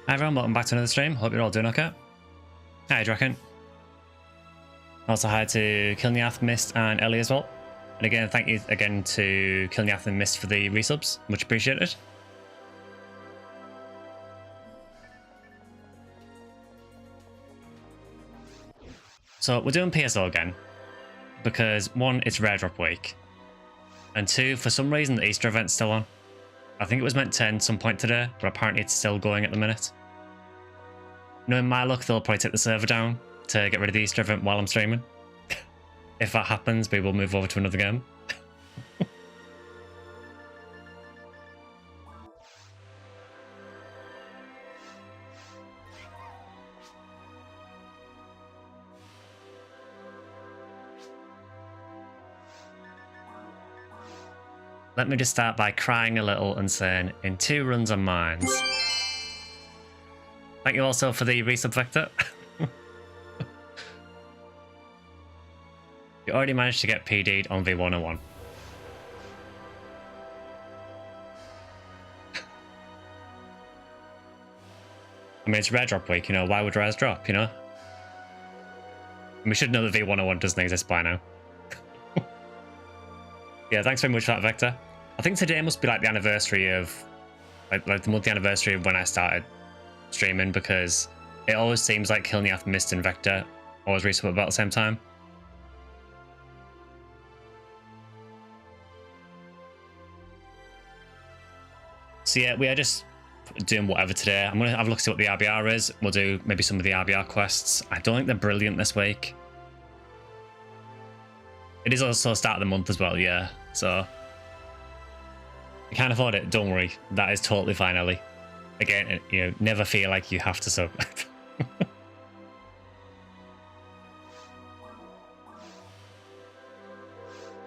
Hi everyone, welcome back to another stream. Hope you're all doing okay. Hi Draken. Also hi to Kilniath, Mist and Ellie as well. And again, thank you again to Kilniath and Mist for the resubs. Much appreciated. So we're doing PSO again. Because one, it's rare drop week. And two, for some reason the Easter event's still on. I think it was meant to end some point today, but apparently it's still going at the minute. Knowing my luck, they'll probably take the server down to get rid of the Easter event while I'm streaming. If that happens, we will move over to another game. Let me just start by crying a little and saying, in 2 runs on mines. Thank you also for the resub, Vector. You already managed to get PD'd on V101. I mean, it's rare drop week, you know, why would rares drop, you know? And we should know that V101 doesn't exist by now. Yeah, thanks very much for that, Vector. I think today must be like the anniversary of, like the monthly anniversary of when I started streaming, because it always seems like Kilniath, Mist and Vector always resub about the same time. So yeah, we are just doing whatever today. I'm going to have a look to see what the RBR is. We'll do maybe some of the RBR quests. I don't think they're brilliant this week. It is also the start of the month as well, yeah. So you can't afford it, don't worry. That is totally fine, Ellie. Again, you know, never feel like you have to sub.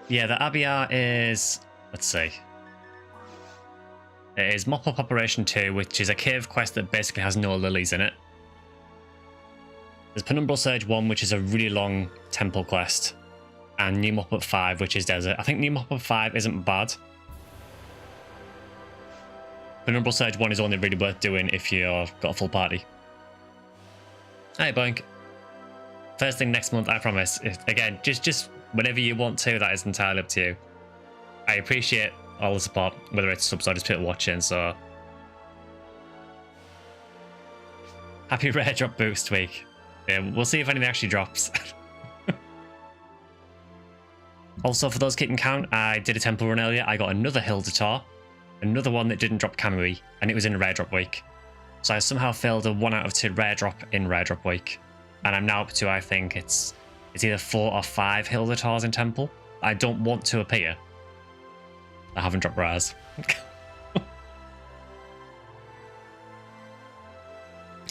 Yeah, the RBR is, let's see. It is Mop Up Operation 2, which is a cave quest that basically has no lilies in it. There's Penumbral Surge 1, which is a really long temple quest. And New Mop Up 5, which is desert. I think New Mop Up 5 isn't bad. Penumbral Surge 1 is only really worth doing if you've got a full party. Hey, Boink. First thing next month, I promise. Again, just whenever you want to, that is entirely up to you. I appreciate all the support, whether it's subs or just people watching, so. Happy rare drop boost week. Yeah, we'll see if anything actually drops. Also, for those keeping count, I did a temple run earlier. I got another Hildator, another one that didn't drop Kamui, and it was in a rare drop week. So I somehow failed a 1 out of 2 rare drop in rare drop week. And I'm now up to, I think it's either 4 or 5 Hildators in temple. I don't want to appear. I haven't dropped rares.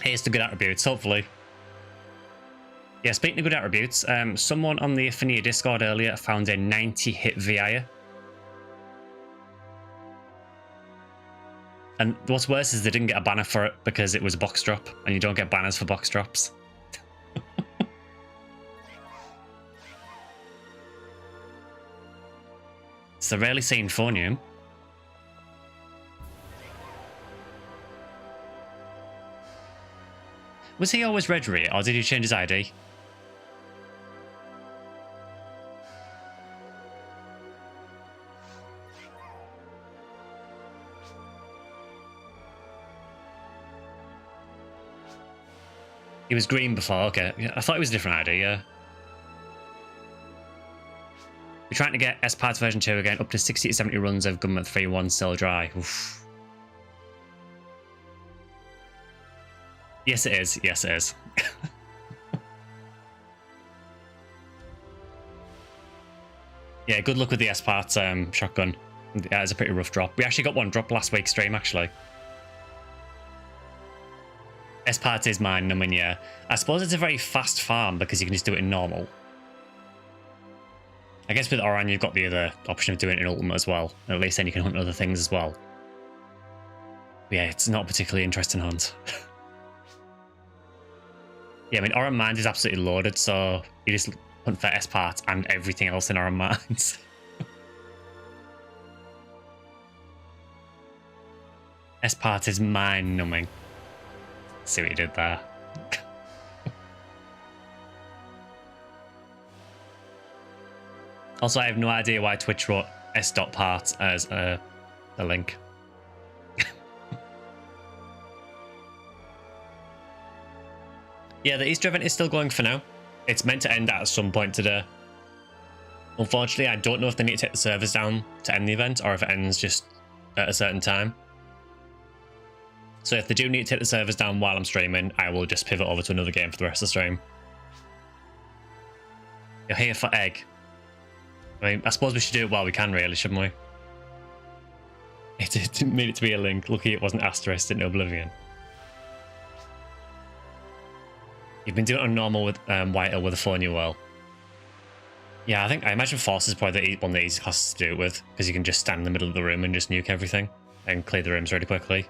Here's the good attributes, hopefully. Yeah, speaking of good attributes, someone on the Ephinea Discord earlier found a 90 hit VIA. And what's worse is they didn't get a banner for it because it was a box drop, and you don't get banners for box drops. It's a rarely seen phonium. Was he always Redry, or did he change his ID? He was green before, okay. Yeah, I thought it was a different ID, yeah. We're trying to get S-Parts version 2 again, up to 60 to 70 runs of Government 3-1 still dry. Oof. Yes, it is. Yes, it is. Yeah, good luck with the S-Parts shotgun. Yeah, it's a pretty rough drop. We actually got one drop last week's stream, actually. S-Parts is mine, I mean, yeah. I suppose it's a very fast farm because you can just do it in normal. I guess with Oran, you've got the other option of doing it in Ultimate as well. At least then you can hunt other things as well. But yeah, it's not a particularly interesting hunt. Yeah, I mean, Oran Mines is absolutely loaded, so you just hunt for S-Parts and everything else in Oran Mines. S-Parts is mind-numbing. See what you did there. Also, I have no idea why Twitch wrote s.part as a link. Yeah, the Easter event is still going for now. It's meant to end at some point today. Unfortunately, I don't know if they need to take the servers down to end the event or if it ends just at a certain time. So if they do need to take the servers down while I'm streaming, I will just pivot over to another game for the rest of the stream. You're here for egg. I mean, I suppose we should do it while we can, really, shouldn't we? It didn't mean it to be a link. Lucky it wasn't asterisk in Oblivion. You've been doing it on normal with White with a phone, you will. Yeah, I imagine Force is probably one of the easiest classes to do it with, because you can just stand in the middle of the room and just nuke everything and clear the rooms really quickly.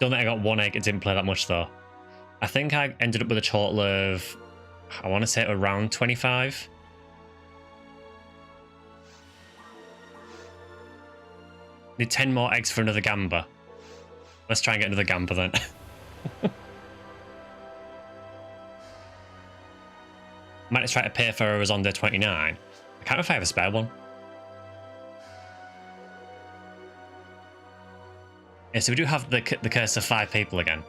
Don't think I got one egg. It didn't play that much though. I think I ended up with a total of, I want to say around 25. Need 10 more eggs for another Gamba. Let's try and get another Gamba then. Might just try to pay for Horizonte 29. I can't remember if I have a spare one. Yeah, so we do have the curse of 5 people again.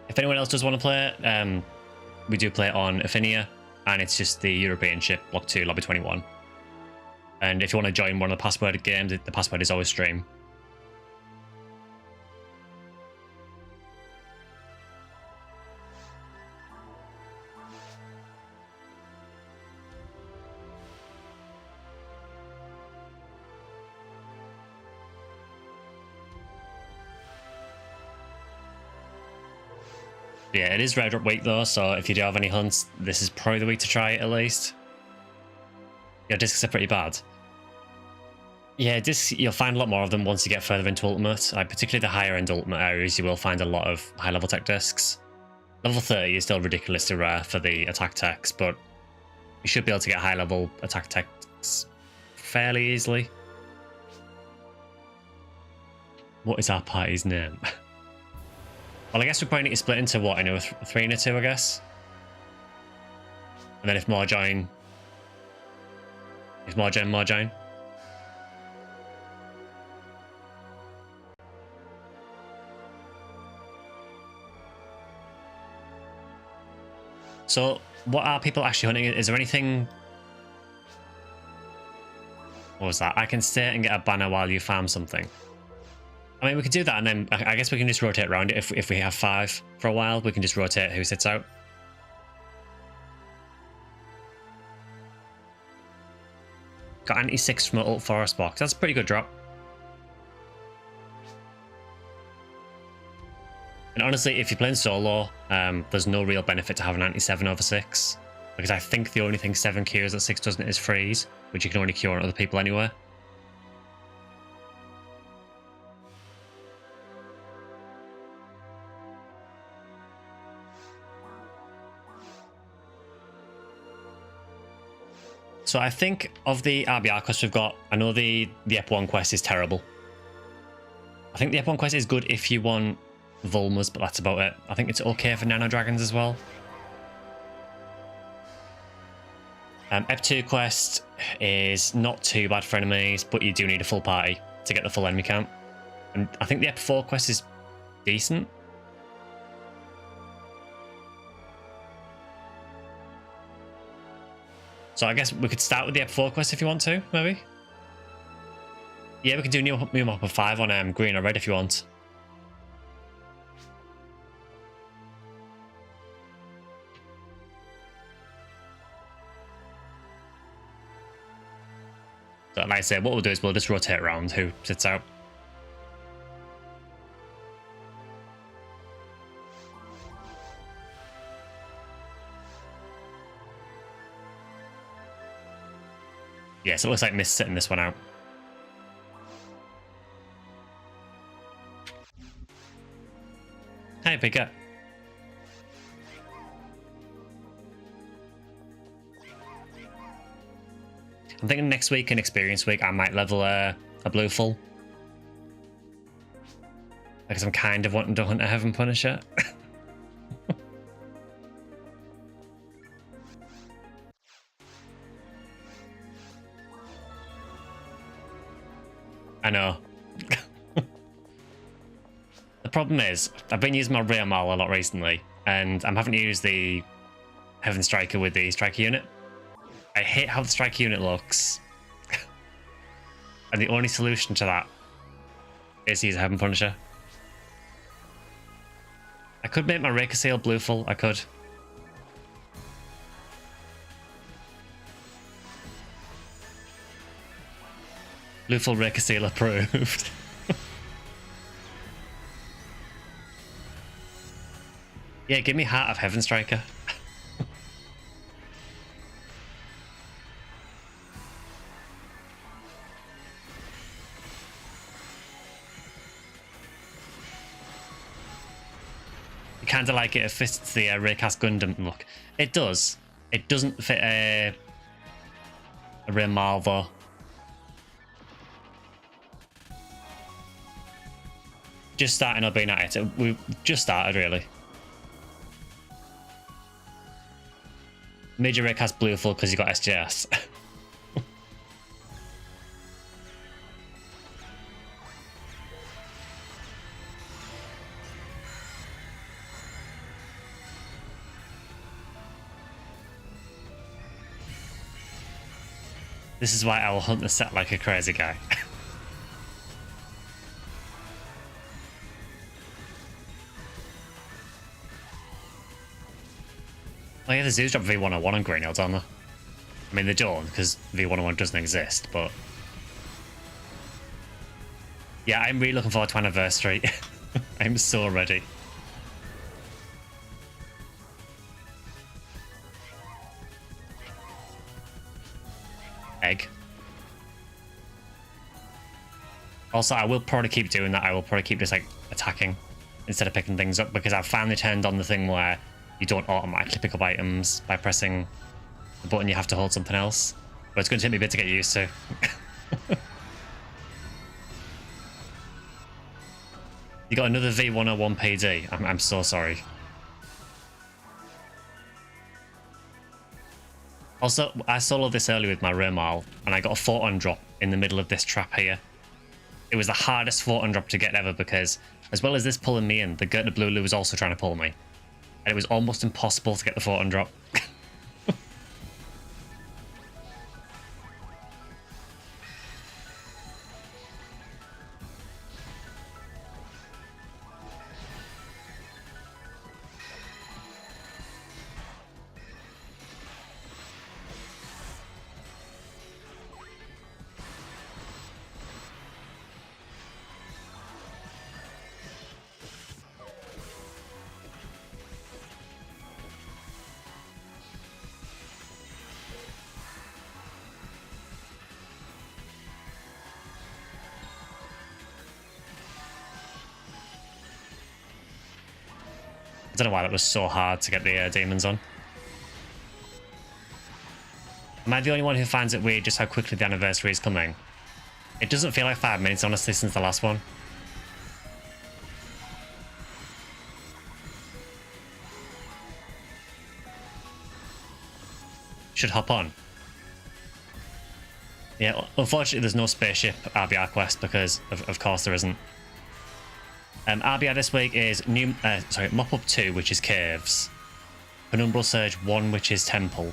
If anyone else does want to play it, we do play it on Ephinea, and it's just the European ship, Block 2, Lobby 21. And if you want to join one of the passworded games, the password is always stream. Yeah, it is Red Drop week though, so if you do have any hunts, this is probably the week to try it at least. Your discs are pretty bad. Yeah, discs, you'll find a lot more of them once you get further into Ultimate. Particularly the higher end Ultimate areas, you will find a lot of high level tech discs. Level 30 is still ridiculously rare for the attack techs, but you should be able to get high level attack techs fairly easily. What is our party's name? Well, I guess we're probably need to split into what, a 3 and a 2, I guess. And then if more join. If more join, more join. So, what are people actually hunting? Is there anything? What was that? I can stay and get a banner while you farm something. I mean, we could do that, and then I guess we can just rotate around it. If we have 5 for a while, we can just rotate who sits out. Got anti-6 from an Ult Forest box. That's a pretty good drop. And honestly, if you're playing solo, there's no real benefit to having anti-7 over 6. Because I think the only thing 7 cures that 6 doesn't is freeze, which you can only cure on other people anyway. So I think of the RBR quests we've got, I know the Ep1 quest is terrible. I think the Ep1 quest is good if you want Vulmas, but that's about it. I think it's okay for Nano Dragons as well. Ep2 quest is not too bad for enemies, but you do need a full party to get the full enemy count. And I think the Ep4 quest is decent. So I guess we could start with the Ep4 quest if you want to, maybe? Yeah, we could do new map of 5 on green or red if you want. So like I said, what we'll do is we'll just rotate around who sits out. Yeah, so it looks like Mist sitting this one out. Hey, Pika. I'm thinking next week and Experience Week I might level a blue full. Because I'm kind of wanting to hunt a Heaven Punisher. I know. The problem is, I've been using my rear mal a lot recently, and I'm having to use the Heaven Striker with the Striker unit. I hate how the Striker unit looks. And the only solution to that is to use a Heaven Punisher. I could make my Raker Seal blue full, I could. Blue full Raker Seal approved. Yeah, give me Heart of Heaven Striker. Kind of like it fits the Raycast Gundam look. It does. It doesn't fit a Rear Mal though. Just starting or being at it. We've just started really. Major Raycast blue full because you got SJS. This is why I will hunt the set like a crazy guy. Oh yeah, the Zoos drop V101 on Greenhills, aren't they? I mean, they don't, because V101 doesn't exist, but... Yeah, I'm really looking forward to Anniversary. I'm so ready. Egg. Also, I will probably keep doing that. I will probably keep just like attacking instead of picking things up, because I've finally turned on the thing where you don't automatically pick up items by pressing the button. You have to hold something else. But it's going to take me a bit to get used to. You got another V101 PD. I'm so sorry. Also, I soloed this earlier with my Remal, and I got a photon drop in the middle of this trap here. It was the hardest photon drop to get ever, because as well as this pulling me in, the Gertner Blue was also trying to pull me. And it was almost impossible to get the photon drop. I don't know why that was so hard to get the demons on. Am I the only one who finds it weird just how quickly the anniversary is coming? It doesn't feel like 5 minutes, honestly, since the last one. Should hop on. Yeah, unfortunately there's no spaceship RBR quest because of course there isn't. RBR this week is new, Mop Up 2, which is Caves, Penumbral Surge 1, which is Temple,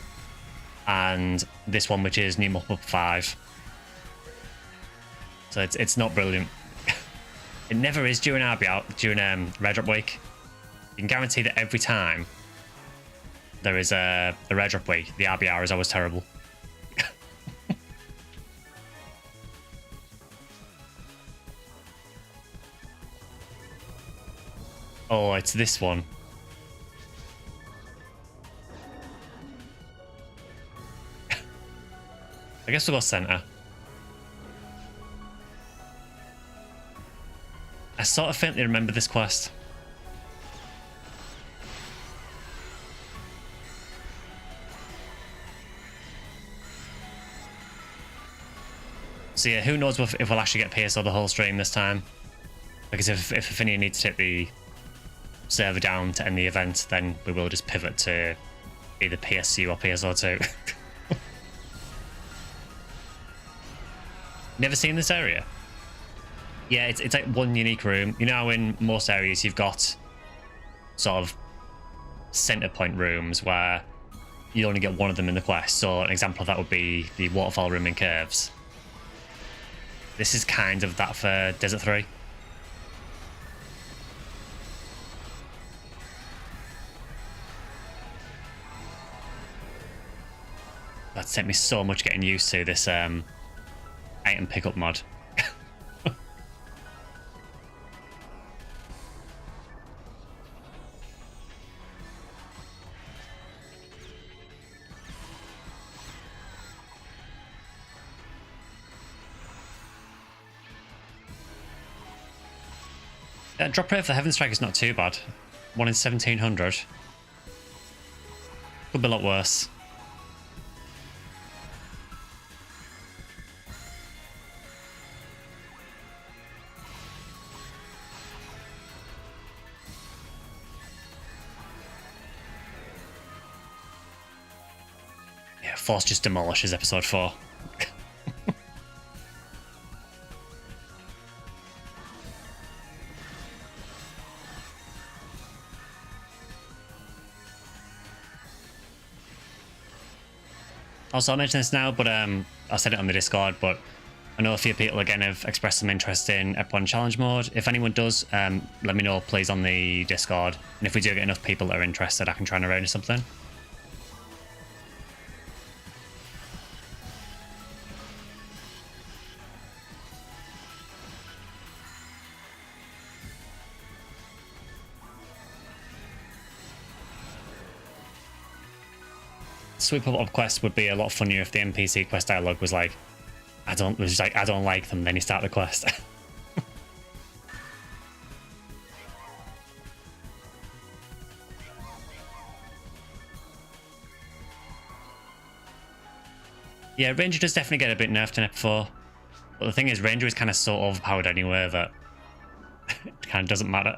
and this one, which is New Mop Up 5. So it's not brilliant. It never is during RBR, during Red Drop Week. You can guarantee that every time there is a Red Drop Week, the RBR is always terrible. Oh, it's this one. I guess we'll go center. I sort of faintly remember this quest. So yeah, who knows if we'll actually get PSO the whole stream this time. Because if Ephinea needs to take the server down to end the event, then we will just pivot to either PSU or PSO 2. Never seen this area? Yeah, it's like one unique room. You know how in most areas you've got sort of center point rooms where you only get one of them in the quest. So an example of that would be the waterfall room in Caves. This is kind of that for Desert 3. That's taken me so much getting used to this item pickup mod. Drop rate for the Heaven Strike is not too bad. 1 in 1700. Could be a lot worse. Yeah, Force just demolishes episode 4. Also, I'll mention this now, but I said it on the Discord, but I know a few people again have expressed some interest in Ep1 challenge mode. If anyone does, let me know please on the Discord, and if we do get enough people that are interested, I can try and arrange something. Sweep up quest would be a lot funnier if the NPC quest dialogue was like, I don't like them, then you start the quest. Yeah, Ranger does definitely get a bit nerfed in Ep4, but the thing is, Ranger is kind of so overpowered anyway that it kind of doesn't matter.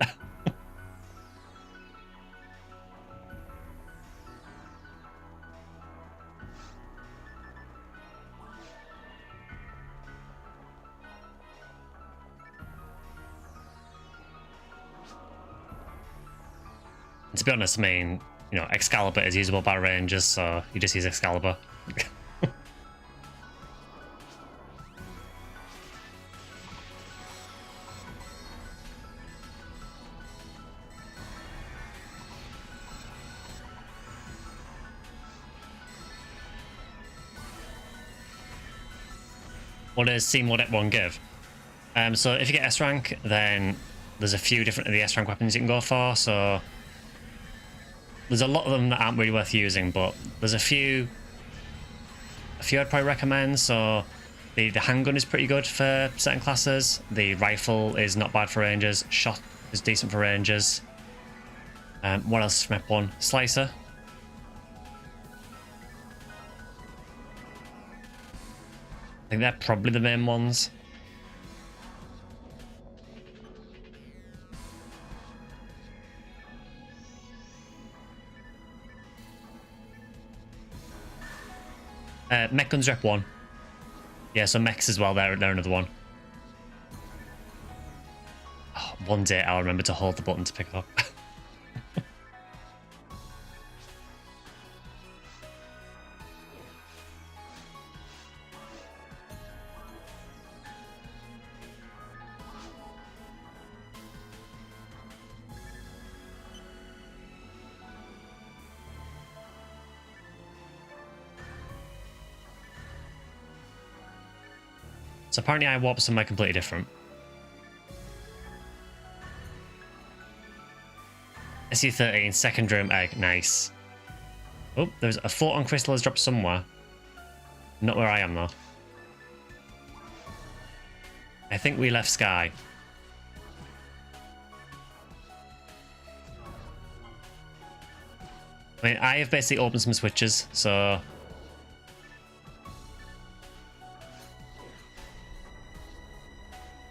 To be honest, I mean, you know, Excalibur is usable by Rangers, so you just use Excalibur. What does C mod Ep1 give? So if you get S rank, then there's a few different of the S rank weapons you can go for, so there's a lot of them that aren't really worth using, but there's a few I'd probably recommend. So the handgun is pretty good for certain classes. The rifle is not bad for Rangers. Shot is decent for Rangers. What else from Ep1? Slicer. I think they're probably the main ones. Mech guns are Ep1. Yeah, so mechs as well, they're another one. Oh, one day I'll remember to hold the button to pick up. So apparently I warp somewhere completely different. SU-13, second room egg, nice. Oh, there's a photon crystal has dropped somewhere. Not where I am though. I think we left Sky. I mean, I have basically opened some switches, so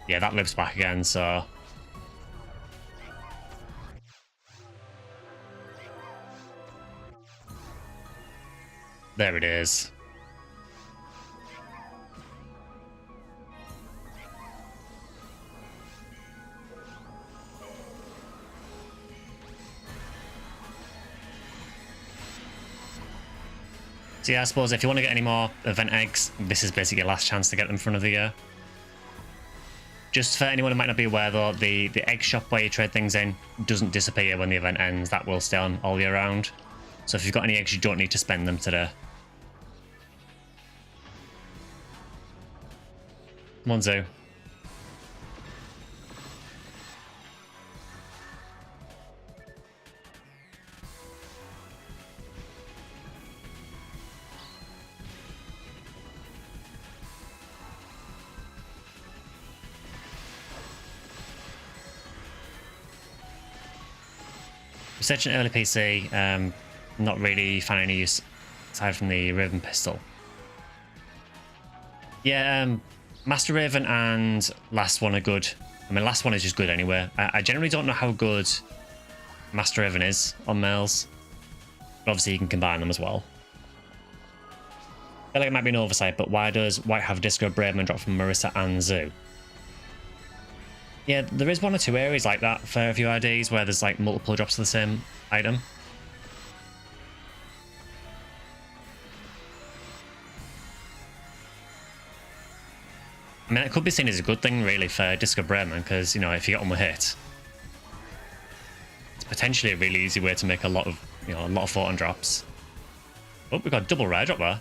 yeah, that lives back again, so There it is. So yeah, I suppose if you want to get any more event eggs, this is basically your last chance to get them in front of the year. Just for anyone who might not be aware though, the egg shop where you trade things in doesn't disappear when the event ends. That will stay on all year round. So if you've got any eggs, you don't need to spend them today. Come on, Zoo. Researching early PC, not really finding any use aside from the Raven pistol. Yeah, Master Raven and last one are good. I mean, last one is just good anyway. I generally don't know how good Master Raven is on males, but obviously you can combine them as well. I feel like it might be an oversight, but why does White have Disco Braveman drop from Marissa and Zoo? Yeah, there is one or two areas like that for a few IDs where there's like multiple drops of the same item. I mean, it could be seen as a good thing really for Disco Braveman because, you know, if you get on with hit, it's potentially a really easy way to make a lot of, you know, a lot of photon drops. Oh, we got a double rare drop there.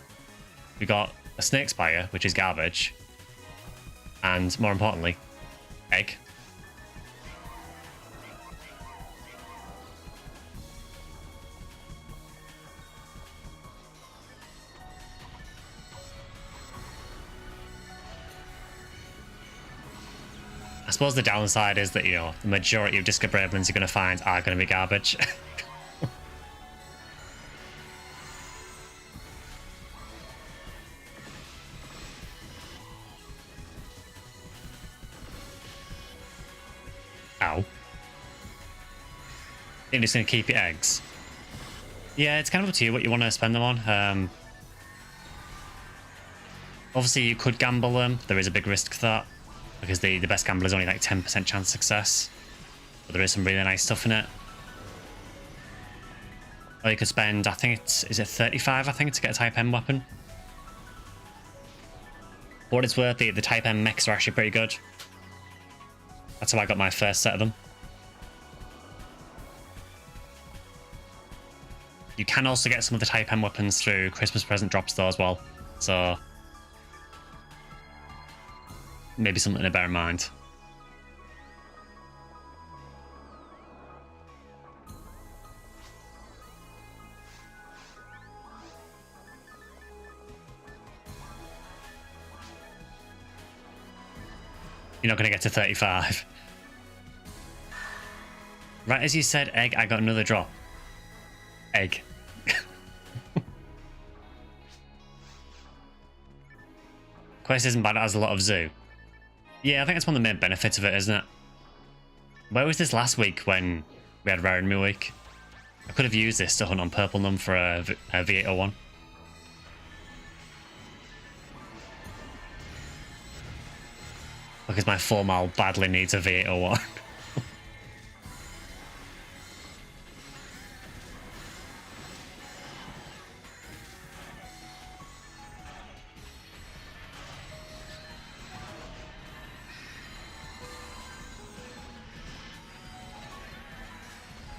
We got a Snake Spire, which is garbage, and more importantly, egg. I suppose the downside is that, you know, the majority of Disco Bravemans you're going to find are going to be garbage. Ow. You're just going to keep your eggs. Yeah, it's kind of up to you what you want to spend them on. Obviously, you could gamble them. There is a big risk for that, because the best gamble is only like 10% chance of success. But there is some really nice stuff in it. Or you could spend, I think is it 35, I think, to get a Type M weapon. For what it's worth, the Type M mechs are actually pretty good. That's how I got my first set of them. You can also get some of the Type M weapons through Christmas present drops though as well. So maybe something to bear in mind. You're not going to get to 35. Right as you said egg, I got another drop. Egg. Quest isn't bad, it has a lot of zoo. Yeah, I think that's one of the main benefits of it, isn't it? Where was this last week when we had Rare Enemy Week? I could have used this to hunt on Purple Num for a V801. Because my 4-mile badly needs a V801.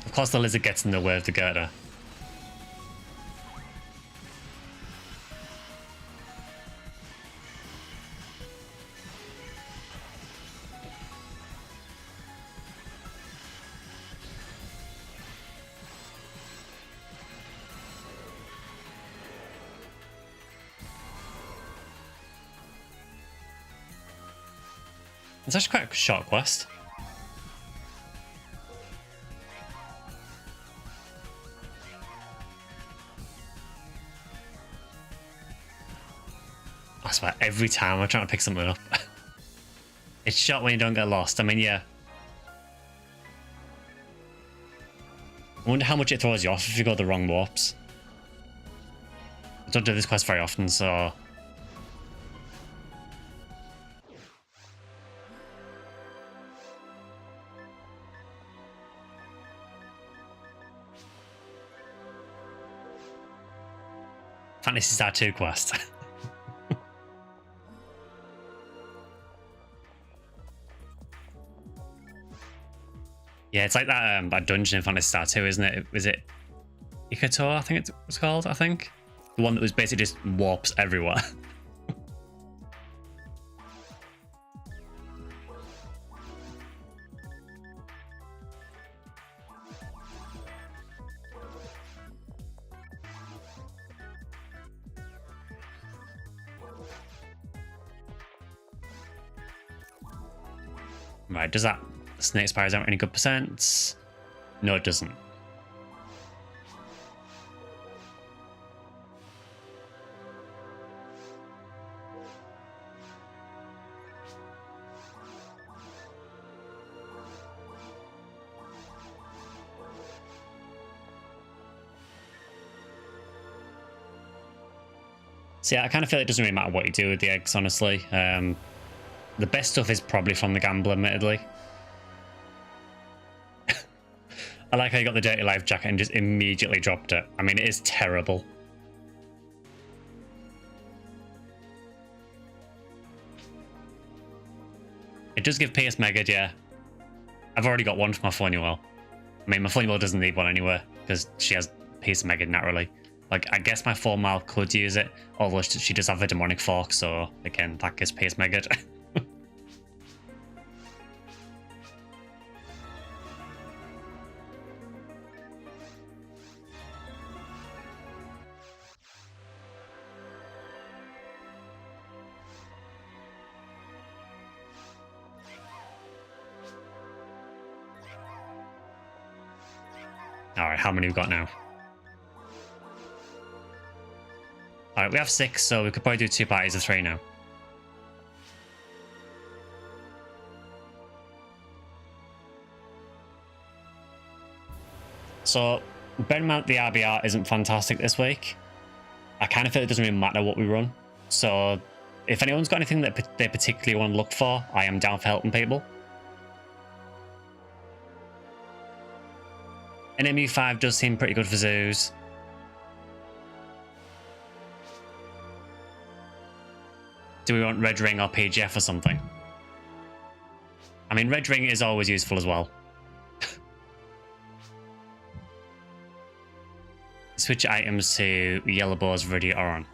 Of course the lizard gets in the way of the girder. It's actually quite a short quest. I swear, every time I'm trying to pick something up. It's short when you don't get lost. I mean, yeah. I wonder how much it throws you off if you go the wrong warps. don't do this quest very often, so... Phantasy Star 2 quest. Yeah, it's like that dungeon in Phantasy Star 2, isn't it? Was it Ikato, I think it was called, I think? The one that was basically just warps everywhere. Right, does that snake spires out any good percents? No, it doesn't. So yeah, I kind of feel it doesn't really matter what you do with the eggs, honestly. The best stuff is probably from the gamble, admittedly. I like how you got the dirty life jacket and just immediately dropped it. I mean, it is terrible. It does give PS Megad, yeah. I've already got one for my Funuel. I mean, my Funuel doesn't need one anyway, because she has PS Megad naturally. Like, I guess my 4-mile could use it, although she does have a demonic fork, so again, that gives PS Megad. Alright, how many we got now? Alright, we have 6, so we could probably do 2 parties of 3 now. So, bear in mind the RBR isn't fantastic this week. I kind of feel it doesn't really matter what we run. So, if anyone's got anything that they particularly want to look for, I am down for helping people. NMU5 does seem pretty good for zoos. Do we want Red Ring or PGF or something? I mean, Red Ring is always useful as well. Switch items to Yellow Bow's Viridia Oron.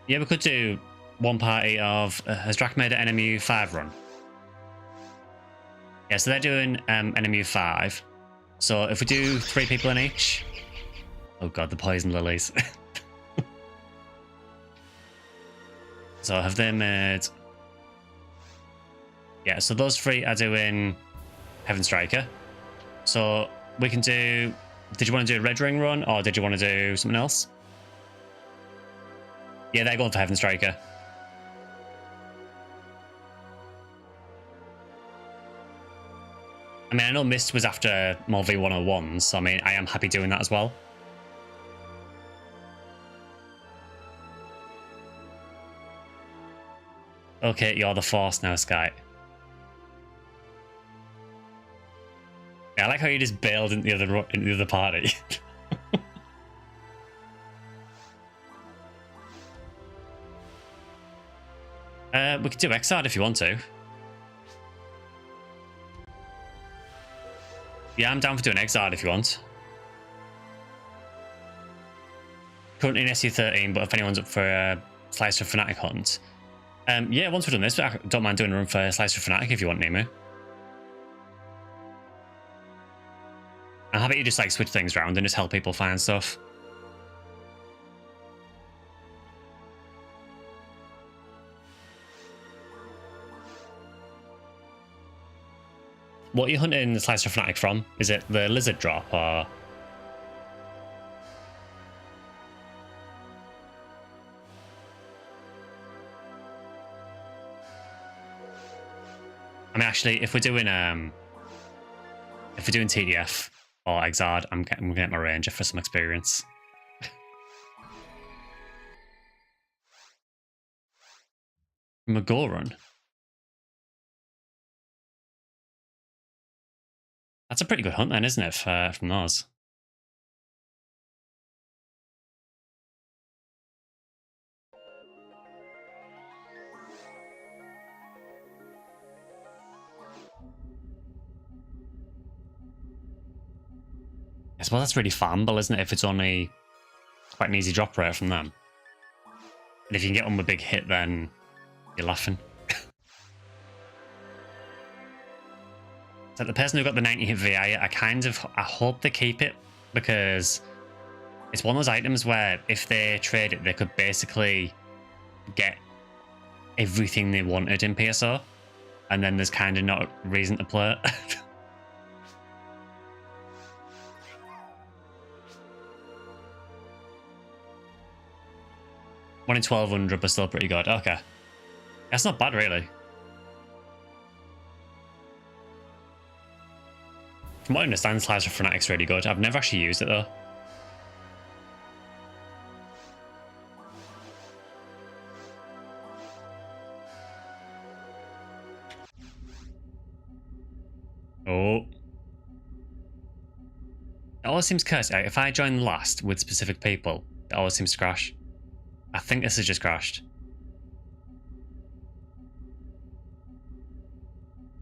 Yeah, we could do one party of... has Drac made an NMU 5 run? Yeah, so they're doing NMU 5. So if we do 3 people in each... Oh god, the poison lilies. So have they made... Yeah, so those 3 are doing Heaven Striker. So we can do... Did you want to do a Red Ring run, or did you want to do something else? Yeah, they're going for Heaven Striker. I mean, I know Mist was after more V101s, so I mean, I am happy doing that as well. Okay, you're the Force now, Sky. Yeah, I like how you just bailed in the other party. We could do Exard if you want to. Yeah, I'm down for doing Exard if you want. Currently in SU13, but if anyone's up for a Slicer Fnatic hunt. Yeah, once we've done this, I don't mind doing a run for Slicer Fnatic if you want, Nemu. I'm happy to just like switch things around and just help people find stuff. What are you hunting the Slicer Fanatic from? Is it the lizard drop or? I mean, actually, if we're doing TDF or Exard, I'm gonna get my Ranger for some experience. From a goal run. That's a pretty good hunt then, isn't it, from those? I suppose that's really farmable, isn't it, if it's only quite an easy drop rate from them. And if you can get on with a big hit, then you're laughing. So the person who got the 90 hit VI, I hope they keep it, because it's one of those items where if they trade it, they could basically get everything they wanted in PSO, and then there's kind of not a reason to play it. One in 1200, but still pretty good. Okay. That's not bad, really. From what I understand, Slicer Fanatic's really good. I've never actually used it, though. Oh. It always seems cursed. If I join last with specific people, it always seems to crash. I think this has just crashed.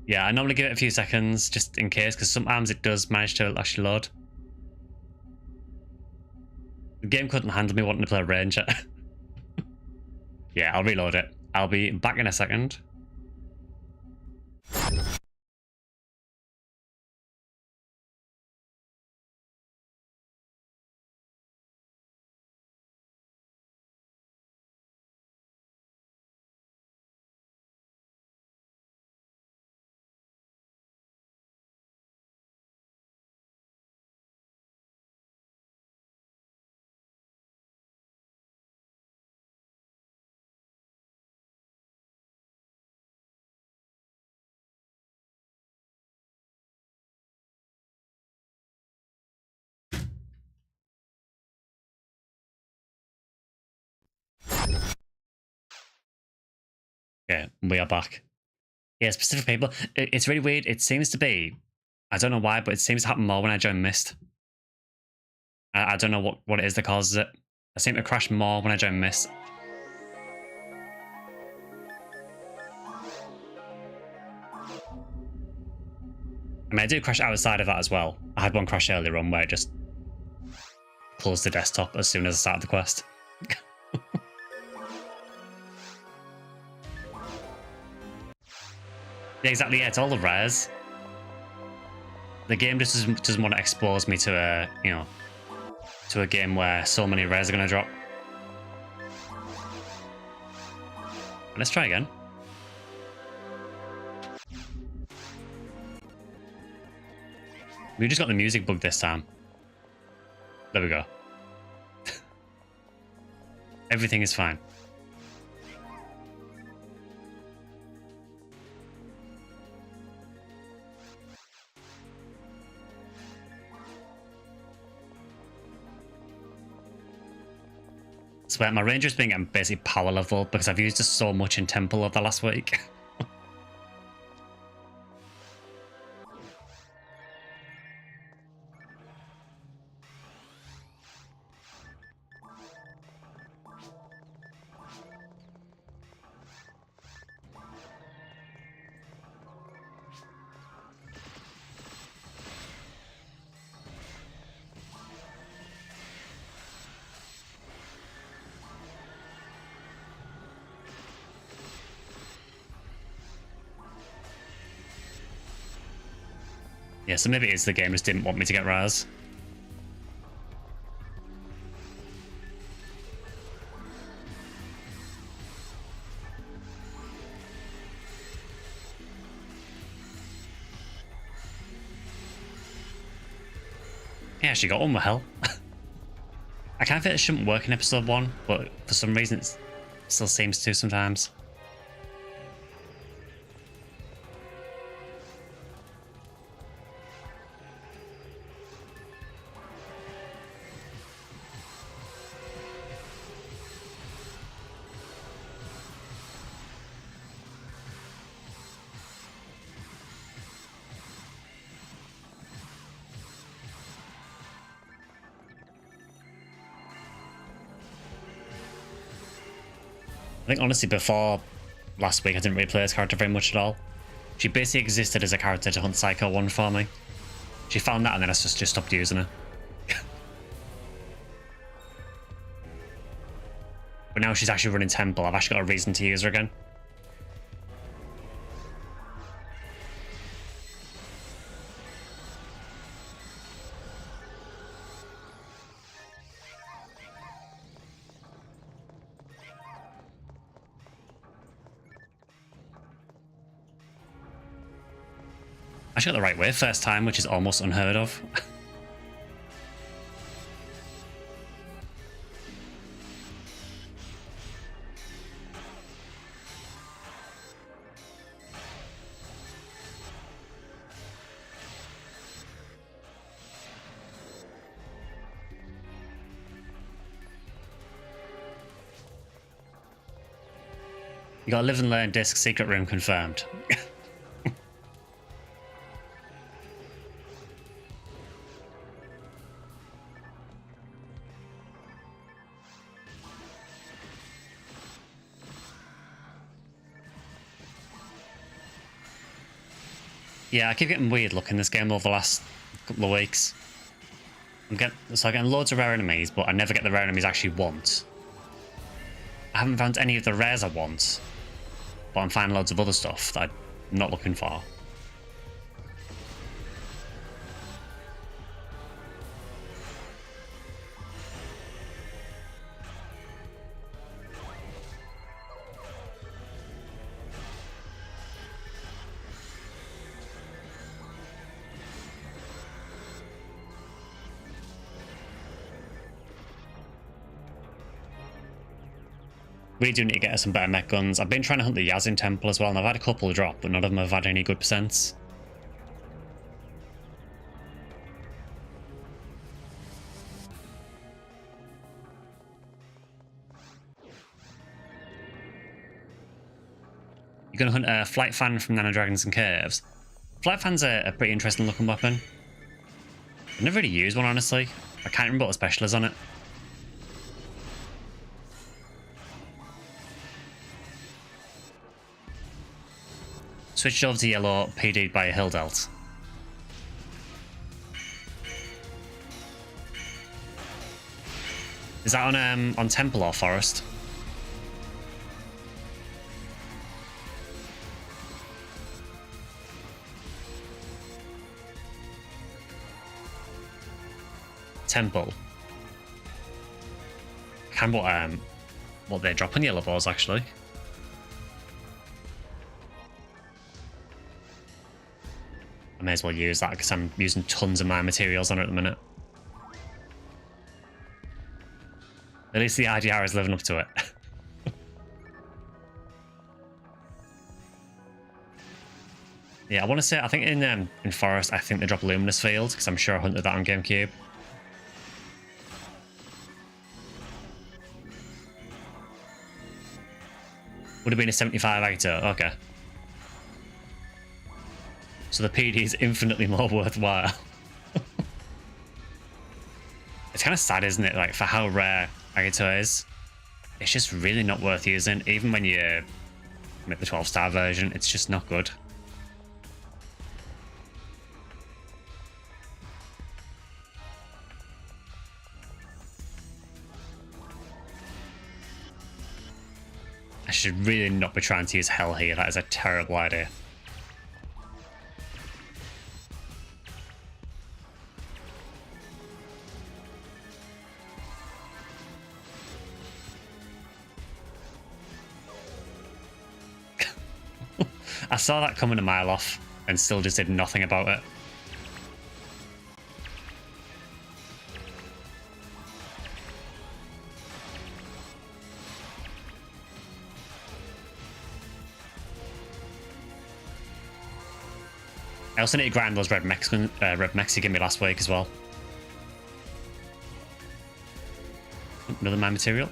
Yeah, I normally give it a few seconds just in case, because sometimes it does manage to actually load. The game couldn't handle me wanting to play Ranger. Yeah, I'll reload it. I'll be back in a second. Okay, we are back. Yeah, specific people. It's really weird. It seems to be, I don't know why, but it seems to happen more when I join Mist. I don't know what it is that causes it. I seem to crash more when I join Mist. I mean, I do crash outside of that as well. I had one crash earlier on where it just closed the desktop as soon as I started the quest. Yeah, exactly. Yeah, it's all the rares. The game just doesn't want to expose me to a, you know, to a game where so many rares are going to drop. Let's try again. We just got the music bug this time. There we go. Everything is fine. So my Ranger's being at basically power level because I've used it so much in Temple over the last week. Yeah, so maybe it is the game just didn't want me to get Raz. Yeah, she got on with hell. I kind of think it shouldn't work in episode 1, but for some reason it still seems to sometimes. I think honestly before last week I didn't really play this character very much at all. She basically existed as a character to hunt Psycho 1 for me. She found that and then I just stopped using her. But now she's actually running Temple, I've actually got a reason to use her again. I actually got the right way first time, which is almost unheard of. You got a live and learn disc secret room confirmed. Yeah, I keep getting weird luck in this game over the last couple of weeks. I'm getting loads of rare enemies, but I never get the rare enemies I actually want. I haven't found any of the rares I want, but I'm finding loads of other stuff that I'm not looking for. We do need to get some better mech guns. I've been trying to hunt the Yaz in Temple as well, and I've had a couple drop, but none of them have had any good percents. You're going to hunt a Flight Fan from Nano Dragons and Caves. Flight Fan's a pretty interesting looking weapon. I've never really used one, honestly. I can't remember what the special is on it. Switched over to yellow, PD'd by a hill delt. Is that on Temple or Forest? Temple. I can't remember what they drop on yellow balls actually. I may as well use that because I'm using tons of my materials on it at the minute. At least the IDR is living up to it. Yeah, I want to say, I think in Forest, I think they drop Luminous Field because I'm sure I hunted that on GameCube. Would have been a 75 actor, okay. So the PD is infinitely more worthwhile. It's kind of sad, isn't it? Like, for how rare Agito is, it's just really not worth using. Even when you make the 12-star version, it's just not good. I should really not be trying to use Hell here. That is a terrible idea. I saw that coming a mile off and still just did nothing about it. I also need to grind those red mechs you gave me last week as well. Another mine material.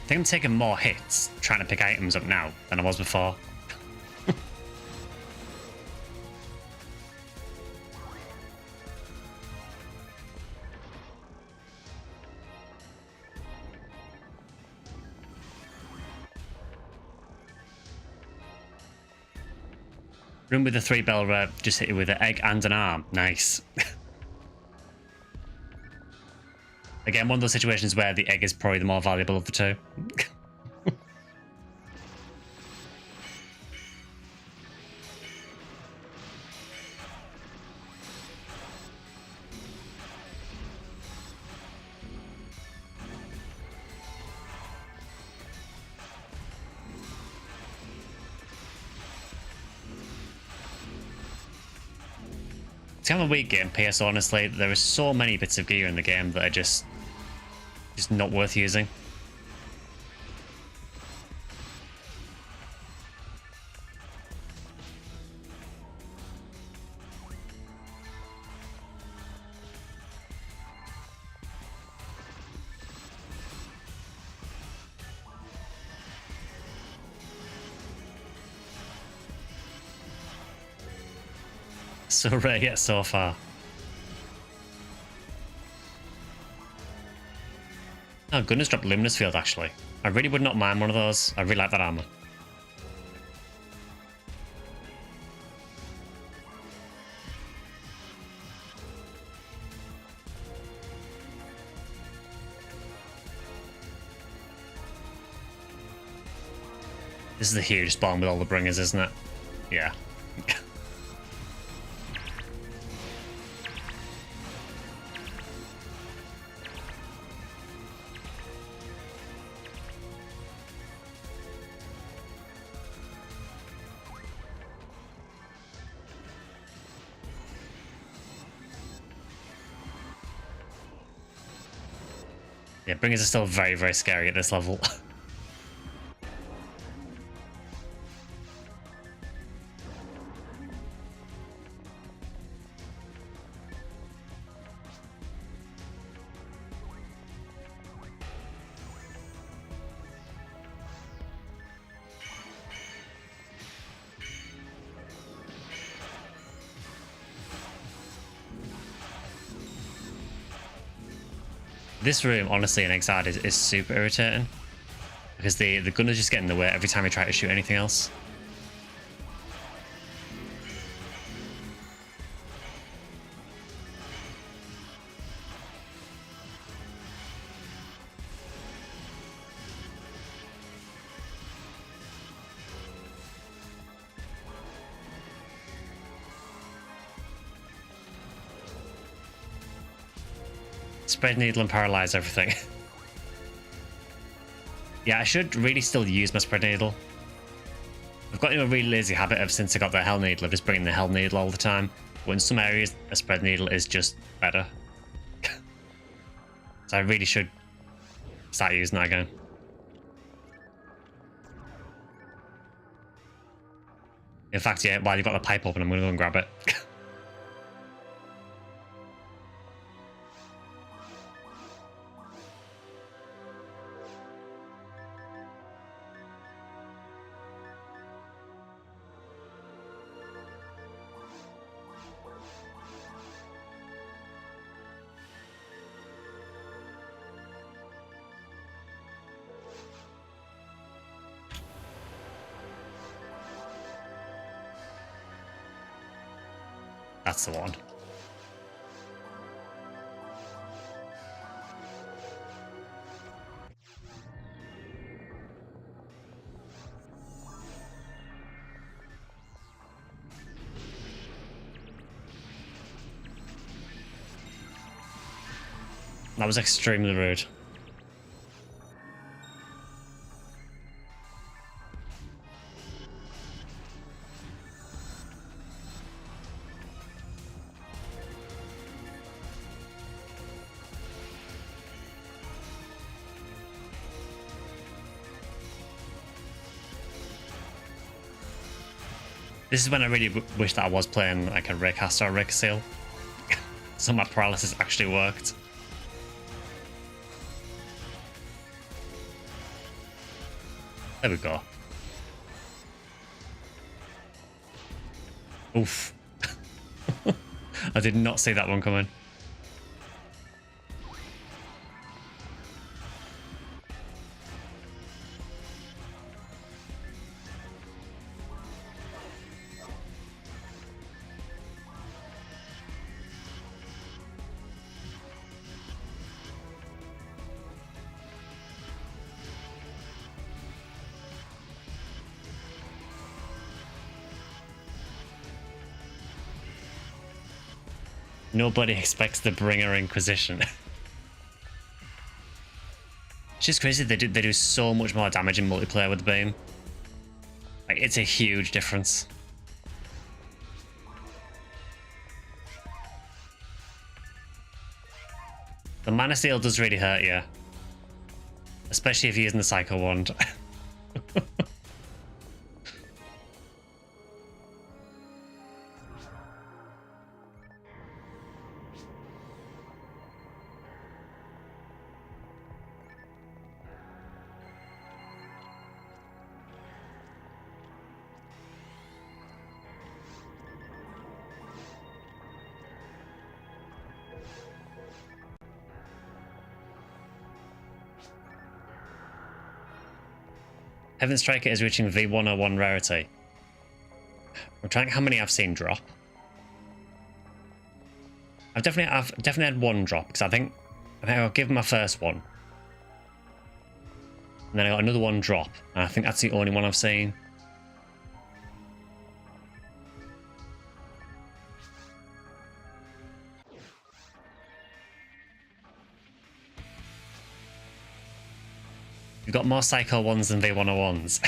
I think I'm taking more hits trying to pick items up now than I was before. Room with the 3 bell rep, just hit you with an egg and an arm. Nice. Again, one of those situations where the egg is probably the more valuable of the two. It's kind of a weak game, PSO, honestly. There are so many bits of gear in the game that are just not worth using. So rare yet so far. Oh, goodness, dropped Luminous Field, actually. I really would not mind one of those. I really like that armor. This is the huge spawn with all the bringers, isn't it? Yeah. Yeah, bringers are still very, very scary at this level. This room, honestly, in Exile is super irritating. Because the gunners just get in the way every time you try to shoot anything else. Spread needle and paralyze everything. Yeah, I should really still use my spread needle. I've got into a really lazy habit ever since I got the hell needle of just bringing the hell needle all the time. But in some areas, a spread needle is just better. So I really should start using that again. In fact, yeah, while you've got the pipe open, I'm going to go and grab it. That's the one. That was extremely rude. This is when I really wish that I was playing like a Raycaster or Raycasil. So my paralysis actually worked. There we go. Oof. I did not see that one coming. Nobody expects the Bringer Inquisition. It's just crazy. They do so much more damage in multiplayer with the beam. Like, it's a huge difference. The Mana Seal does really hurt you, especially if you're using the Psycho Wand. Heaven Striker is reaching V101 rarity. I'm trying how many I've seen drop. I've definitely had one drop because I think I'll give my first one. And then I got another one drop, and I think that's the only one I've seen. You've got more Psycho ones than V101s.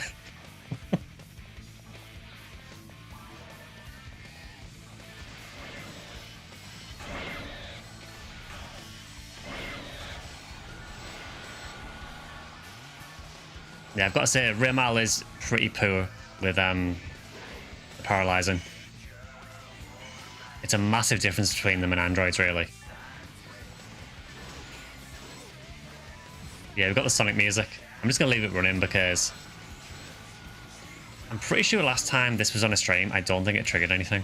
Yeah, I've got to say, Rimal is pretty poor with paralysing. It's a massive difference between them and androids, really. Yeah, we've got the Sonic music. I'm just going to leave it running because I'm pretty sure last time this was on a stream, I don't think it triggered anything.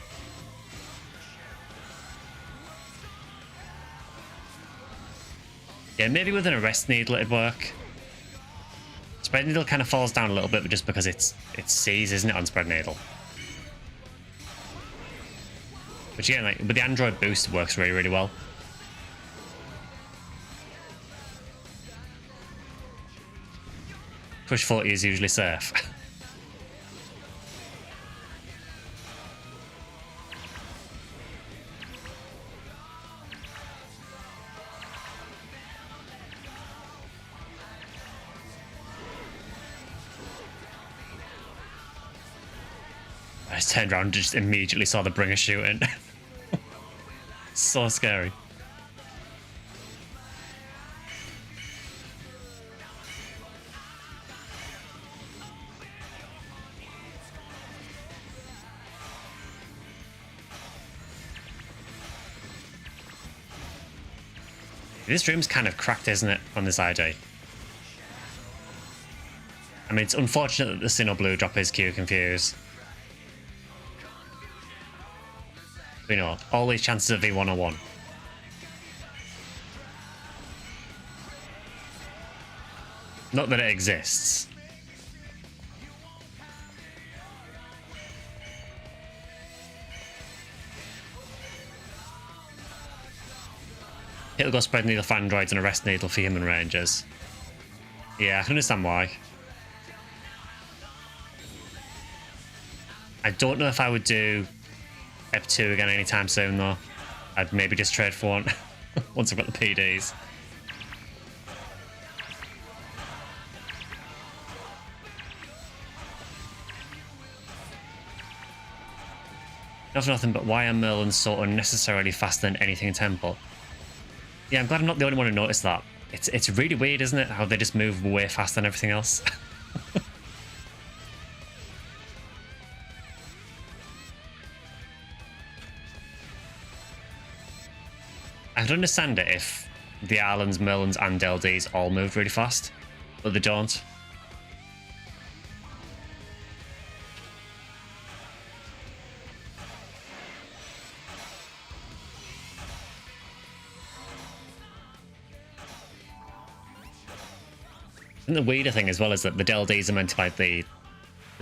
Yeah, maybe with an Arrest Needle it'd work. Spread Needle kind of falls down a little bit, but just because it's C's, isn't it, on Spread Needle? But yeah, like, with the Android boost, it works really, really well. Push 40 is usually safe. I just turned around and just immediately saw the Bringer shooting. So scary. This room's kind of cracked, isn't it, on this ID? I mean, it's unfortunate that the Sinnoh Blue drop is Q confused. But, you know, all these chances of V101. Not that it exists. It'll go Spread Needle for androids and Arrest Needle for human rangers. Yeah, I can understand why. I don't know if I would do Ep2 again anytime soon, though. I'd maybe just trade for one once I've got the PDs. Not for nothing, but why are Merlins so unnecessarily faster than anything in Temple? Yeah, I'm glad I'm not the only one who noticed that. It's really weird, isn't it? How they just move way faster than everything else. I could understand it if the Arlands, Merlins, and LDs all moved really fast, but they don't. And the weirder thing as well is that the LDs are meant to be like the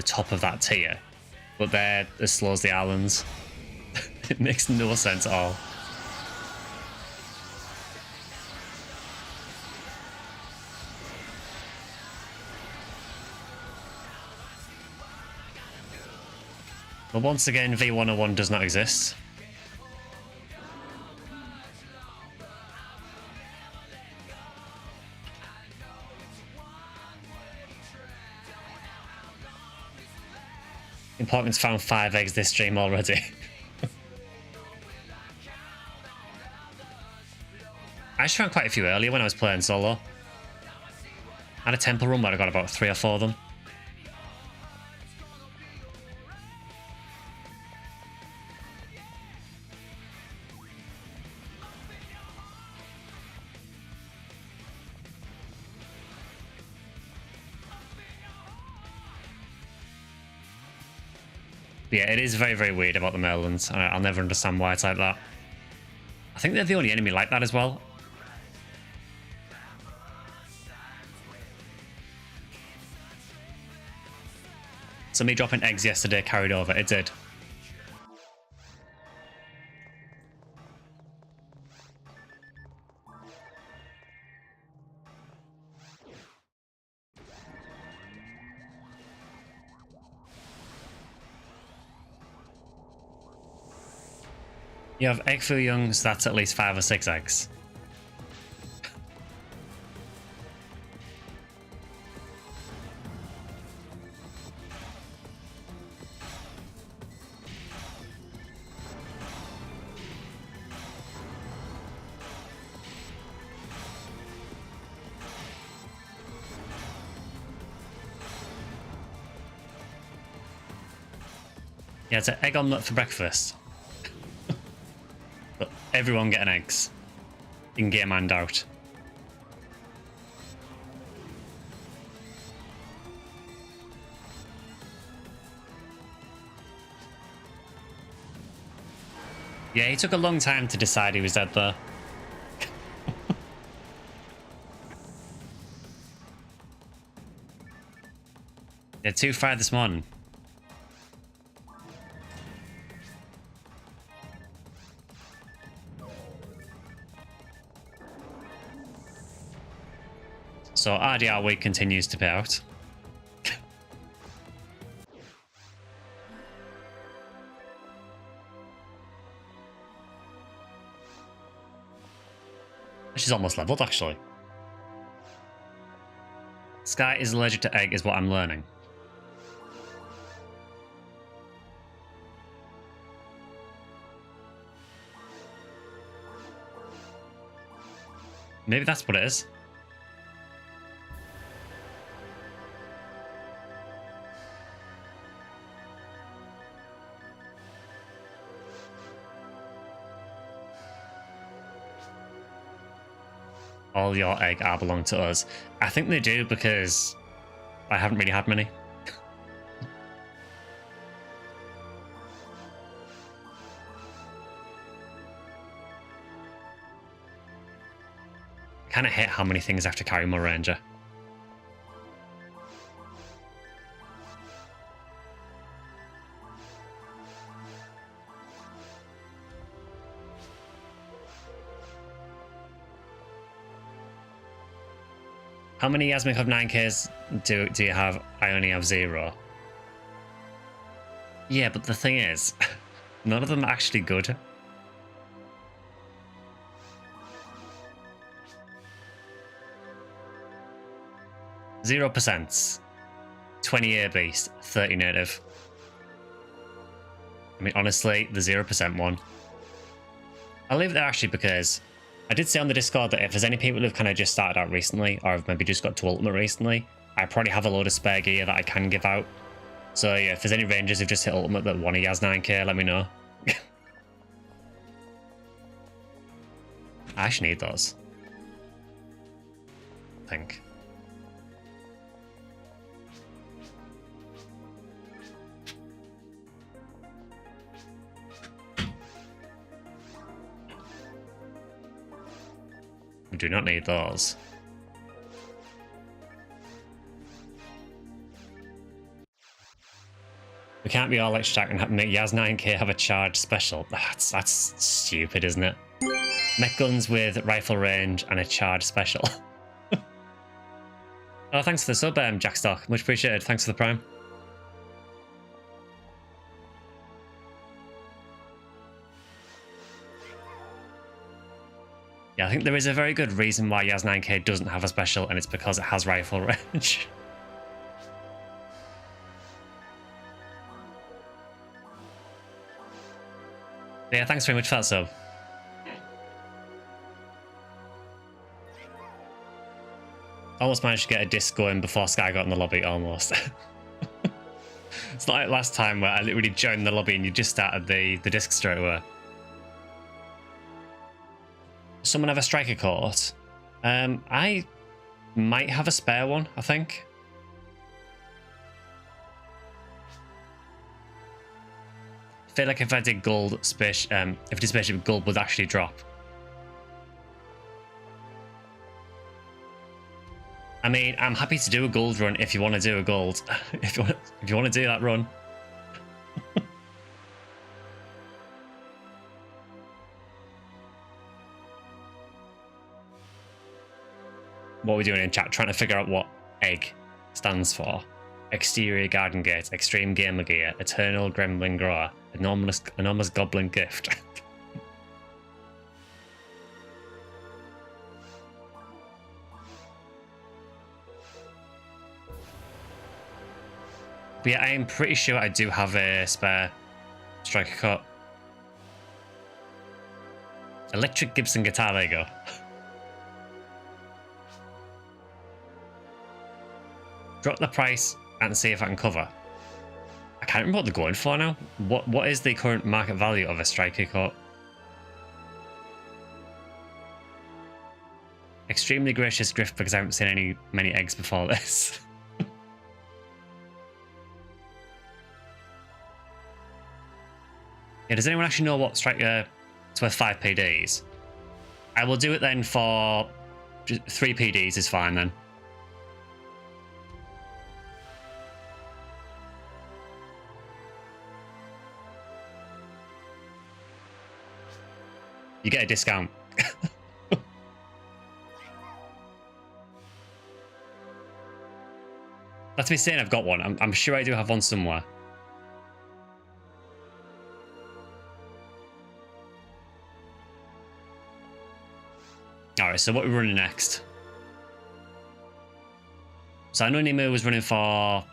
top of that tier, but they're as slow as the Arlands. It makes no sense at all. But once again, V101 does not exist. Important's found 5 eggs this stream already. I just found quite a few earlier when I was playing solo. I had a temple run where I got about 3 or 4 of them. Yeah, it is very, very weird about the Merlins. I'll never understand why it's like that. I think they're the only enemy like that as well. So me dropping eggs yesterday carried over. It did. You have egg for young, so that's at least 5 or 6 eggs. Yeah, it's an egg omelette for breakfast. But everyone getting eggs. In game and out. Yeah, he took a long time to decide he was dead there. Yeah, 2-5 this morning. So RDR week continues to pay out. She's almost leveled, actually. Sky is allergic to egg is what I'm learning. Maybe that's what it is. All your egg are belong to us. I think they do because I haven't really had many. I kind of hate how many things I have to carry my ranger. How many Yasmic of 9Ks do you have? I only have 0. Yeah, but the thing is, none of them are actually good. %, 20 year beast, 30 native. I mean, honestly, the 0% one. I'll leave it there actually because I did say on the Discord that if there's any people who've kind of just started out recently, or have maybe just got to Ultimate recently, I probably have a load of spare gear that I can give out. So yeah, if there's any rangers who've just hit Ultimate that want a Yaz 9K, let me know. I actually need those. I think. We do not need those. We can't be all extra and make Yaz 9k have a charge special. That's stupid, isn't it? Mech guns with rifle range and a charge special. Oh, thanks for the sub, Jackstock. Much appreciated. Thanks for the prime. Yeah, I think there is a very good reason why Yaz 9k doesn't have a special, and it's because it has rifle range. Yeah, thanks very much for that sub. Almost managed to get a disc going before Sky got in the lobby, almost. It's not like last time where I literally joined the lobby and you just started the disc straight away. Someone have a striker court? I might have a spare one, I think. I feel like if I did gold space, if I did spaceship, gold would actually drop. I mean, I'm happy to do a gold run if you want to do a gold. if you want to do that run. What are we doing in chat? Trying to figure out what egg stands for. Exterior Garden Gate, Extreme Gamer Gear, Eternal Gremlin Grower, Enormous Goblin Gift. But yeah, I am pretty sure I do have a spare striker cut. Electric Gibson guitar, there you go. Drop the price and see if I can cover. I can't remember what they're going for now. What is the current market value of a striker cut? Extremely gracious Griff, because I haven't seen many eggs before this. Yeah, does anyone actually know what striker it's worth 5 PDs? I will do it then for 3 PDs is fine then. You get a discount. That's me saying I've got one. I'm sure I do have one somewhere. Alright, so what are we running next? So I know Nemo was running for... I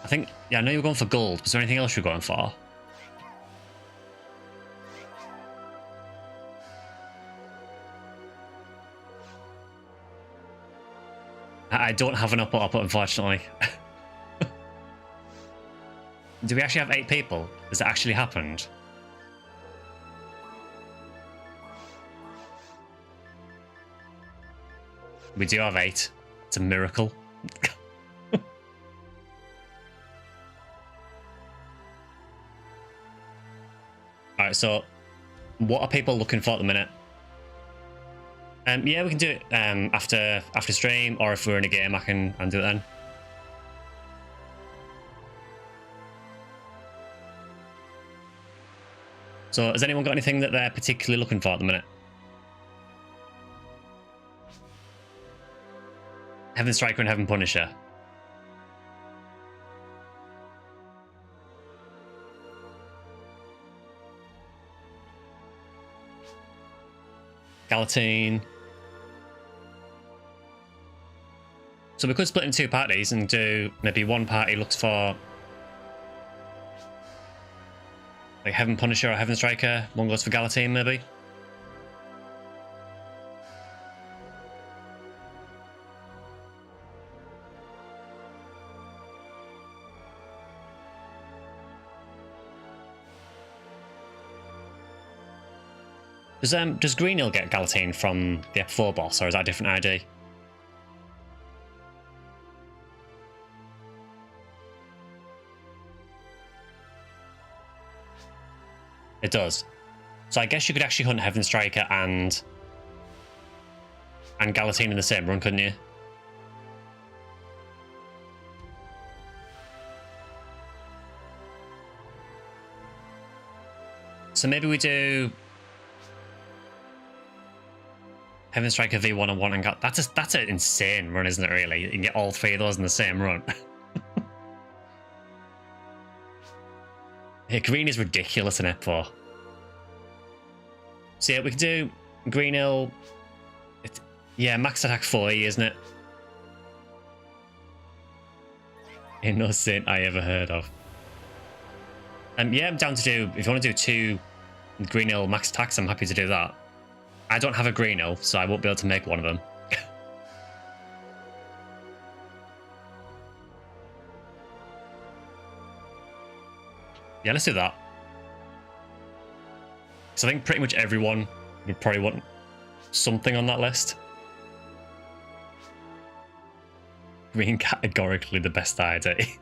think... Yeah, I know you were going for gold. Was there anything else you were going for? I don't have an up, unfortunately. Do we actually have 8 people? Has it actually happened? We do have 8. It's a miracle. Alright, so what are people looking for at the minute? Yeah, we can do it after stream, or if we're in a game, I can do it then. So, has anyone got anything that they're particularly looking for at the minute? Heaven Striker and Heaven Punisher. Galatine. So we could split in 2 parties and do maybe one party looks for like Heaven Punisher or Heaven Striker, one goes for Galatine maybe. Does Greenhill get Galatine from the F4 boss, or is that a different ID? It does. So I guess you could actually hunt Heaven Striker and Galatine in the same run, couldn't you? So maybe we do Heaven Striker V101 and that's an insane run, isn't it? Really, you can get all three of those in the same run. Yeah, green is ridiculous in F4. So yeah, we can do Greenhill. Yeah, max attack 40, isn't it? Ain't no saint I ever heard of. Yeah, I'm down to do, if you want to do 2 Greenhill max attacks, I'm happy to do that. I don't have a Greenhill, so I won't be able to make one of them. Yeah, let's do that. So I think pretty much everyone would probably want something on that list. Green categorically the best ID.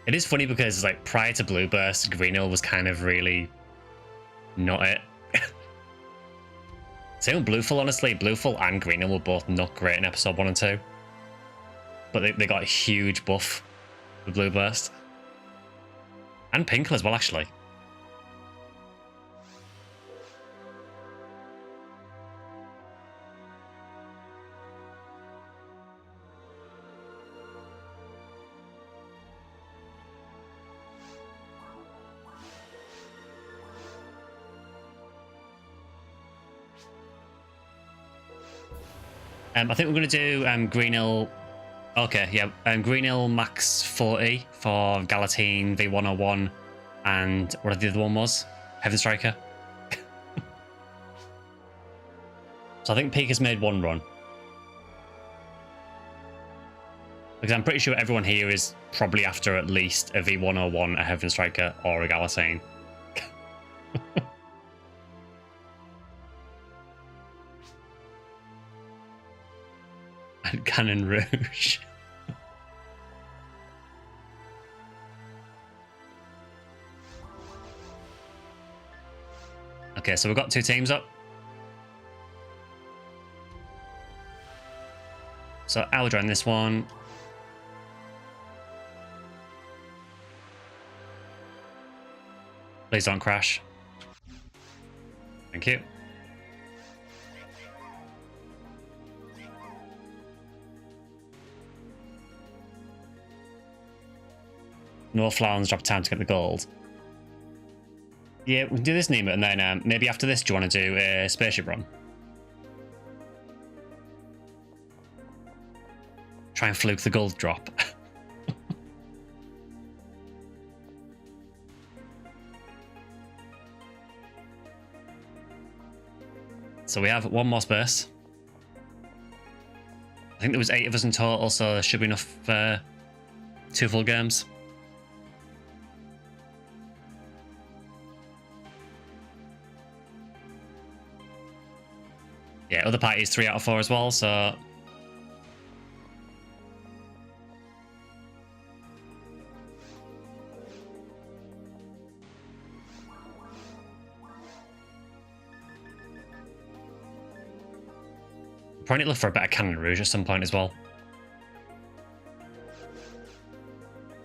It is funny because like prior to Blue Burst, Greenhill was kind of really not it. Same with Bluefull, honestly. Bluefull and Greenhill were both not great in episode 1 and 2. But they got a huge buff with Blue Burst. And Pinkle as well, actually. I think we're going to do Greenhill. Okay, yeah. Greenhill max 40 for Galatine V101 and whatever the other one was. Heaven Striker. So I think Peak has made one run. Because I'm pretty sure everyone here is probably after at least a V101, a Heaven Striker, or a Galatine. And Cannon Rouge. Okay, so we've got 2 teams up. So Eldra in this one. Please don't crash. Thank you. No Flowers drop time to get the gold. Yeah, we can do this Nemo, and then maybe after this, do you want to do a spaceship run? Try and fluke the gold drop. So we have 1 more space. I think there was 8 of us in total, so there should be enough for 2 full games. Yeah, other parties 3 out of 4 as well, so... Probably need to look for a better Cannon Rouge at some point as well.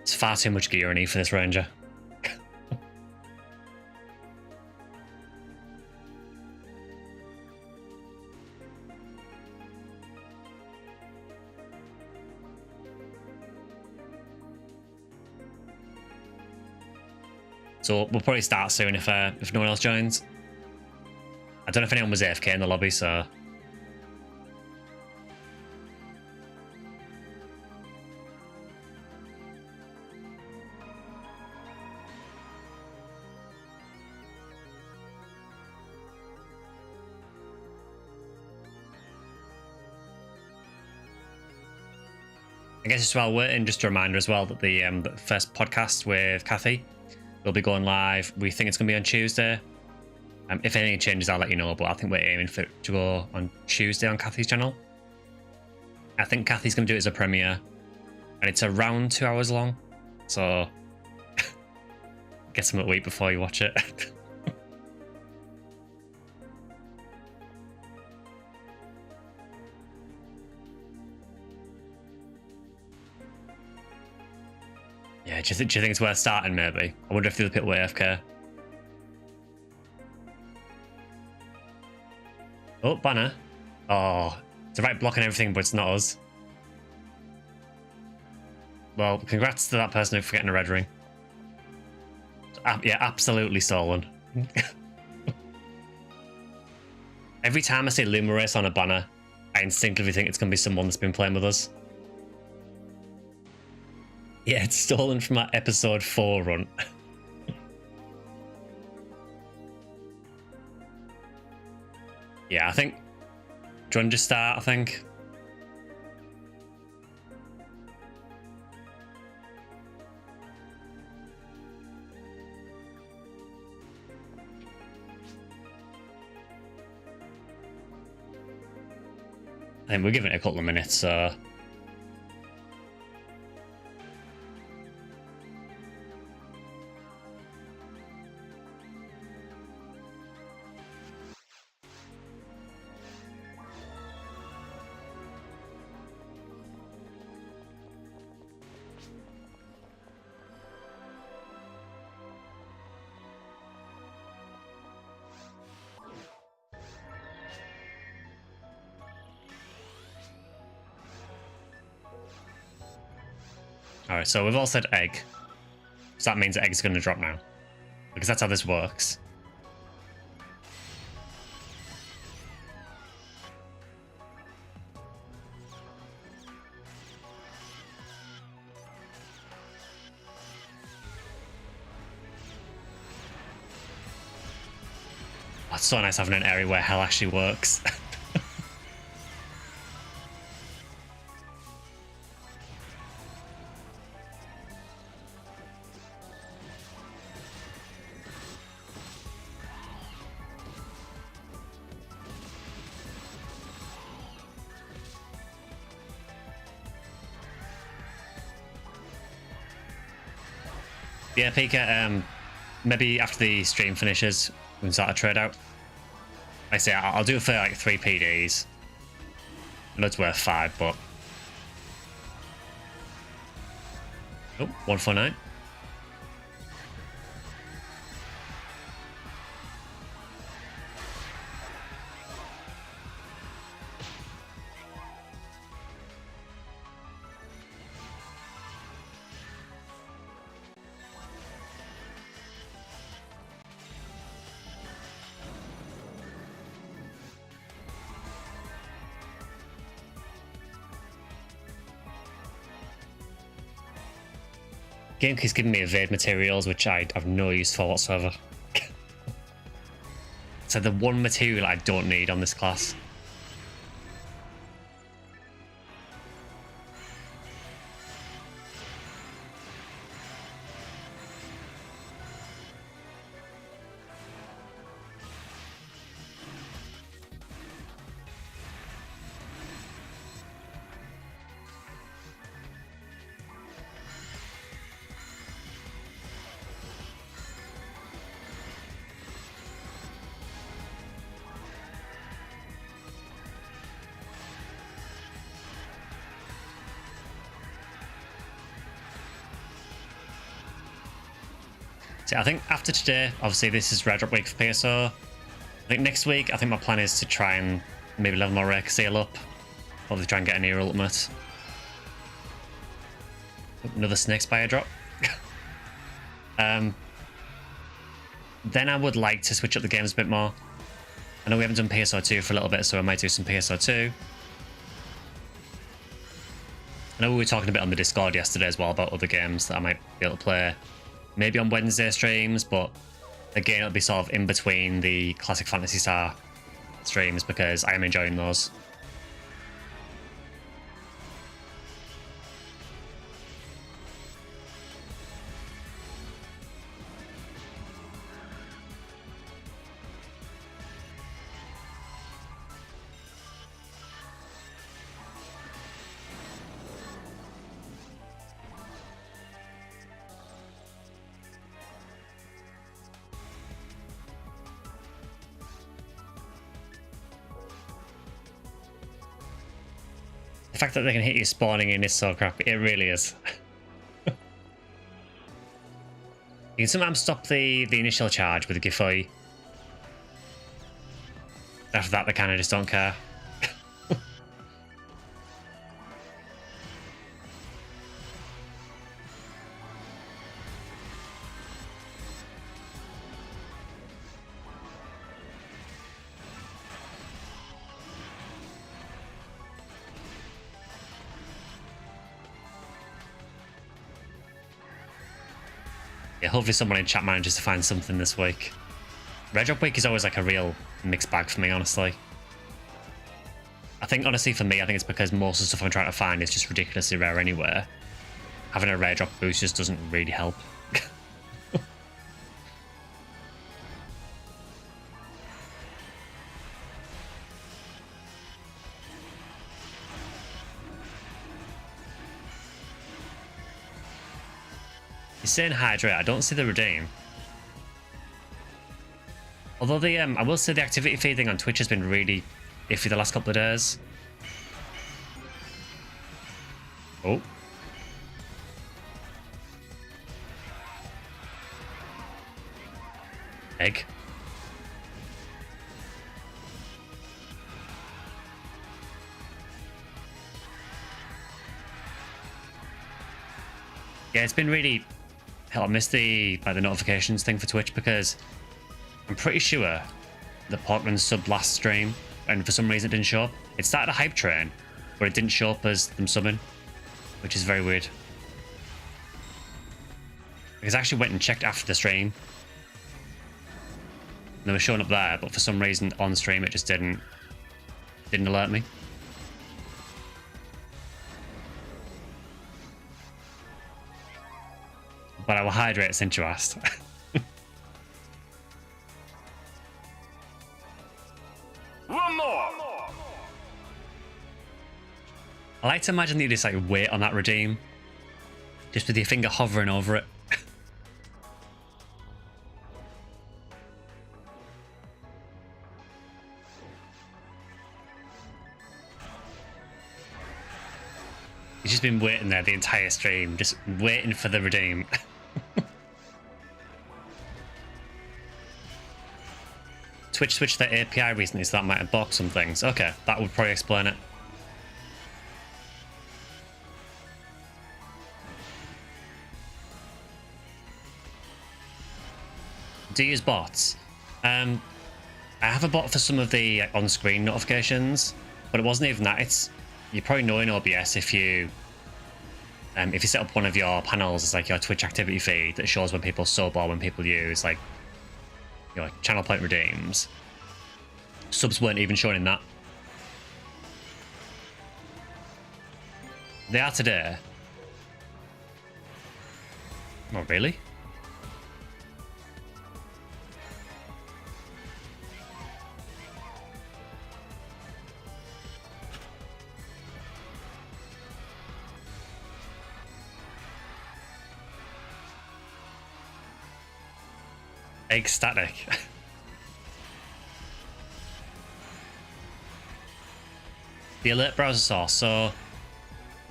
It's far too much gear I need for this Ranger. So we'll probably start soon if no one else joins. I don't know if anyone was AFK in the lobby, so... guess just while waiting, just a reminder as well that the first podcast with Kathy will be going live. We think it's going to be on Tuesday. If anything changes, I'll let you know, but I think we're aiming for it to go on Tuesday on Kathy's channel. I think Kathy's going to do it as a premiere, and it's around 2 hours long, so get some a week before you watch it. Yeah, do you think it's worth starting, maybe? I wonder if they'll put away AFK. Oh, banner. Oh, it's right blocking everything, but it's not us. Well, congrats to that person for getting a red ring. Yeah, absolutely stolen. Every time I see Lumerace on a banner, I instinctively think it's going to be someone that's been playing with us. Yeah, it's stolen from our episode 4 run. Yeah, I think... Do you want to just start, I think? I think we're giving it a couple of minutes, so... Alright, so we've all said egg. So that means egg's going to drop now. Because that's how this works. Oh, it's so nice having an area where hell actually works. Yeah, Pika, maybe after the stream finishes, we can start a trade out. Like I say, I'll do it for like 3 PDs. I know it's worth 5, but... Oh, 149. Game keeps giving me evade materials, which I have no use for whatsoever. So the one material I don't need on this class. So I think after today, obviously this is red drop week for PSO. I think next week, I think my plan is to try and maybe level my rare seal up. Probably try and get a near ultimate. Another snake spire drop. Then I would like to switch up the games a bit more. I know we haven't done PSO 2 for a little bit, so I might do some PSO 2. I know we were talking a bit on the Discord yesterday as well about other games that I might be able to play. Maybe on Wednesday streams, but again, it'll be sort of in between the Classic Phantasy Star streams because I am enjoying those. fact that they can hit you spawning in is so crappy. It really is. You can sometimes stop the initial charge with a Giffey. After that, they kind of just don't care. Yeah, hopefully someone in chat manages to find something this week. Red Drop Week is always like a real mixed bag for me, honestly. I think, honestly, for me, I think it's because most of the stuff I'm trying to find is just ridiculously rare anywhere. Having a rare drop boost just doesn't really help. You're saying hydrate, I don't see the redeem. Although the I will say the activity feed thing on Twitch has been really iffy the last couple of days. Oh. Egg. Yeah, it's been really hell, I missed the notifications thing for Twitch because I'm pretty sure the Portland sub last stream and for some reason it didn't show up. It started a hype train, but it didn't show up as them subbing, which is very weird. Because I actually went and checked after the stream. And they were showing up there, but for some reason on stream it just didn't alert me. But I will hydrate since you asked. One more. I like to imagine that you just like wait on that redeem, just with your finger hovering over it. You've just been waiting there the entire stream, just waiting for the redeem. Twitch switched their API recently, so that might have blocked some things. Okay, that would probably explain it. Do you use bots? I have a bot for some of the on-screen notifications, but it wasn't even that. It's you probably know in OBS if you set up one of your panels as like your Twitch activity feed that shows when people sub or when people use like like channel point redeems. Subs weren't even shown in that. They are today. Oh, really? Ecstatic. The alert browser source. So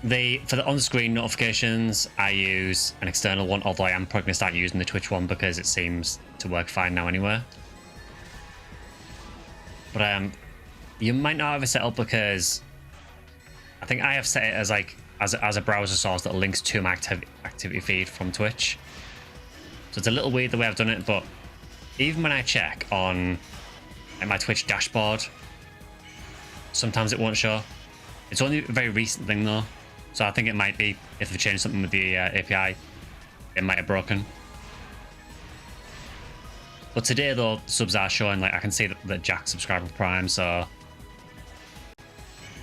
for the on-screen notifications, I use an external one, although I am probably going to start using the Twitch one because it seems to work fine now anyway. But you might not have it set up because I think I have set it as like as a browser source that links to my activity feed from Twitch. So it's a little weird the way I've done it, but even when I check on my Twitch dashboard, sometimes it won't show. It's only a very recent thing though, so I think it might be if they changed something with the API, it might have broken. But today though, the subs are showing, like I can see that Jack subscribed with Prime, so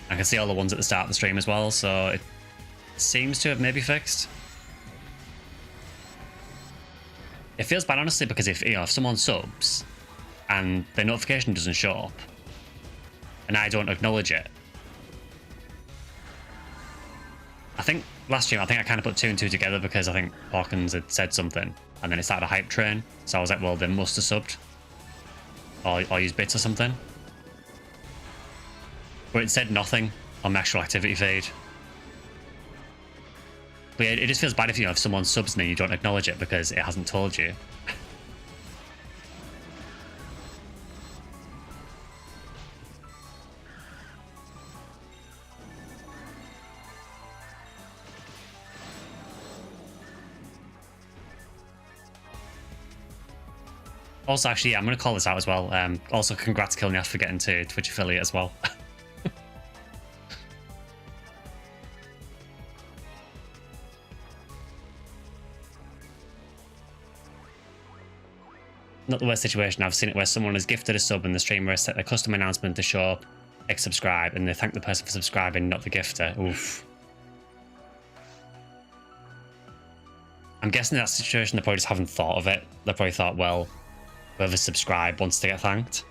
I can see all the ones at the start of the stream as well, so it seems to have maybe fixed. It feels bad honestly because if someone subs and their notification doesn't show up and I don't acknowledge it, I think last year I kind of put 2 and 2 together because I think Hawkins had said something and then it started a hype train, so I was like, well, they must have subbed or used bits or something, but it said nothing on my actual activity feed. But yeah, it just feels bad if, you know, if someone subs and then you don't acknowledge it because it hasn't told you. Also, actually, yeah, I'm going to call this out as well. Also, congrats, Kilniath, for getting to Twitch affiliate as well. Not the worst situation. I've seen it where someone has gifted a sub and the streamer has set a custom announcement to show up, subscribe, and they thank the person for subscribing, not the gifter. Oof. I'm guessing in that situation they probably just haven't thought of it. They probably thought, well, whoever subscribed wants to get thanked.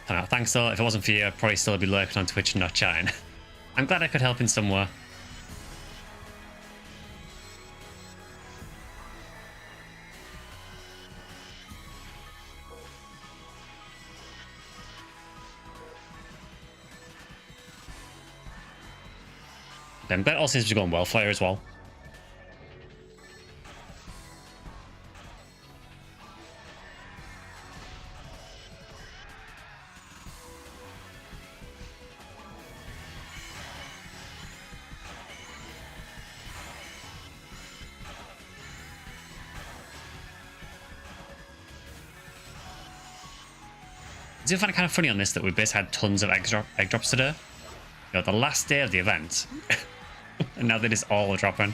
I don't know, thanks though. If it wasn't for you, I'd probably still be lurking on Twitch and not chatting. I'm glad I could help in some way. Then bet all seems to be going well for you as well. I do find it kind of funny on this that we basically had tons of egg drops today. You know, the last day of the event. And now they just all are dropping.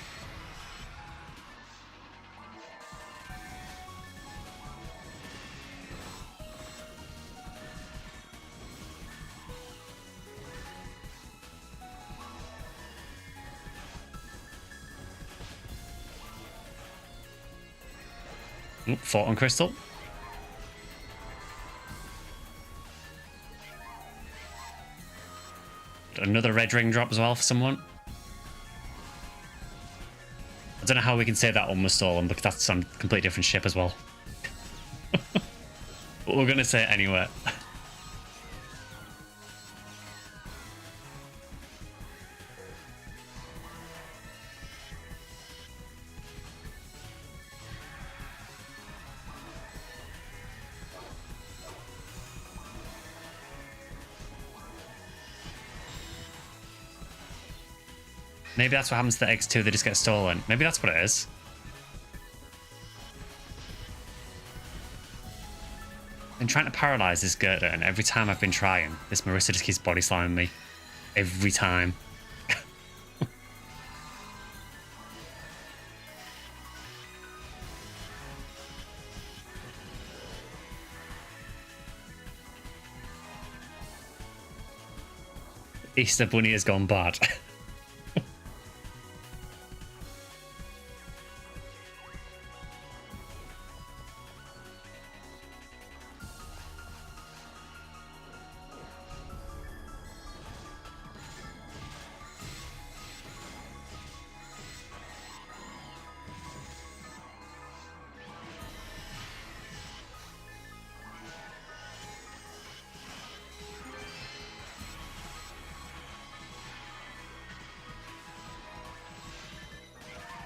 Oop, fought on Crystal. Another red ring drop as well for someone. I don't know how we can say that one was stolen because that's some completely different ship as well. But we're going to say it anyway. Maybe that's what happens to the eggs too, they just get stolen. Maybe that's what it is. I've been trying to paralyze this Gerda, and every time I've been trying, this Marissa just keeps body slamming me. Every time. Easter Bunny has gone bad.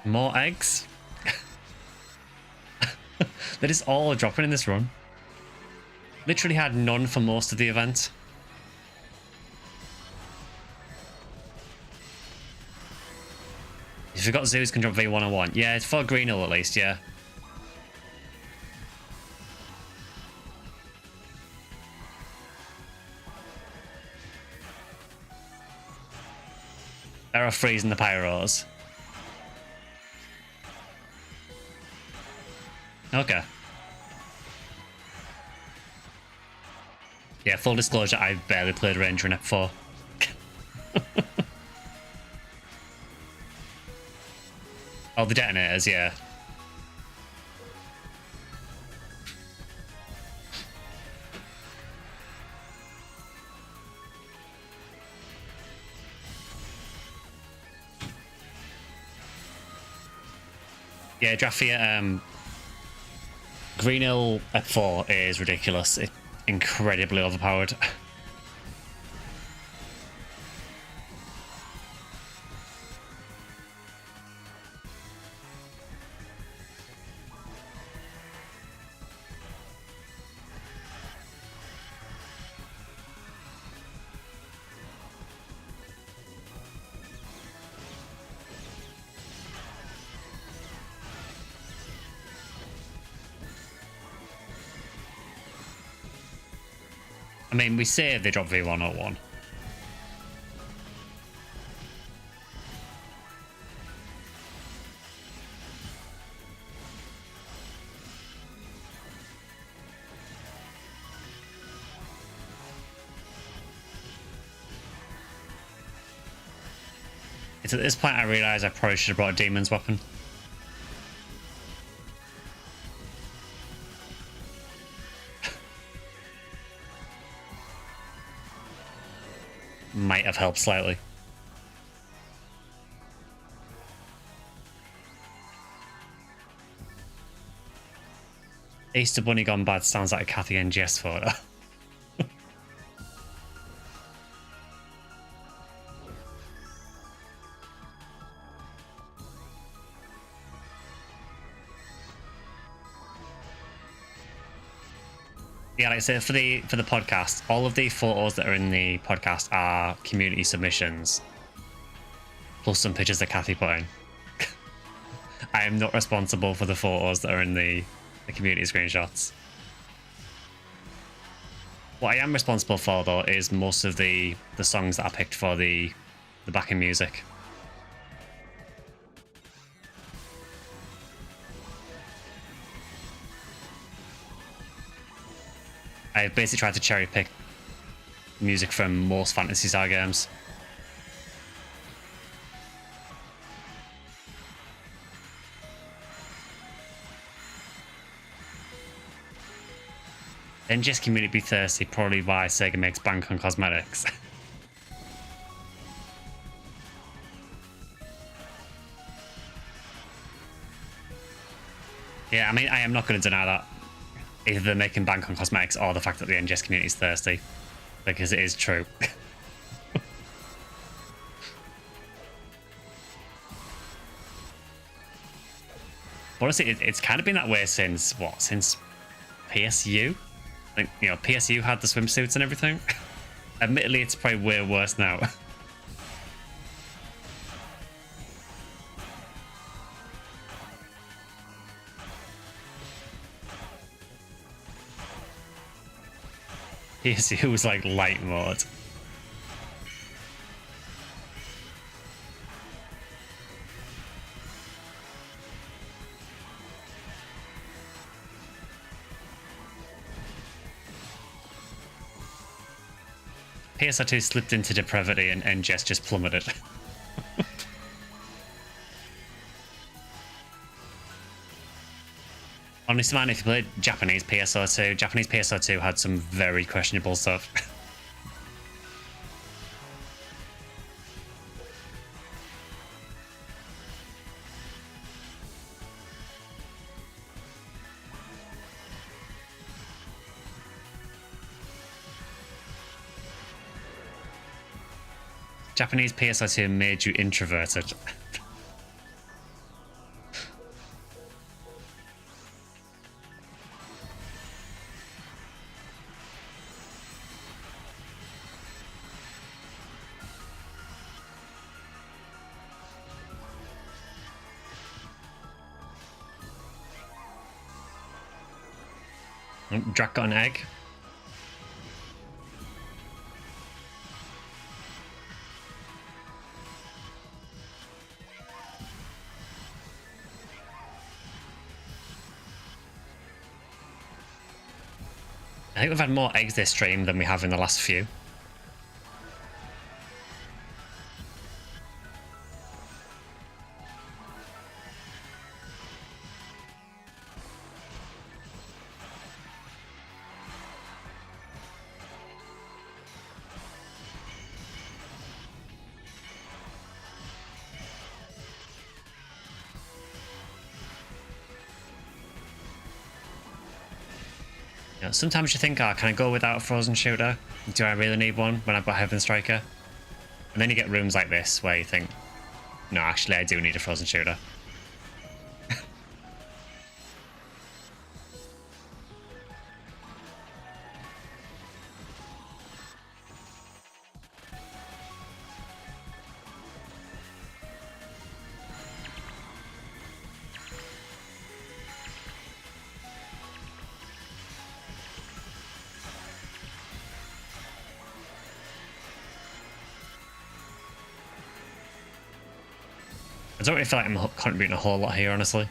More eggs? That is all dropping in this run. Literally had none for most of the event. If you've got zoos can drop V101. Yeah, it's for Greenhill at least, yeah. There are freezing the pyros. Okay. Yeah, full disclosure, I've barely played Ranger in Ep4. Oh, the detonators, yeah. Yeah, Draffia, Green Hill at 4 is ridiculous. It's incredibly overpowered. I mean, we say they drop V101. It's at this point I realise I probably should have brought a Demon's Weapon. Might have helped slightly. Easter Bunny Gone Bad sounds like a Kathy and Jess photo. Yeah, like I said, for the podcast, all of the photos that are in the podcast are community submissions, plus some pictures that Kathy put in. I am not responsible for the photos that are in the community screenshots. What I am responsible for, though, is most of the songs that I picked for the backing music. I basically tried to cherry pick music from most Phantasy Star games. Then just community be thirsty, probably why Sega makes bank on cosmetics. Yeah, I mean, I am not going to deny that. Either they're making bank on cosmetics or the fact that the NGS community is thirsty. Because it is true. Honestly, it's kind of been that way since, what? Since PSU? I think, you know, PSU had the swimsuits and everything. Admittedly, it's probably way worse now. PSU was like light mode. PSO2 slipped into depravity and Jess just plummeted. Honestly, man, if you played Japanese PSO2 had some very questionable stuff. Japanese PSO2 made you introverted. Drac got an egg. I think we've had more eggs this stream than we have in the last few. You know, sometimes you think, oh, can I go without a frozen shooter? Do I really need one when I've got Heaven Striker? And then you get rooms like this where you think, no, actually, I do need a frozen shooter. I don't really feel like I'm contributing a whole lot here, honestly.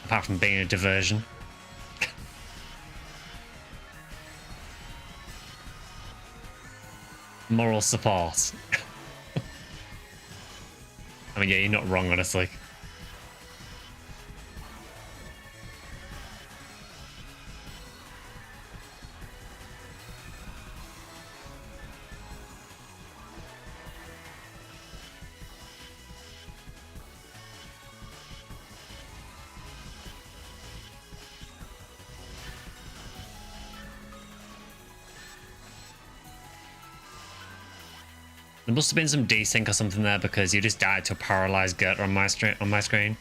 Apart from being a diversion. Moral support. I mean, yeah, you're not wrong, honestly. There must have been some desync or something there because you just died to a paralyzed Gerta on my screen.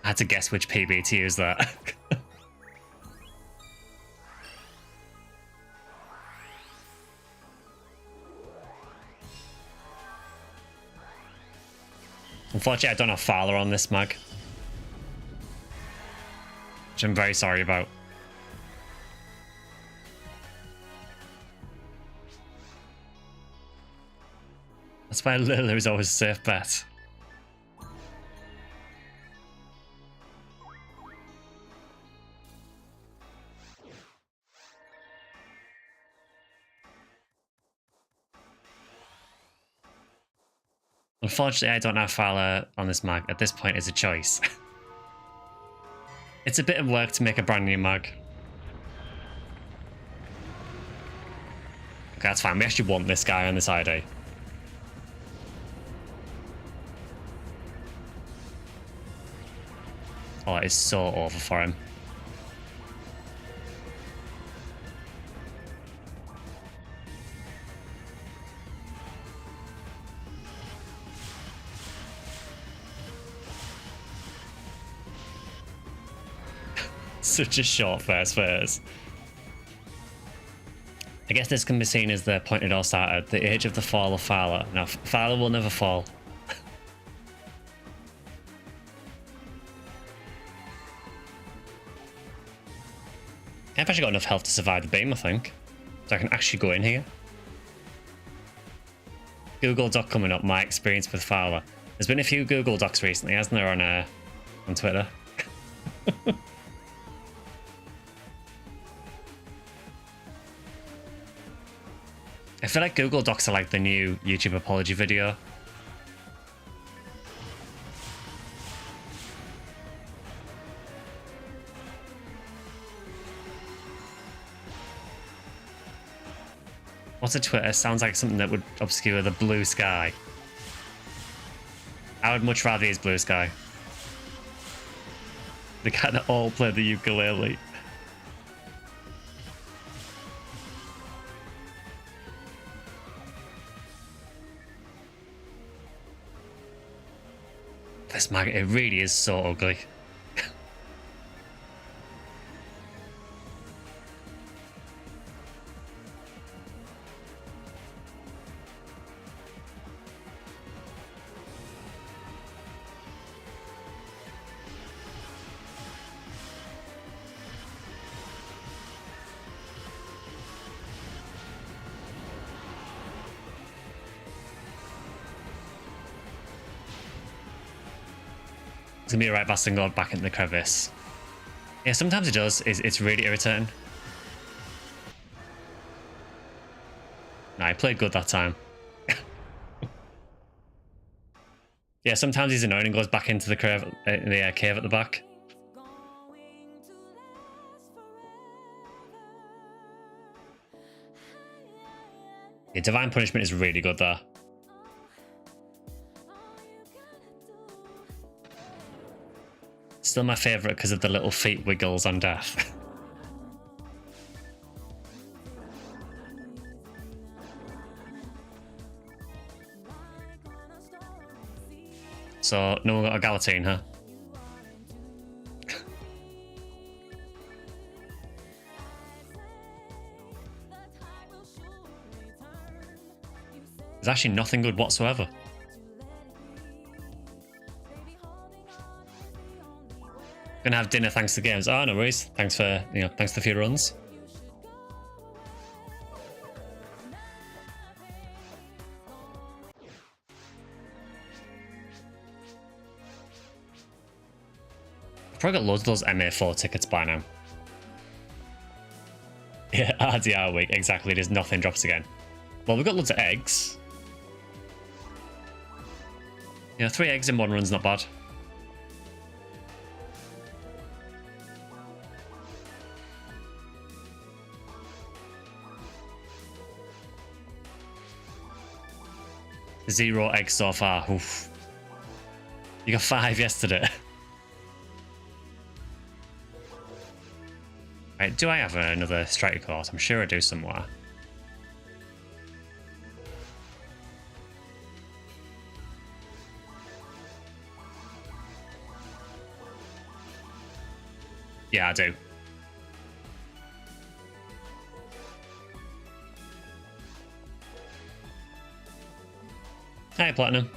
I had to guess which PB to use that. Unfortunately, I don't have Fowler on this mag, which I'm very sorry about. That's why Lulu is always a safe bet. Unfortunately, I don't have Fowler on this mag. At this point, it's a choice. It's a bit of work to make a brand new mag. Okay, that's fine. We actually want this guy on this ID. Oh, it is so awful for him. Such a short first phase. I guess this can be seen as the point it all started, the age of the fall of Fowler. Now, Fowler will never fall. I've actually got enough health to survive the beam, I think. So I can actually go in here. Google Doc coming up, my experience with Fowler. There's been a few Google Docs recently, hasn't there, on Twitter? I feel like Google Docs are like the new YouTube apology video. What's a Twitter? Sounds like something that would obscure the blue sky. I would much rather use blue sky. They kind of all play the ukulele. This maggot, it really is so ugly. It's gonna be a right bastard gold back into the crevice. Yeah, sometimes it does. It's really irritating. No, I played good that time. Yeah, sometimes he's annoying and goes back into the cave at the back. Yeah, Divine Punishment is really good there. Still my favourite because of the little feet wiggles on death. So, no one got a Galatine, huh? There's actually nothing good whatsoever. Gonna have dinner thanks to games. Oh, no worries. Thanks for, thanks for a few runs. I've probably got loads of those MA4 tickets by now. Yeah, RDR week, exactly. There's nothing drops again. Well, we've got loads of eggs. 3 eggs in 1 run's not bad. Zero eggs so far. Oof. You got 5 yesterday. Right, do I have another striker course? I'm sure I do somewhere. Yeah, I do. Hey, Platinum.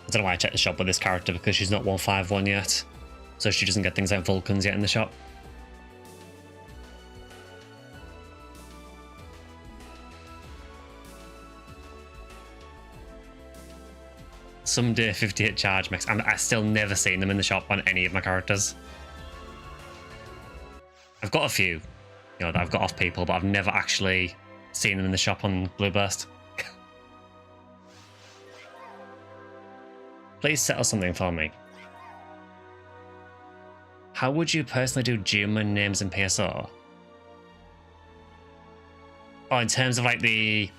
I don't know why I checked the shop with this character because she's not 151 yet. So she doesn't get things like Vulcans yet in the shop. Someday 58 charge mix. I've still never seen them in the shop on any of my characters. I've got a few, that I've got off people, but I've never actually seen them in the shop on Blueburst. Please settle something for me. How would you personally do human names in PSO? Oh, in terms of the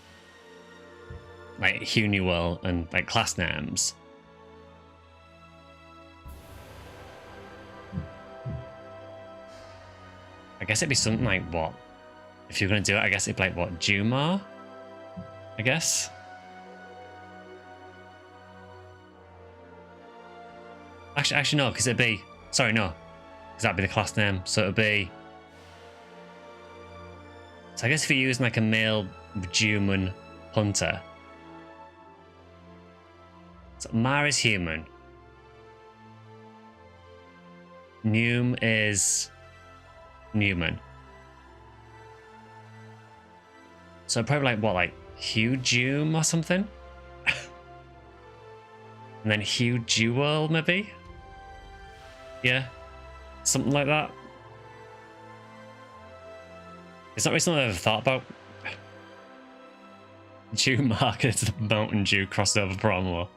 Huniwell and class names. I guess it'd be something like what? If you're gonna do it, I guess it'd be what? Jumar? I guess. Actually no, because it'd be... Sorry, no. Because that'd be the class name. So it'd be... So I guess if you're using a male human hunter. So Mar is human. Neum is Newman. So probably Hugh Doom or something? And then Hugh Jewel, maybe? Yeah, something like that. It's not really something I've ever thought about. Dew market to the Mountain Dew crossover promo.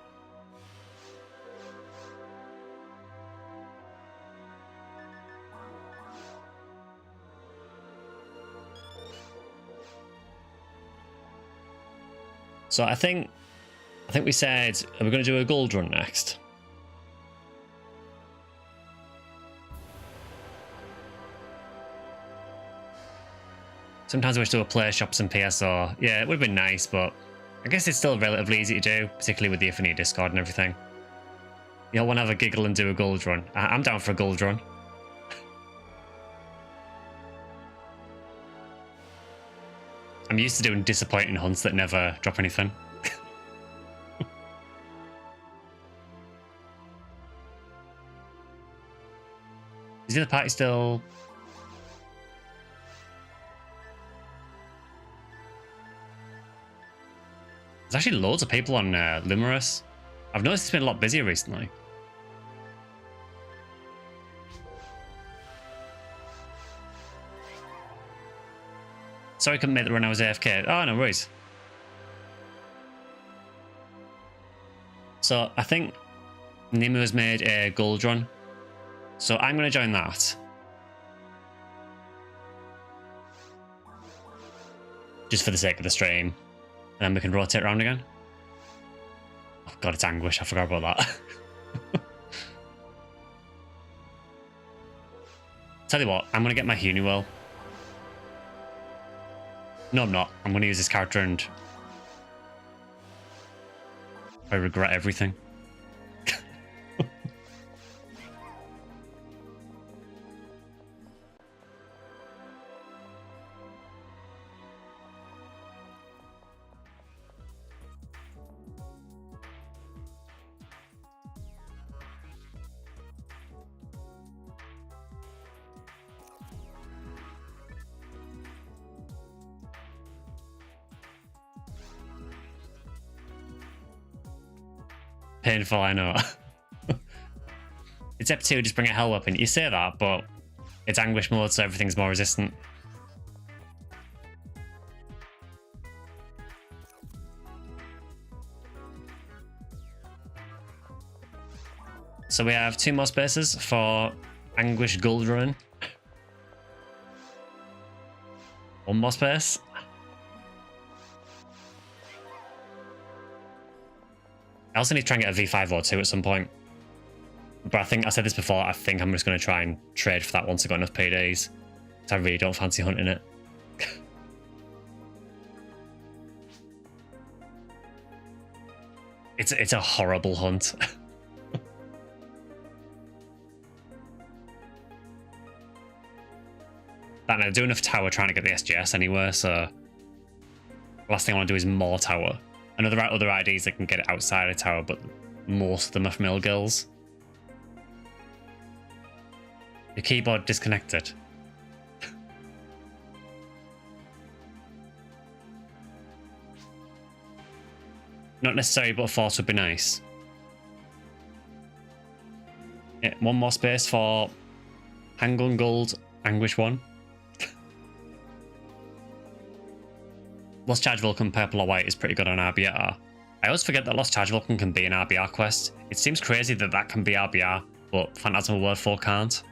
So I think we said, are we going to do a gold run next? Sometimes I wish there were player shops in PSO. Yeah, it would have been nice, but I guess it's still relatively easy to do, particularly with the Ephinea Discord and everything. You'll want to have a giggle and do a gold run. I'm down for a gold run. I'm used to doing disappointing hunts that never drop anything. Is the other party still... There's actually loads of people on Lumerous. I've noticed it's been a lot busier recently. Sorry I couldn't make it when I was AFK. Oh, no worries. So I think Nimu has made a gold run. So I'm going to join that. Just for the sake of the stream. And then we can rotate around again. Oh god, it's Anguish. I forgot about that. Tell you what, I'm going to get my Huniwell. No, I'm not. I'm going to use this character and I regret everything. Painful, I know. It's Ep2, just bring a hell weapon. You say that, but it's Anguish mode, so everything's more resistant. So we have 2 more spaces for Anguish Gold Run. 1 more space. I also need to try and get a V5 or 2 at some point. But I think, I said this before, I think I'm just going to try and trade for that once I've got enough paydays. Because I really don't fancy hunting it. It's a horrible hunt. That and I do enough tower trying to get the SGS anywhere, so... The last thing I want to do is more tower. I know there are other IDs that can get it outside of tower, but most of them are from mill gills. Your keyboard disconnected. Not necessary, but a force would be nice. Yeah, 1 more space for Hangul Gold Anguish 1. Lost Charge Vulcan purple or white is pretty good on RBR. I always forget that Lost Charge Vulcan can be an RBR quest. It seems crazy that that can be RBR, but Phantasmal Word 4 can't.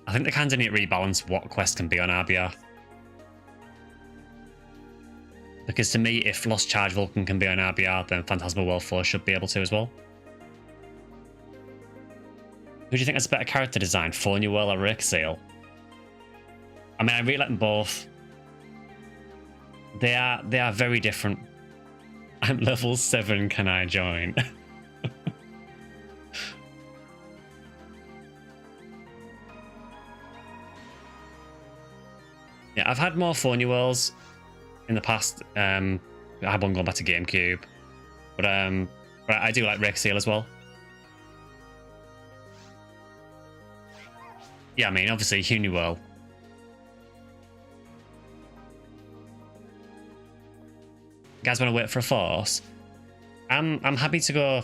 I think they kind of need to rebalance what quest can be on RBR. Because to me, if Lost Charge Vulcan can be on RBR, then Phantasmal World 4 should be able to as well. Who do you think has a better character design, Phonewell or Rakeseal? I mean, I really like them both. They are very different. I'm level 7, can I join? Yeah, I've had more Phonewells in the past. I had one going back to GameCube. But I do like Rakeseal as well. Yeah, I mean, obviously, Huniwell. You guys want to wait for a force? I'm happy to go.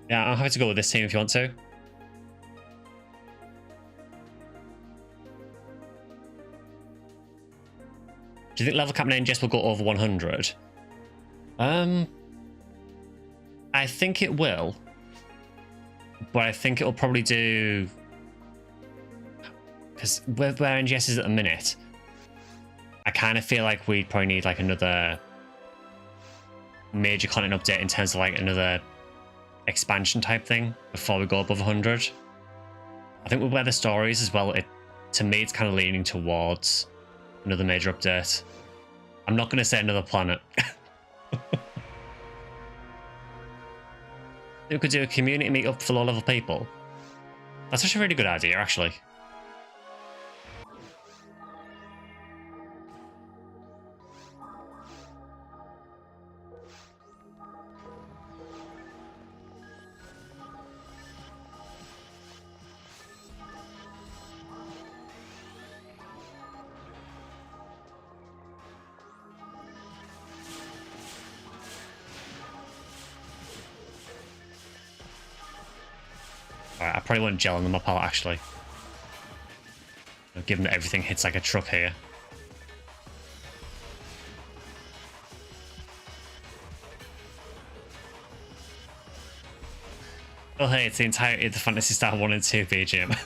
Yeah, I'm happy to go with this team if you want to. Do you think level cap and Jess will go over 100? I think it will. But I think it'll probably do... Because where NGS is at the minute, I kind of feel like we'd probably need like another major content update in terms of like another expansion type thing before we go above 100. I think with where the story is as well, to me it's kind of leaning towards another major update. I'm not going to say another planet. We could do a community meetup for low-level people. That's actually a really good idea, actually. Alright, I probably won't gel on them up, actually. Given that everything hits like a truck here. Oh hey, it's the entirety of the Phantasy Star 1 and 2 BGM.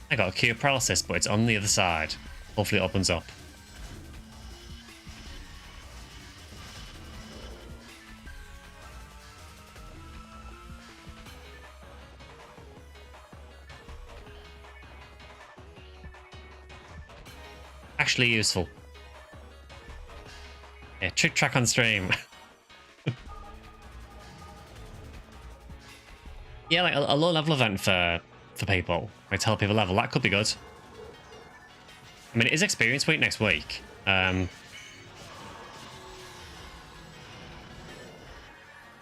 I got a Q paralysis, but it's on the other side. Hopefully it opens up. Actually useful. Yeah, trick track on stream. Yeah, like a low level event for people. Like tell people level, that could be good. I mean, it is experience week next week. So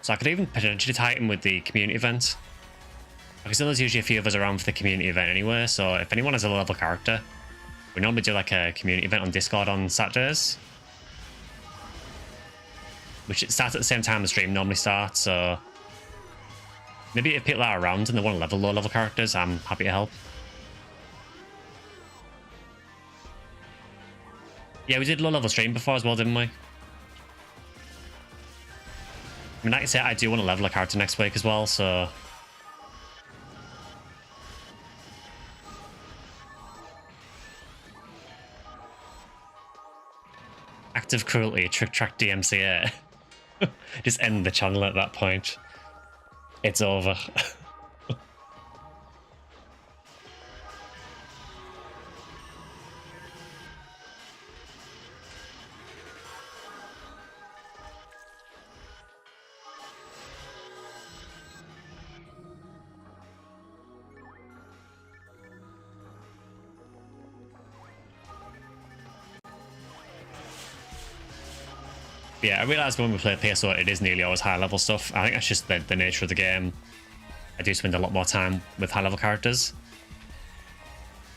I could even potentially tie it in with the community event. Because there's usually a few of us around for the community event anyway, so if anyone has a low level character, we normally do like a community event on Discord on Saturdays. Which it starts at the same time the stream normally starts, so maybe if people are around and they want to level low level characters, I'm happy to help. Yeah, we did low level stream before as well, didn't we? I mean, like I say, I do want to level a character next week as well, so active cruelty, trick track DMCA. Just end the channel at that point. It's over. Yeah, I realised when we play PSO, it is nearly always high level stuff. I think that's just the nature of the game. I do spend a lot more time with high level characters.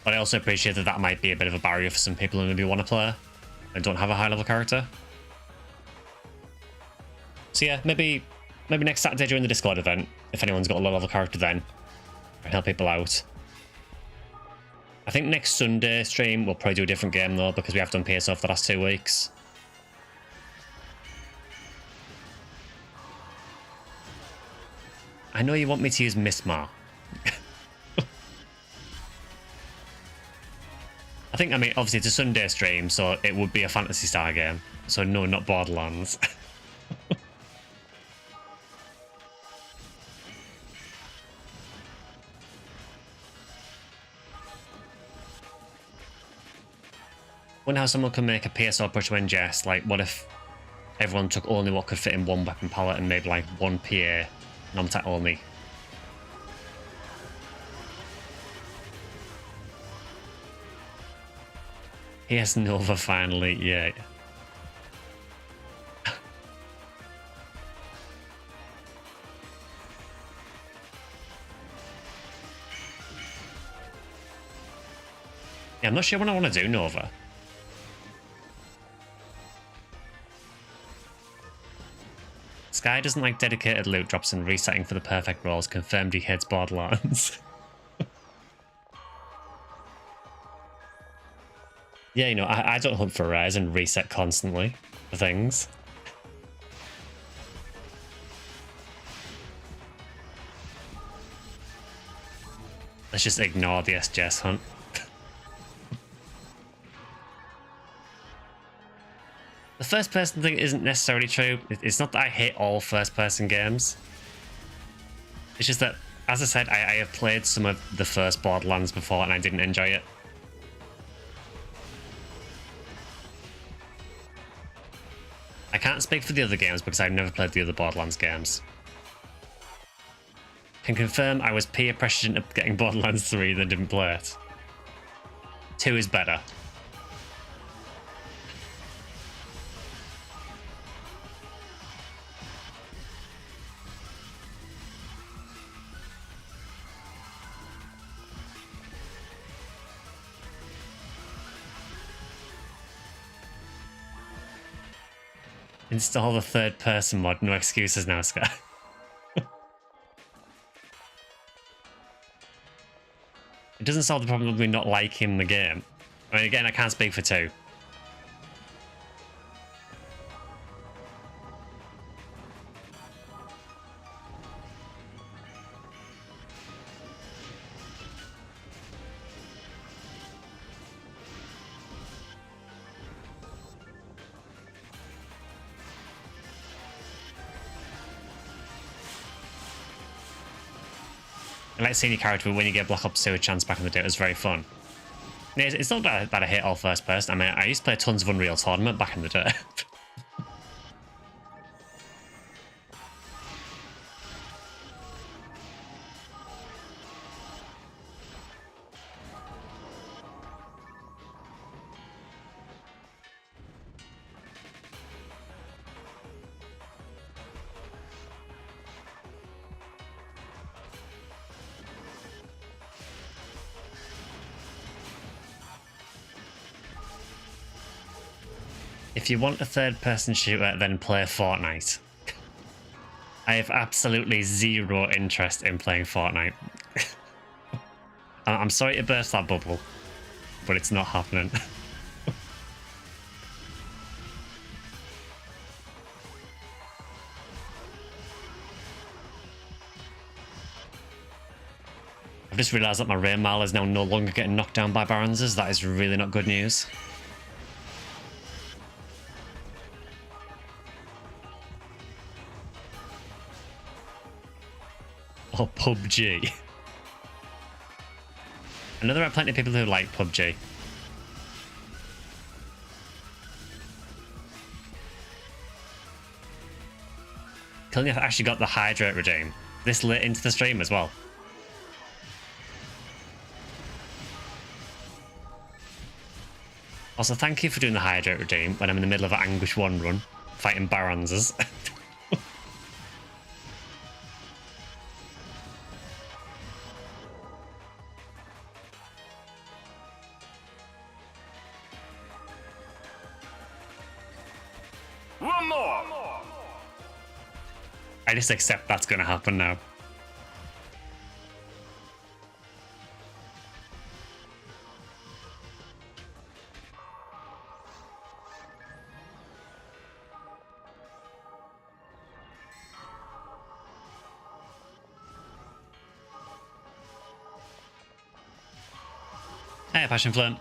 But I also appreciate that that might be a bit of a barrier for some people who maybe want to play and don't have a high level character. So yeah, maybe next Saturday during the Discord event, if anyone's got a low level character then, I can help people out. I think next Sunday stream we'll probably do a different game though, because we have done PSO for the last 2 weeks. I know you want me to use Mismar. I think, I mean, obviously it's a Sunday stream, so it would be a Phantasy Star game. So no, not Borderlands. Wonder how someone could make a PSO push to ingest. Like, what if everyone took only what could fit in one weapon palette and made like one PA non-tech only? Yes, Nova finally, yeah. Yeah, I'm not sure when I want to do Nova. Sky doesn't like dedicated loot drops and resetting for the perfect rolls. Confirmed he hates Borderlands. Yeah, you know, I don't hunt for rares and reset constantly for things. Let's just ignore the SJS hunt. The first person thing isn't necessarily true. It's not that I hate all first person games. It's just that, as I said, I have played some of the first Borderlands before and I didn't enjoy it. I can't speak for the other games because I've never played the other Borderlands games. Can confirm I was peer pressured into getting Borderlands 3 and didn't play it. 2 is better. Install the third person mod. No excuses now, Sky. It doesn't solve the problem of me not liking the game. I mean, again, I can't speak for 2. I like seeing your character when you get Black Ops 2 a chance back in the day. It was very fun. It's not that I hate all first person. I mean, I used to play tons of Unreal Tournament back in the day. If you want a third-person shooter, then play Fortnite. I have absolutely zero interest in playing Fortnite. I'm sorry to burst that bubble, but it's not happening. I've just realised that my Rain Mile is now no longer getting knocked down by Baronses. That is really not good news. Or PUBG. I know there are plenty of people who like PUBG. Killing actually got the hydrate regime this late into the stream as well. Also, thank you for doing the hydrate regime when I'm in the middle of an Anguish 1 run, fighting Baronses. One more. I just accept that's going to happen now. Hey, Passion Flint.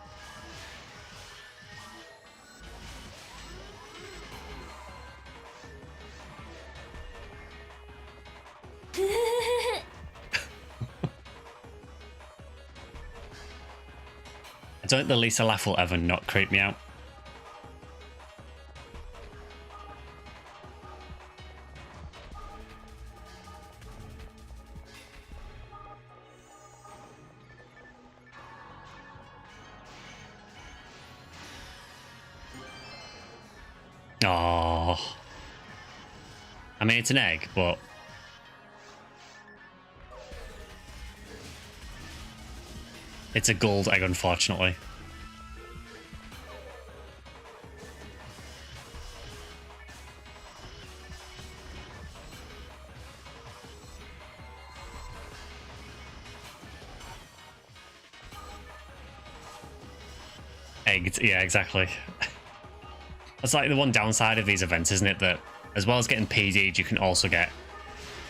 I don't think the Lisa laugh will ever not creep me out. Oh, I mean, it's an egg, but it's a gold egg, unfortunately. Egged, yeah, exactly. That's like the one downside of these events, isn't it? That as well as getting PD'd, you can also get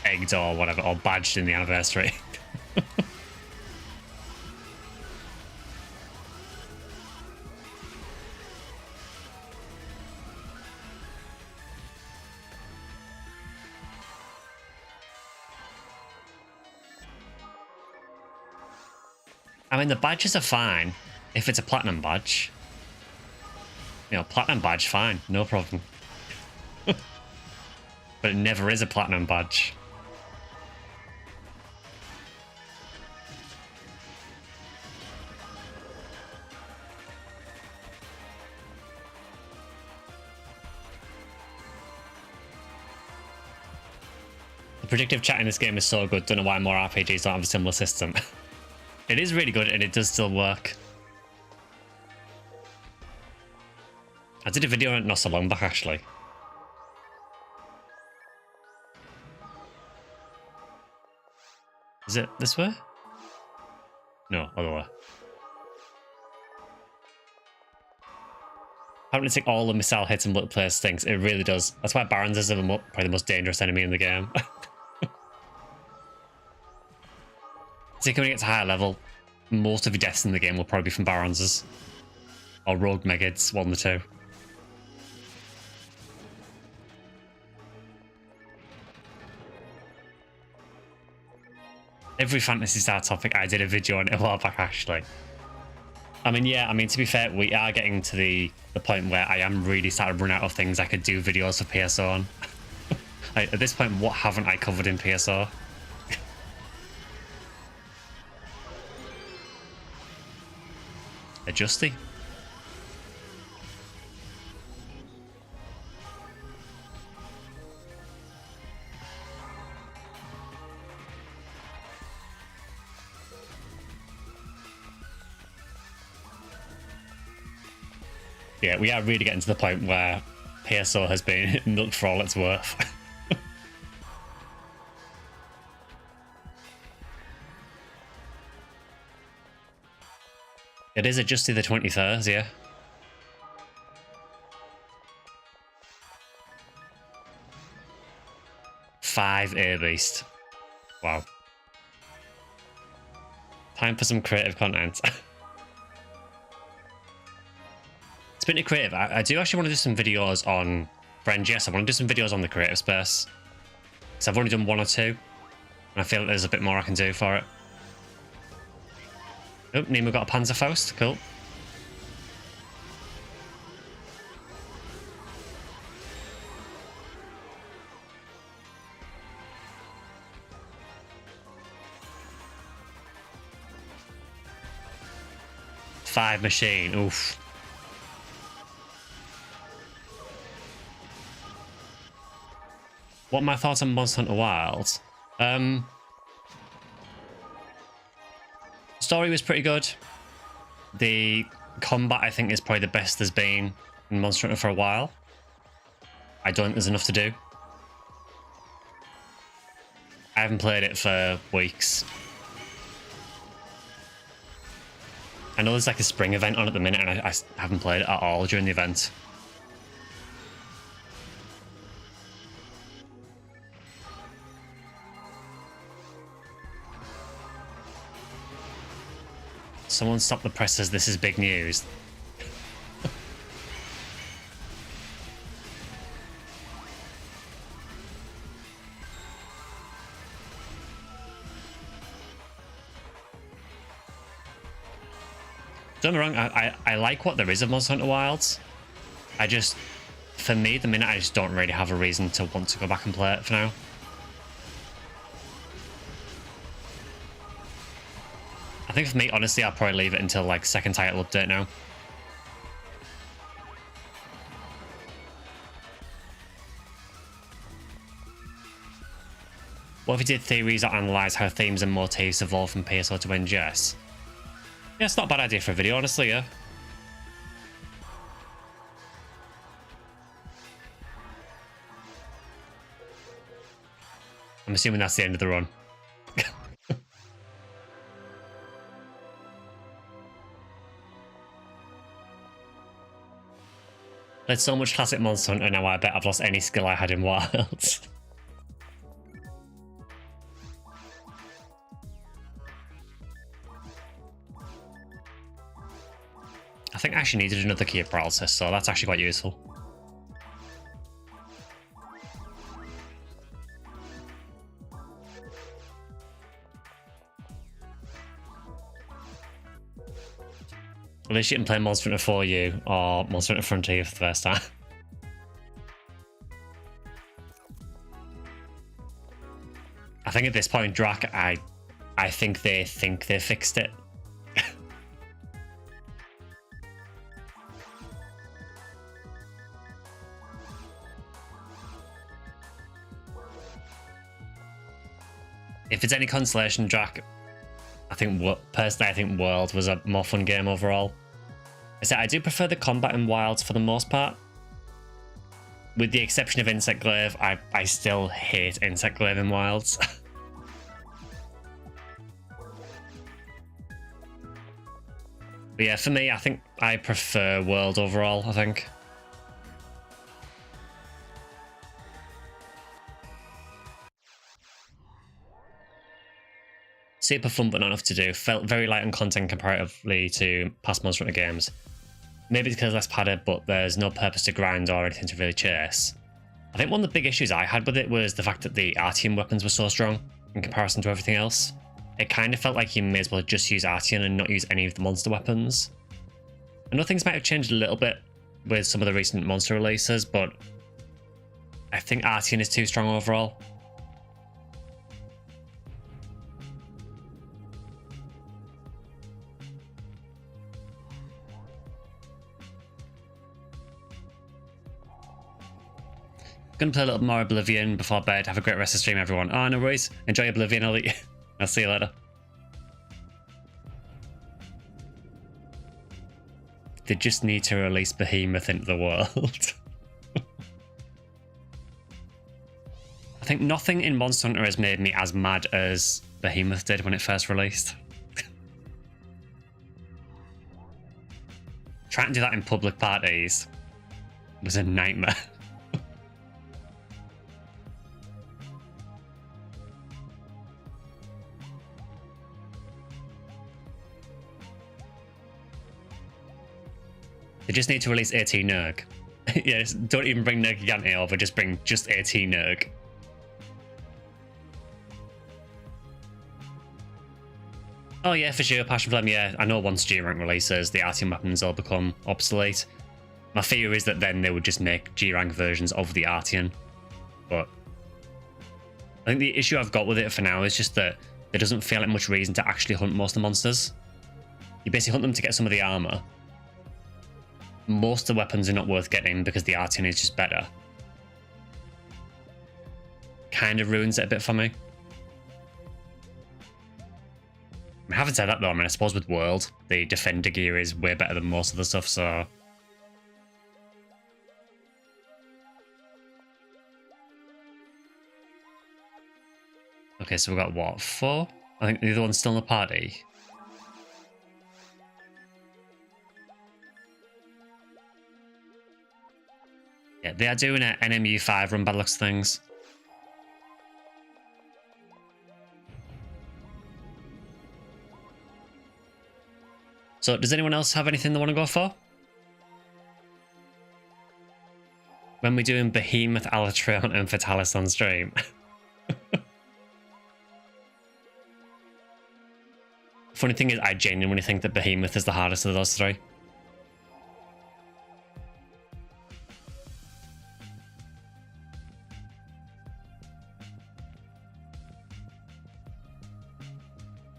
egged or whatever, or badged in the anniversary. I mean, the badges are fine if it's a platinum badge. You know, platinum badge, fine, no problem. But it never is a platinum badge. The predictive chat in this game is so good, don't know why more RPGs don't have a similar system. It is really good and it does still work. I did a video on it not so long back actually. Is it this way? No, other way. Having to take all the missile hits and bullet players stinks. It really does. That's why Barons is probably the most dangerous enemy in the game. See, when it gets to higher level, most of your deaths in the game will probably be from Barons or Rogue Megids, one of the two. Every Phantasy Star topic, I did a video on it a while back, actually. I mean, yeah, I mean, to be fair, we are getting to the point where I am really starting to run out of things I could do videos for PSO on. At this point, what haven't I covered in PSO? Adjusty. Yeah, we are really getting to the point where PSO has been milked for all it's worth. It is adjusted the 23rd, yeah. Five Air Beast. Wow. Time for some creative content. Speaking of creative, I do actually want to do some videos on Friends. Yes, I want to do some videos on the creative space. So I've only done one or two, and I feel like there's a bit more I can do for it. Oh, Nemo got a Panzerfaust. Cool. Five machine. Oof. What are my thoughts on Monster Hunter Wilds? Story was pretty good. The combat, I think, is probably the best there's been in Monster Hunter for a while. I don't think there's enough to do. I haven't played it for weeks. I know there's like a spring event on at the minute, and I haven't played it at all during the event. Someone stop the presses, this is big news. Don't get me wrong, I like what there is of Monster Hunter Wilds. I just, for me, the minute I just don't really have a reason to want to go back and play it for now. I think for me, honestly, I'll probably leave it until like second title update now. What if you did theories that analyse how themes and motifs evolve from PSO to NGS? Yeah, it's not a bad idea for a video, honestly, yeah. I'm assuming that's the end of the run. Played so much classic Monster Hunter now I bet I've lost any skill I had in Wilds. I think I actually needed another key of paralysis, so that's actually quite useful. At least you can play Monster Hunter 4U or Monster Hunter Frontier for the first time. think at this point, Drac, I think they fixed it. If it's any consolation, Drac, personally I think World was a more fun game overall. I do prefer the combat in Wilds for the most part. With the exception of Insect Glaive, I still hate Insect Glaive in Wilds. But yeah, for me, I think I prefer World overall, I think. Super fun but not enough to do. Felt very light on content comparatively to past Monster Hunter games. Maybe because less padded, but there's no purpose to grind or anything to really chase. I think one of the big issues I had with it was the fact that the Artian weapons were so strong in comparison to everything else. It kind of felt like you may as well just use Artian and not use any of the monster weapons. I know things might have changed a little bit with some of the recent monster releases, but I think Artian is too strong overall. Gonna play a little more Oblivion before bed. Have a great rest of the stream, everyone. Oh, no worries. Enjoy Oblivion. I'll see you later. They just need to release Behemoth into the world. I think nothing in Monster Hunter has made me as mad as Behemoth did when it first released. Trying to do that in public parties was a nightmare. They just need to release AT Nerg. Yes, don't even bring Nerg Gigante over, just bring just AT Nerg. Oh yeah, for sure, Passion Flame, yeah. I know once G-Rank releases, the Artian weapons will become obsolete. My fear is that then they would just make G-Rank versions of the Artian. But I think the issue I've got with it for now is just that there doesn't feel like much reason to actually hunt most of the monsters. You basically hunt them to get some of the armor. Most of the weapons are not worth getting because the Artian is just better. Kind of ruins it a bit for me. I haven't said that though, I mean, I suppose with World, the Defender gear is way better than most of the stuff, so... Okay, so we've got what, 4? I think the other one's still in the party. Yeah, they are doing an NMU5 run by the looks of things. So, does anyone else have anything they want to go for? When we're doing Behemoth, Alatreon, and Fatalis on stream. Funny thing is, I genuinely think that Behemoth is the hardest of those three.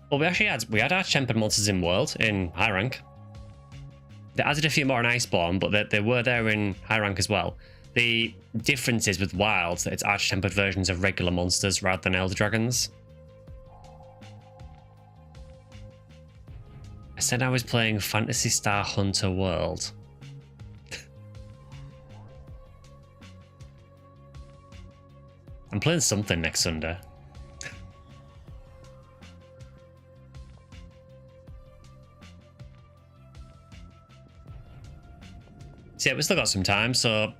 Well, we had Arch-Tempered monsters in World, in high rank. They added a few more in Iceborne, but they were there in high rank as well. The difference is with Wild that it's Arch-Tempered versions of regular monsters rather than Elder Dragons. I said I was playing Phantasy Star Hunter World. I'm playing something next Sunday. So yeah, we've still got some time, so...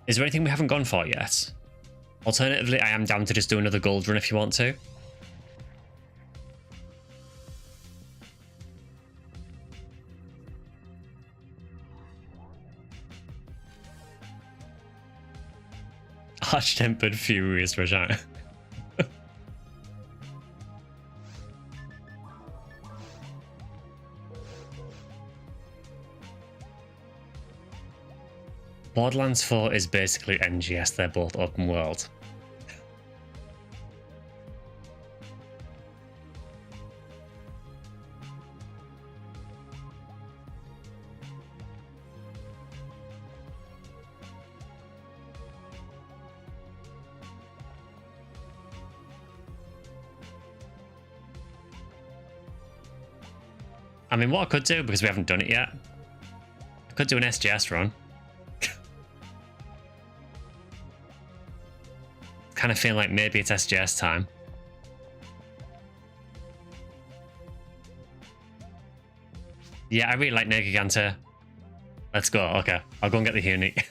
Is there anything we haven't gone for yet? Alternatively, I am down to just do another gold run if you want to. Arch-Tempered Furious Regina. Borderlands 4 is basically NGS, they're both open world. I mean, what I could do, because we haven't done it yet, I could do an SGS run. Kind of feel like maybe it's SGS time. Yeah, I really like Nergigante. Let's go. Okay, I'll go and get the Huni.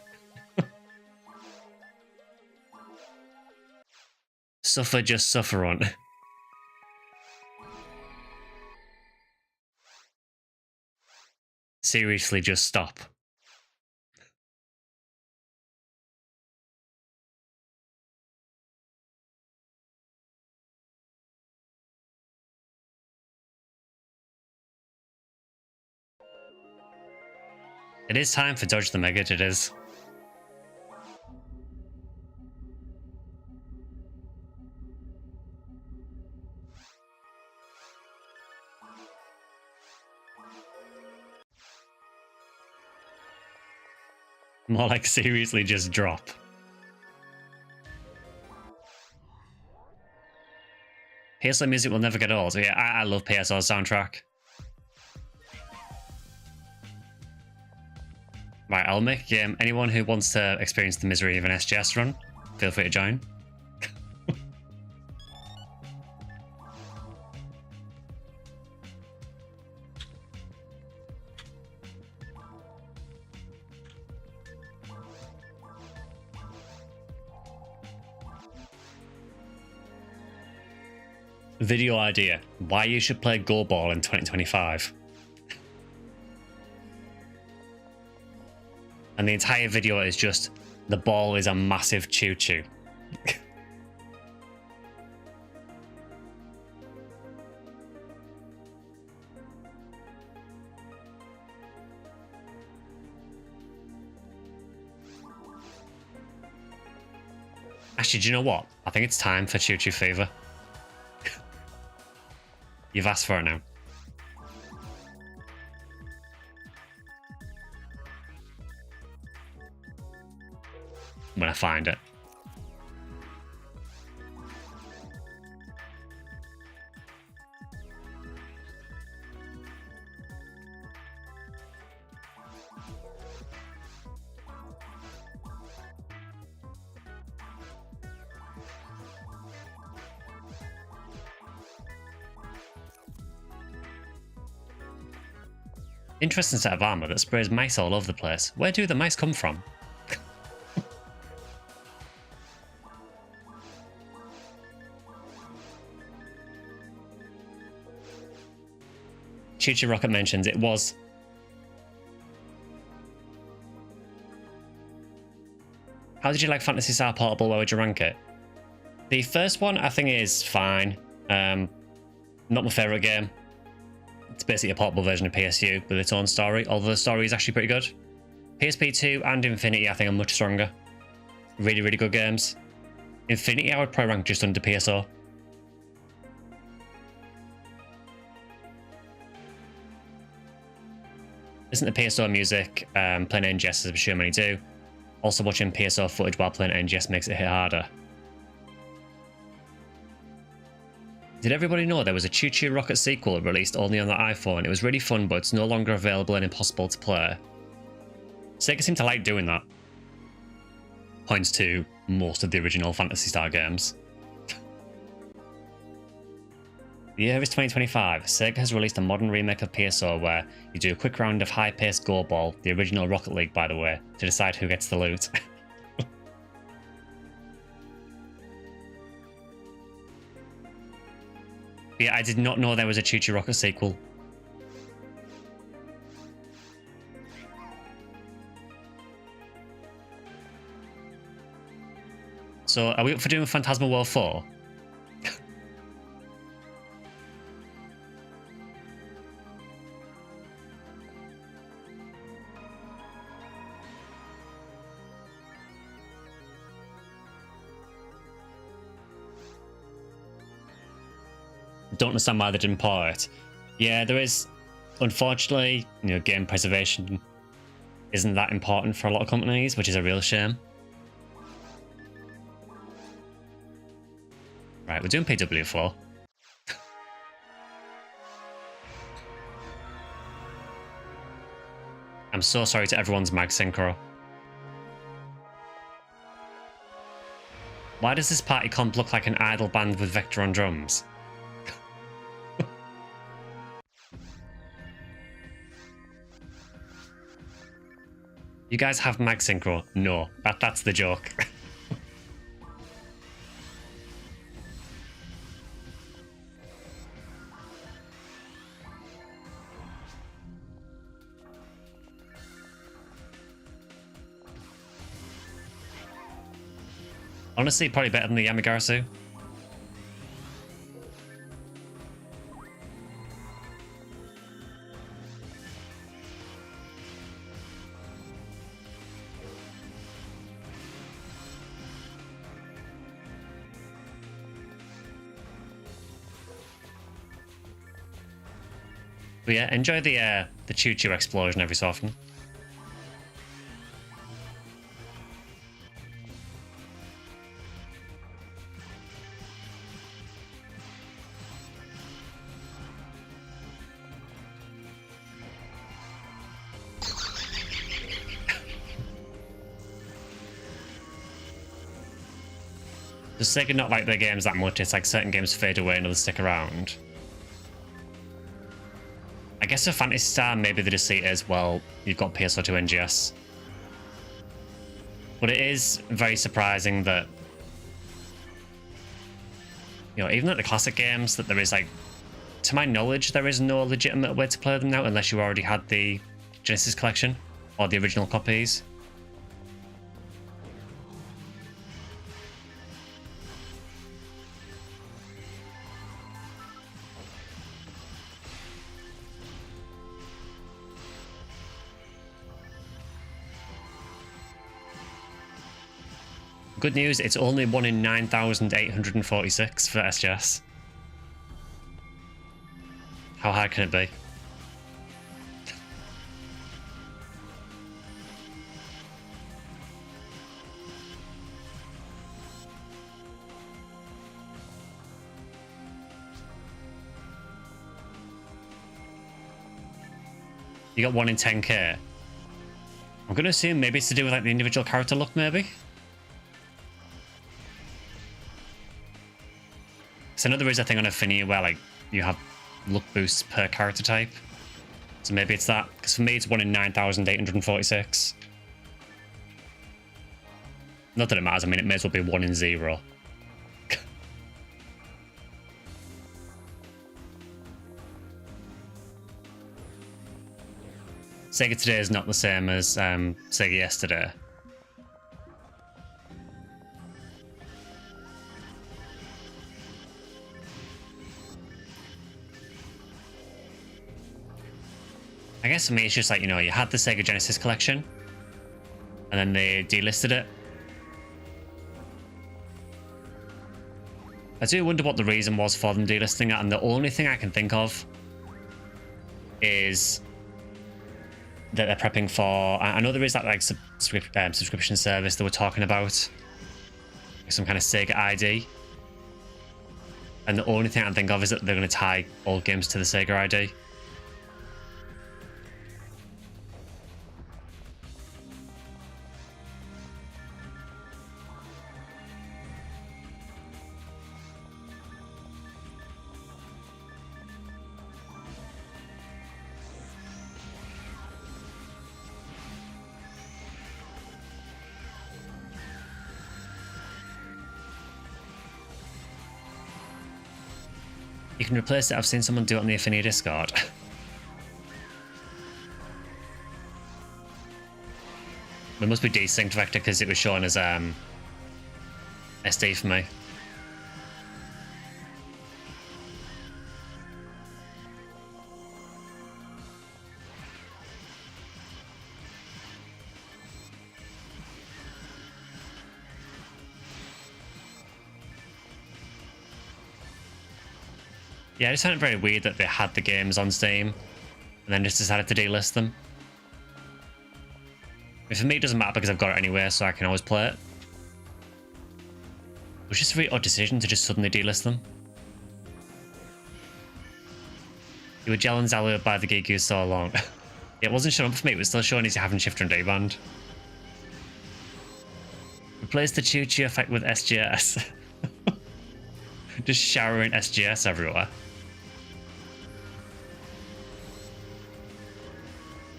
Suffer, just suffer on. Seriously, just stop. It is time for Dodge the Mega, it is. More like seriously just drop. PSO music will never get old. Yeah, I love PSO's soundtrack. Right, I'll make anyone who wants to experience the misery of an SGS run, feel free to join. Video idea: why you should play Go Ball in 2025. And the entire video is just the ball is a massive choo-choo. Actually, do you know what? I think it's time for Choo Choo Fever. You've asked for it now. When I find it. Interesting set of armor that sprays mice all over the place. Where do the mice come from? Choo-Choo Rocket mentions it was. How did you like Phantasy Star Portable? Where would you rank it? The first one I think is fine. Not my favourite game. It's basically a portable version of PSU with its own story, although the story is actually pretty good. PSP2 and Infinity I think are much stronger. Really, really good games. Infinity I would probably rank just under PSO. Listen to PSO music, playing NGS as I'm sure many do. Also watching PSO footage while playing NGS makes it hit harder. Did everybody know there was a Choo Choo Rocket sequel released only on the iPhone? It was really fun, but it's no longer available and impossible to play. Sega seem to like doing that. Points to most of the original Phantasy Star games. The year is 2025. Sega has released a modern remake of PSO where you do a quick round of high-paced Go Ball, the original Rocket League by the way, to decide who gets the loot. Yeah, I did not know there was a Choo Choo Rocket sequel. So, are we up for doing Phantasma World 4? Don't understand why they didn't port it. Yeah, there is, unfortunately, game preservation isn't that important for a lot of companies, which is a real shame. Right, we're doing PW4. I'm so sorry to everyone's mag synchro. Why does this party comp look like an idle band with Vector on drums? You guys have mag synchro? No, that's the joke. Honestly, probably better than the Yamagarasu. But yeah, enjoy the choo-choo explosion every so often. Does Sega not like their games that much? It's like certain games fade away and others stick around. I guess for Phantasy Star, maybe they just see it as, well, you've got PSO to NGS. But it is very surprising that, you know, even at the classic games, that there is, like, to my knowledge, there is no legitimate way to play them now unless you already had the Genesis collection or the original copies. Good news, it's only 1 in 9,846 for SGS. How hard can it be? You got 1 in 10k. I'm going to assume maybe it's to do with like the individual character look, maybe? So I know there is a thing on Ephinea where like you have look boosts per character type. So maybe it's that. Because for me it's 1 in 9,846. Not that it matters, I mean it may as well be 1 in 0. Sega today is not the same as Sega yesterday. I guess for me it's just like, you know, you had the Sega Genesis collection and then they delisted it. I do wonder what the reason was for them delisting it, and the only thing I can think of is that they're prepping for, I know there is that like subscription service that we're talking about, some kind of Sega ID, and the only thing I can think of is that they're going to tie old games to the Sega ID. You can replace it. I've seen someone do it on the Ephinea Discord. It must be desynced vector because it was shown as SD for me. Yeah, I just found it very weird that they had the games on Steam and then just decided to delist them. I mean, for me, it doesn't matter because I've got it anyway, so I can always play it. It was just a very odd decision to just suddenly delist them. You were Jell and Zalu by the Gigu so long. It wasn't showing up for me, it was still showing as you having shifter and D-band. Replace the choo-choo effect with SGS. Just showering SGS everywhere.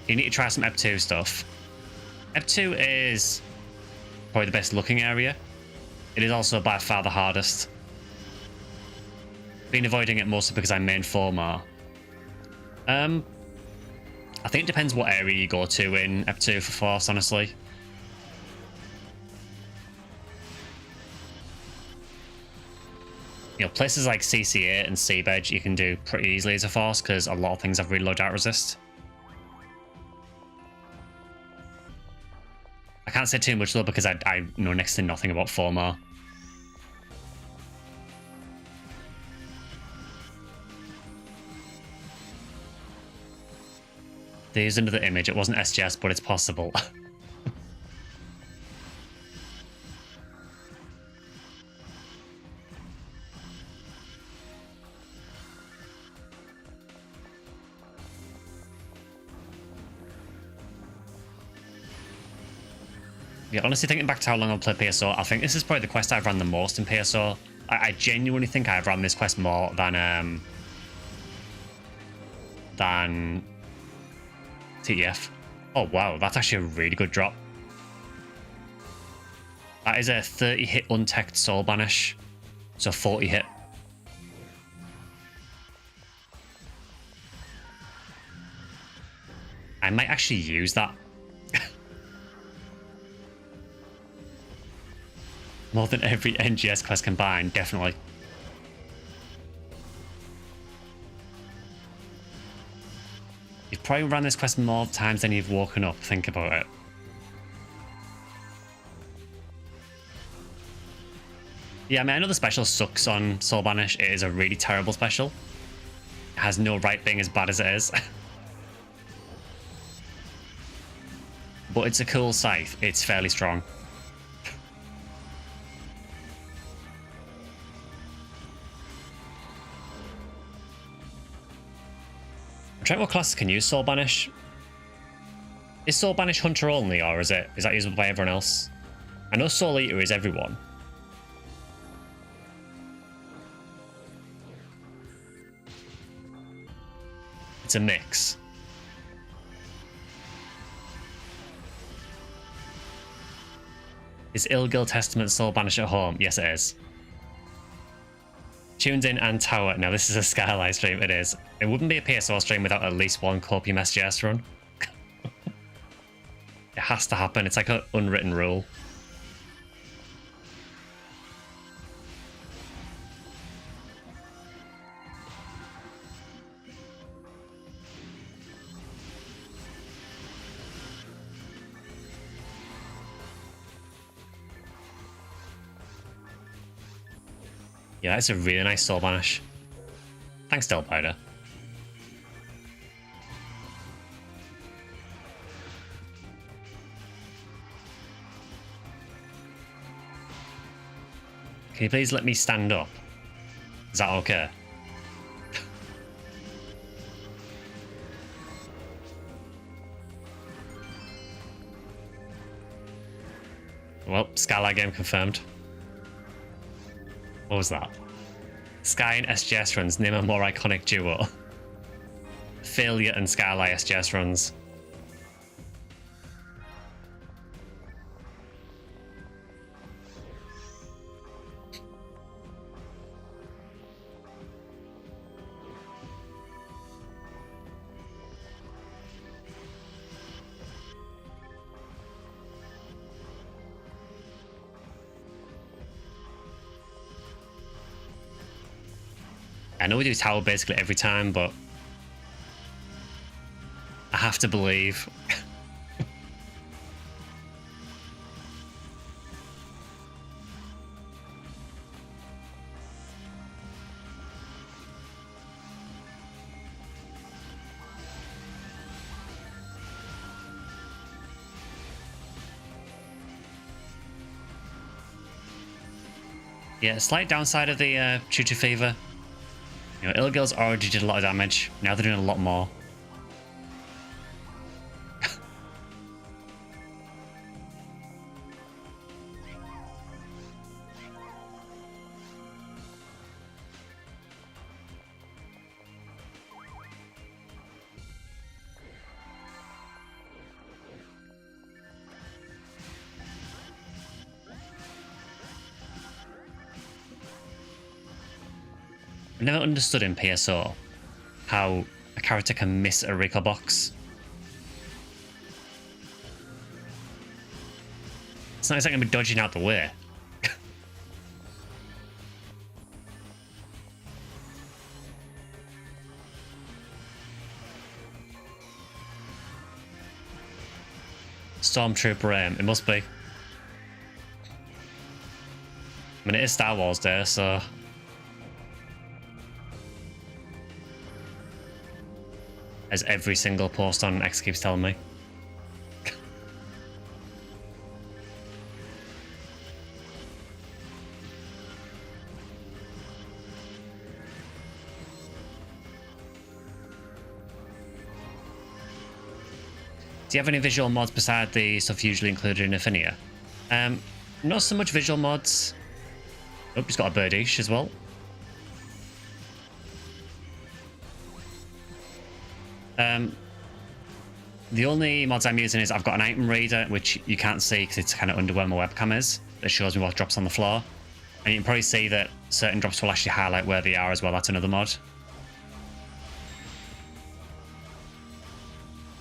You need to try some Ep2 stuff. Ep2 is probably the best looking area. It is also by far the hardest. Been avoiding it mostly because I main 4-mar. I think it depends what area you go to in Ep2 for Force, honestly. You know, places like CC8 and Seabed you can do pretty easily as a Force because a lot of things have really low dart resist. I can't say too much though because I know next to nothing about 4-mar. They used another image. It wasn't SGS, but it's possible. Yeah, honestly, thinking back to how long I've played PSO, I think this is probably the quest I've run the most in PSO. I genuinely think I've run this quest more than TEF. Oh wow, that's actually a really good drop. That is a 30 hit unteched soul banish, so 40 hit. I might actually use that. More than every NGS quest combined, definitely. You've probably run this quest more times than you've woken up, think about it. Yeah, I mean, I know the special sucks on Soul Banish. It is a really terrible special. It has no right being as bad as it is. But it's a cool scythe. It's fairly strong. I'm trying what classes can use Soul Banish. Is Soul Banish Hunter only, or is that usable by everyone else? I know Soul Eater is everyone. It's a mix. Is Ilgil Testament Soul Banish at home? Yes, it is. Tuned in and tower. Now, this is a Skyly stream. It is. It wouldn't be a PSO stream without at least one Copium SGS run. It has to happen. It's like an unwritten rule. Yeah, that's a really nice Soul Banish. Thanks, Del Powder. Can you please let me stand up? Is that okay? Well, Skylight game confirmed. What was that? Sky and SGS runs, name a more iconic duo. Failure and Skylight SGS runs. I know we do tower basically every time, but I have to believe. Yeah, slight downside of the Choo-Choo Fever. You know, Ilgil's already did a lot of damage. Now they're doing a lot more. never understood in PSO how a character can miss a recall box. It's not exactly going to be dodging out the way. Stormtrooper aim, it must be. I mean, it is Star Wars Day, so... As every single post on X keeps telling me. Do you have any visual mods beside the stuff usually included in Ephinea? Not so much visual mods. Oh, he's got a Banish as well. The only mods I'm using is I've got an item reader, which you can't see because it's kind of under where my webcam is. That shows me what drops on the floor. And you can probably see that certain drops will actually highlight where they are as well. That's another mod.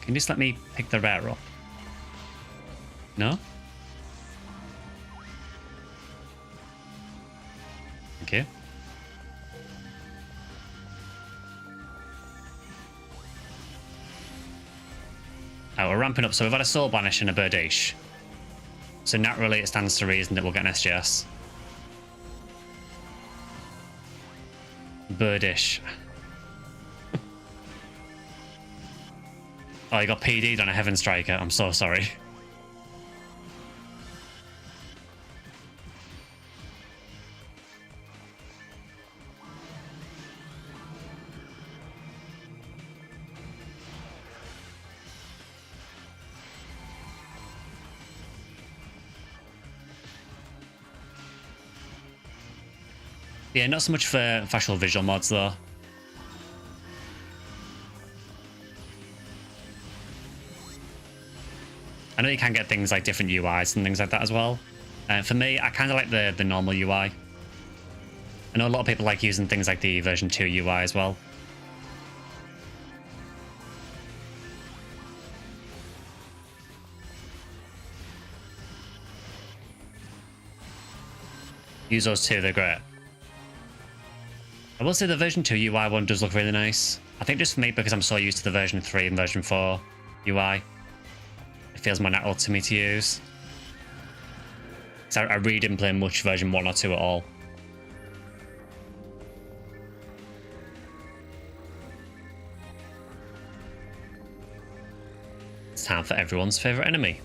Can you just let me pick the rare up? No? Thank you. Oh, we're ramping up. So we've had a Soul Banish and a Banish. So naturally it stands to reason that we'll get an SGS. Banish. Oh, you got PD'd on a Heaven Striker. I'm so sorry. Yeah, not so much for actual visual mods though. I know you can get things like different UIs and things like that as well. For me, I kind of like the normal UI. I know a lot of people like using things like the version 2 UI as well. Use those two, they're great. I will say the version 2 UI one does look really nice. I think just for me, because I'm so used to the version 3 and version 4 UI, it feels more natural to me to use. So I really didn't play much version 1 or 2 at all. It's time for everyone's favourite enemy.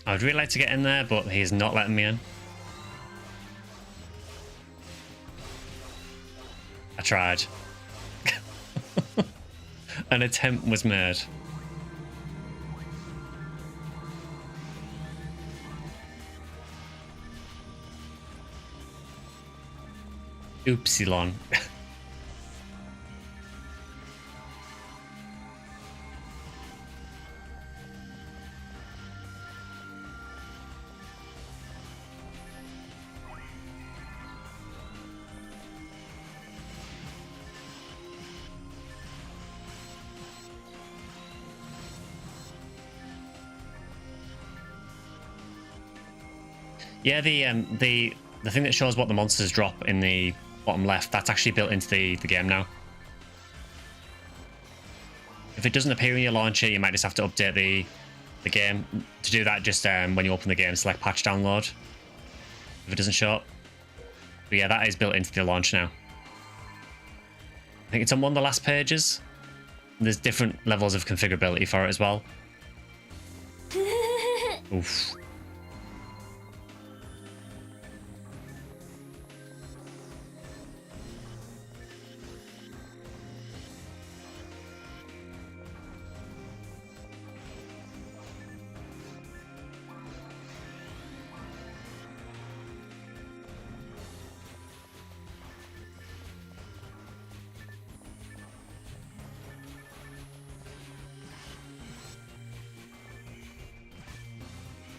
I'd really like to get in there, but he's not letting me in. I tried. An attempt was made. Oopsilon. Yeah, the thing that shows what the monsters drop in the bottom left, that's actually built into the game now. If it doesn't appear in your launcher, you might just have to update the game. To do that, just when you open the game, select patch download. If it doesn't show up. But yeah, that is built into the launch now. I think it's on one of the last pages. There's different levels of configurability for it as well. Oof.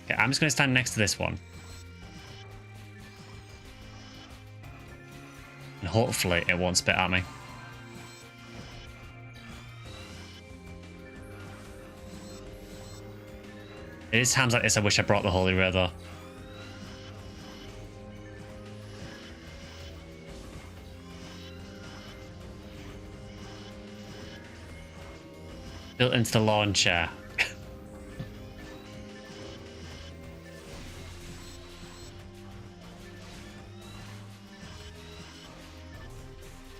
Okay, I'm just going to stand next to this one. And hopefully it won't spit at me. It is times like this I wish I brought the Holy Ray though. Built into the launcher.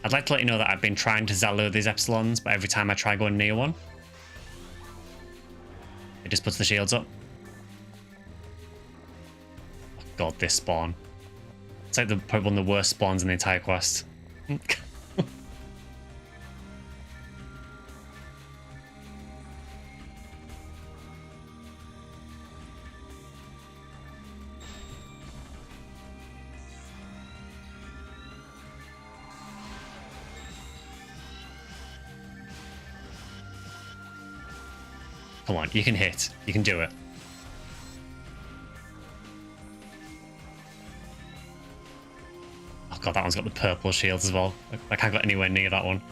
I'd like to let you know that I've been trying to Zalu these Epsilons, but every time I try going near one, it just puts the shields up. Oh god, this spawn. It's like probably one of the worst spawns in the entire quest. Come on, you can hit. You can do it. Oh god, that one's got the purple shields as well. I can't get anywhere near that one.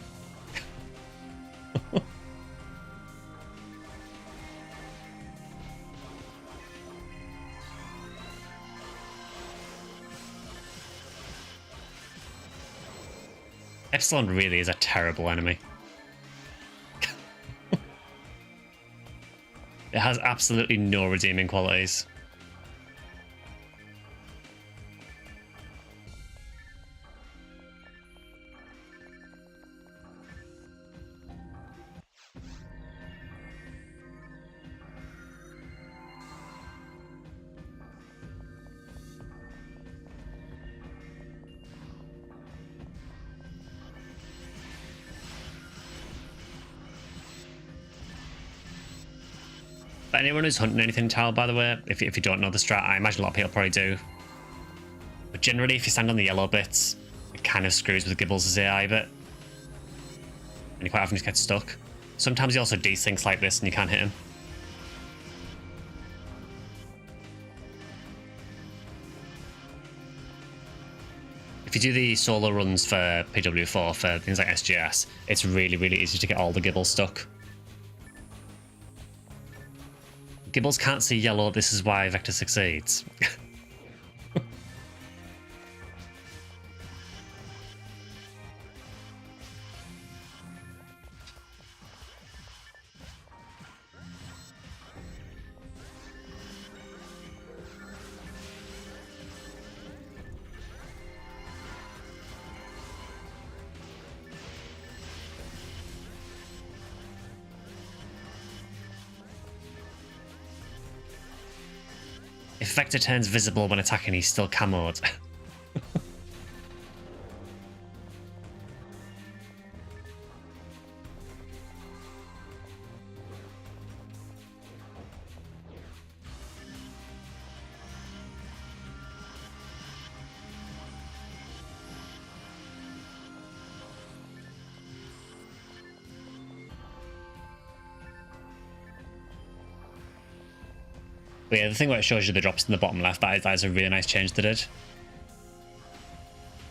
Epsilon really is a terrible enemy. It has absolutely no redeeming qualities. But anyone who's hunting anything in tower, by the way, if you don't know the strat, I imagine a lot of people probably do. But generally, if you stand on the yellow bits, it kind of screws with Gibbles' AI a bit. And you quite often just get stuck. Sometimes he also desyncs like this and you can't hit him. If you do the solo runs for PW4 for things like SGS, it's really, really easy to get all the Gibbles stuck. Gibbles can't see yellow, this is why Vector succeeds. If Vector turns visible when attacking, he's still camoed. But yeah, the thing where it shows you the drops in the bottom left, that is a really nice change they did.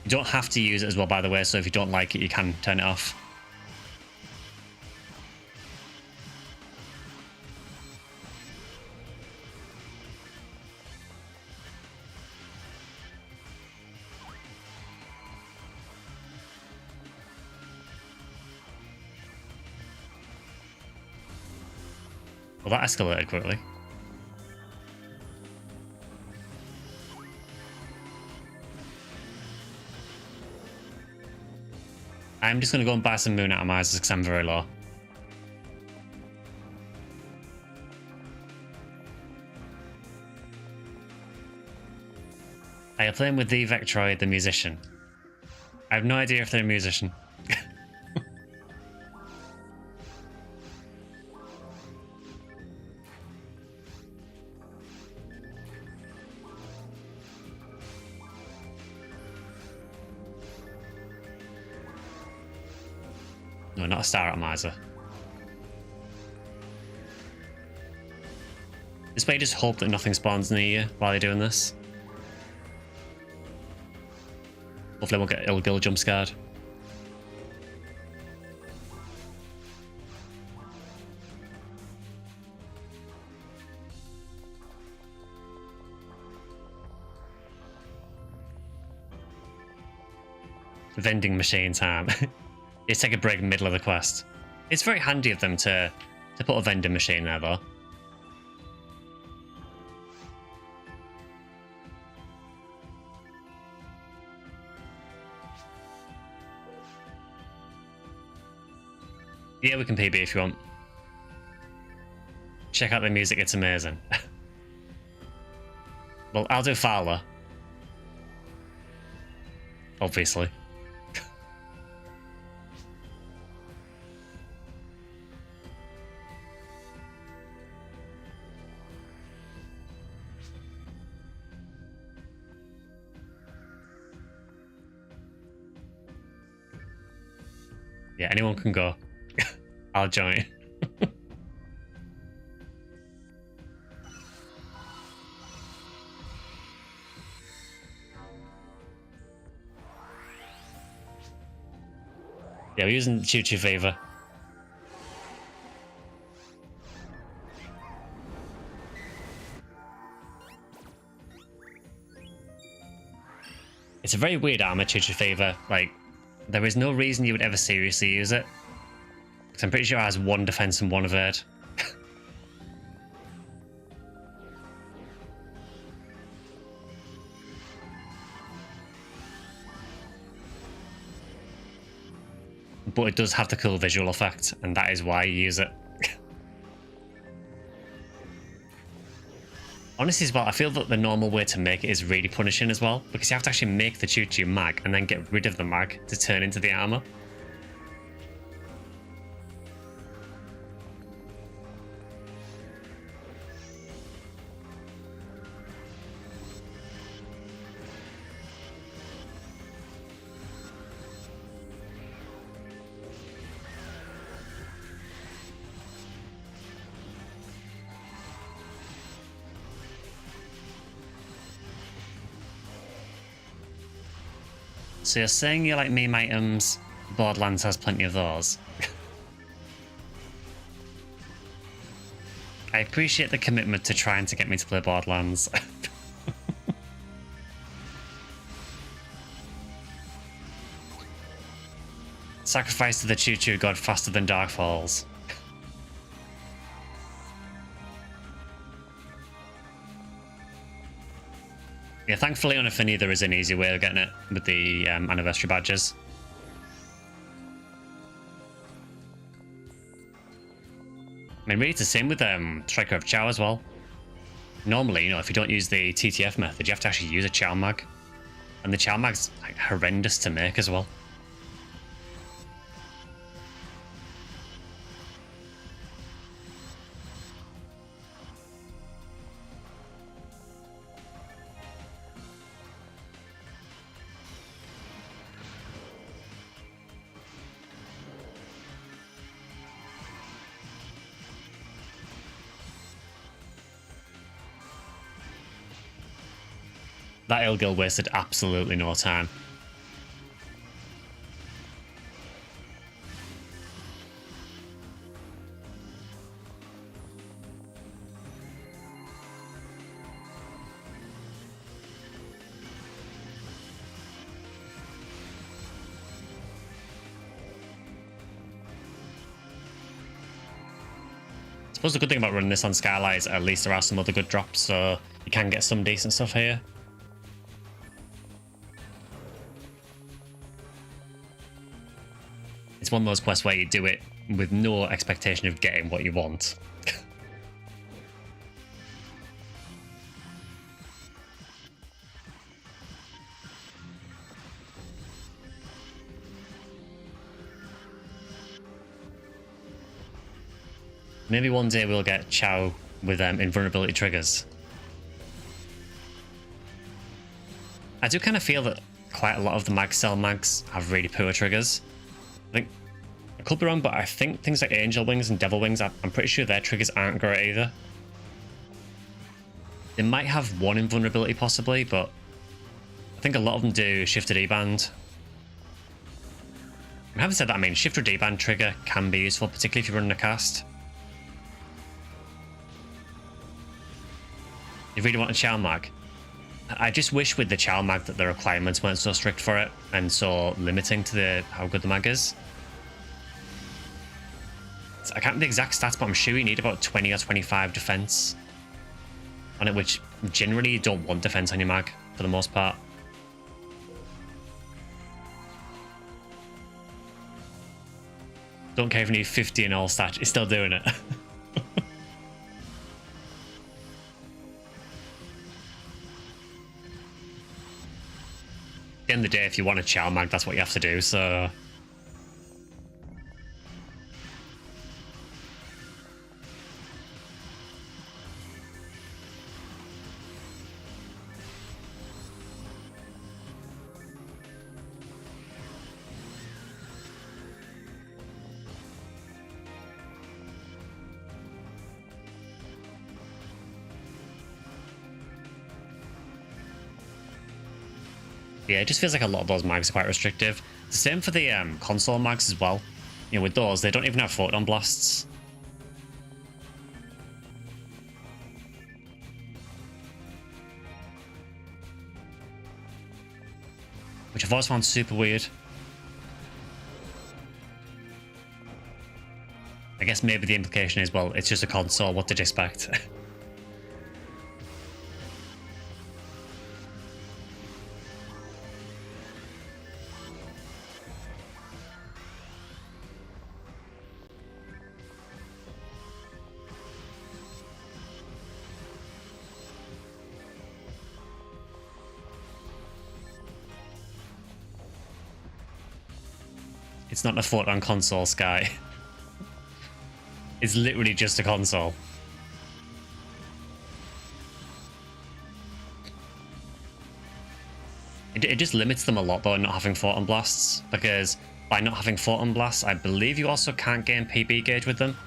You don't have to use it as well, by the way, so if you don't like it, you can turn it off. Well, that escalated quickly. I'm just going to go and buy some moon atomizers because I'm very low. I are playing with the Vectroid, the musician. I have no idea if they're a musician. No, not a star atomizer. This way you just hope that nothing spawns near you while you're doing this. Hopefully I won't get ill-gill jump scared. Vending machine time. You take a break middle of the quest. It's very handy of them to put a vending machine there though. Yeah, we can PB if you want. Check out the music, it's amazing. Well, I'll do Fowler. Obviously. Yeah, anyone can go. I'll join. Yeah, we're using Choo Choo Fever. It's a very weird armor, Choo Choo Fever. Like, there is no reason you would ever seriously use it. Because I'm pretty sure it has 1 defense and 1 evade. But it does have the cool visual effect, and that is why you use it. Honestly as well, I feel that the normal way to make it is really punishing as well, because you have to actually make the Choo Choo mag and then get rid of the mag to turn into the armor. So you're saying you like meme items, Borderlands has plenty of those. I appreciate the commitment to trying to get me to play Borderlands. Sacrifice to the Choo Choo god faster than Dark Falls. Yeah, thankfully on Ephinea there is an easy way of getting it with the anniversary badges. I mean, really it's the same with Striker of Chow as well. Normally, you know, if you don't use the TTF method, you have to actually use a Chow mag. And the Chow mag's like horrendous to make as well. That Ilgil wasted absolutely no time. I suppose the good thing about running this on Skyly is at least there are some other good drops, so you can get some decent stuff here. It's one of those quests where you do it with no expectation of getting what you want. Maybe one day we'll get Chow with invulnerability triggers. I do kind of feel that quite a lot of the mag cell mags have really poor triggers. I think I could be wrong, but I think things like Angel Wings and Devil Wings, I'm pretty sure their triggers aren't great either. They might have one invulnerability possibly, but I think a lot of them do shift to deband. And having said that, I mean, shift or deband trigger can be useful, particularly if you're running a cast. You really want a Chow Mag? I just wish with the Chow Mag that the requirements weren't so strict for it and so limiting to how good the mag is. So I can't remember the exact stats, but I'm sure you need about 20 or 25 defense on it, which generally you don't want defense on your mag for the most part. Don't care if you need 50 in all stat, it's still doing it. At the end of the day, if you want a Chow Mag, that's what you have to do, so... Yeah, it just feels like a lot of those mags are quite restrictive. The same for the console mags as well. You know, with those, they don't even have photon blasts. Which I've always found super weird. I guess maybe the implication is, well, it's just a console, what did you expect? It's not a photon console, Sky. It's literally just a console. It just limits them a lot though, not having photon blasts, because by not having photon blasts, I believe you also can't gain PB gauge with them.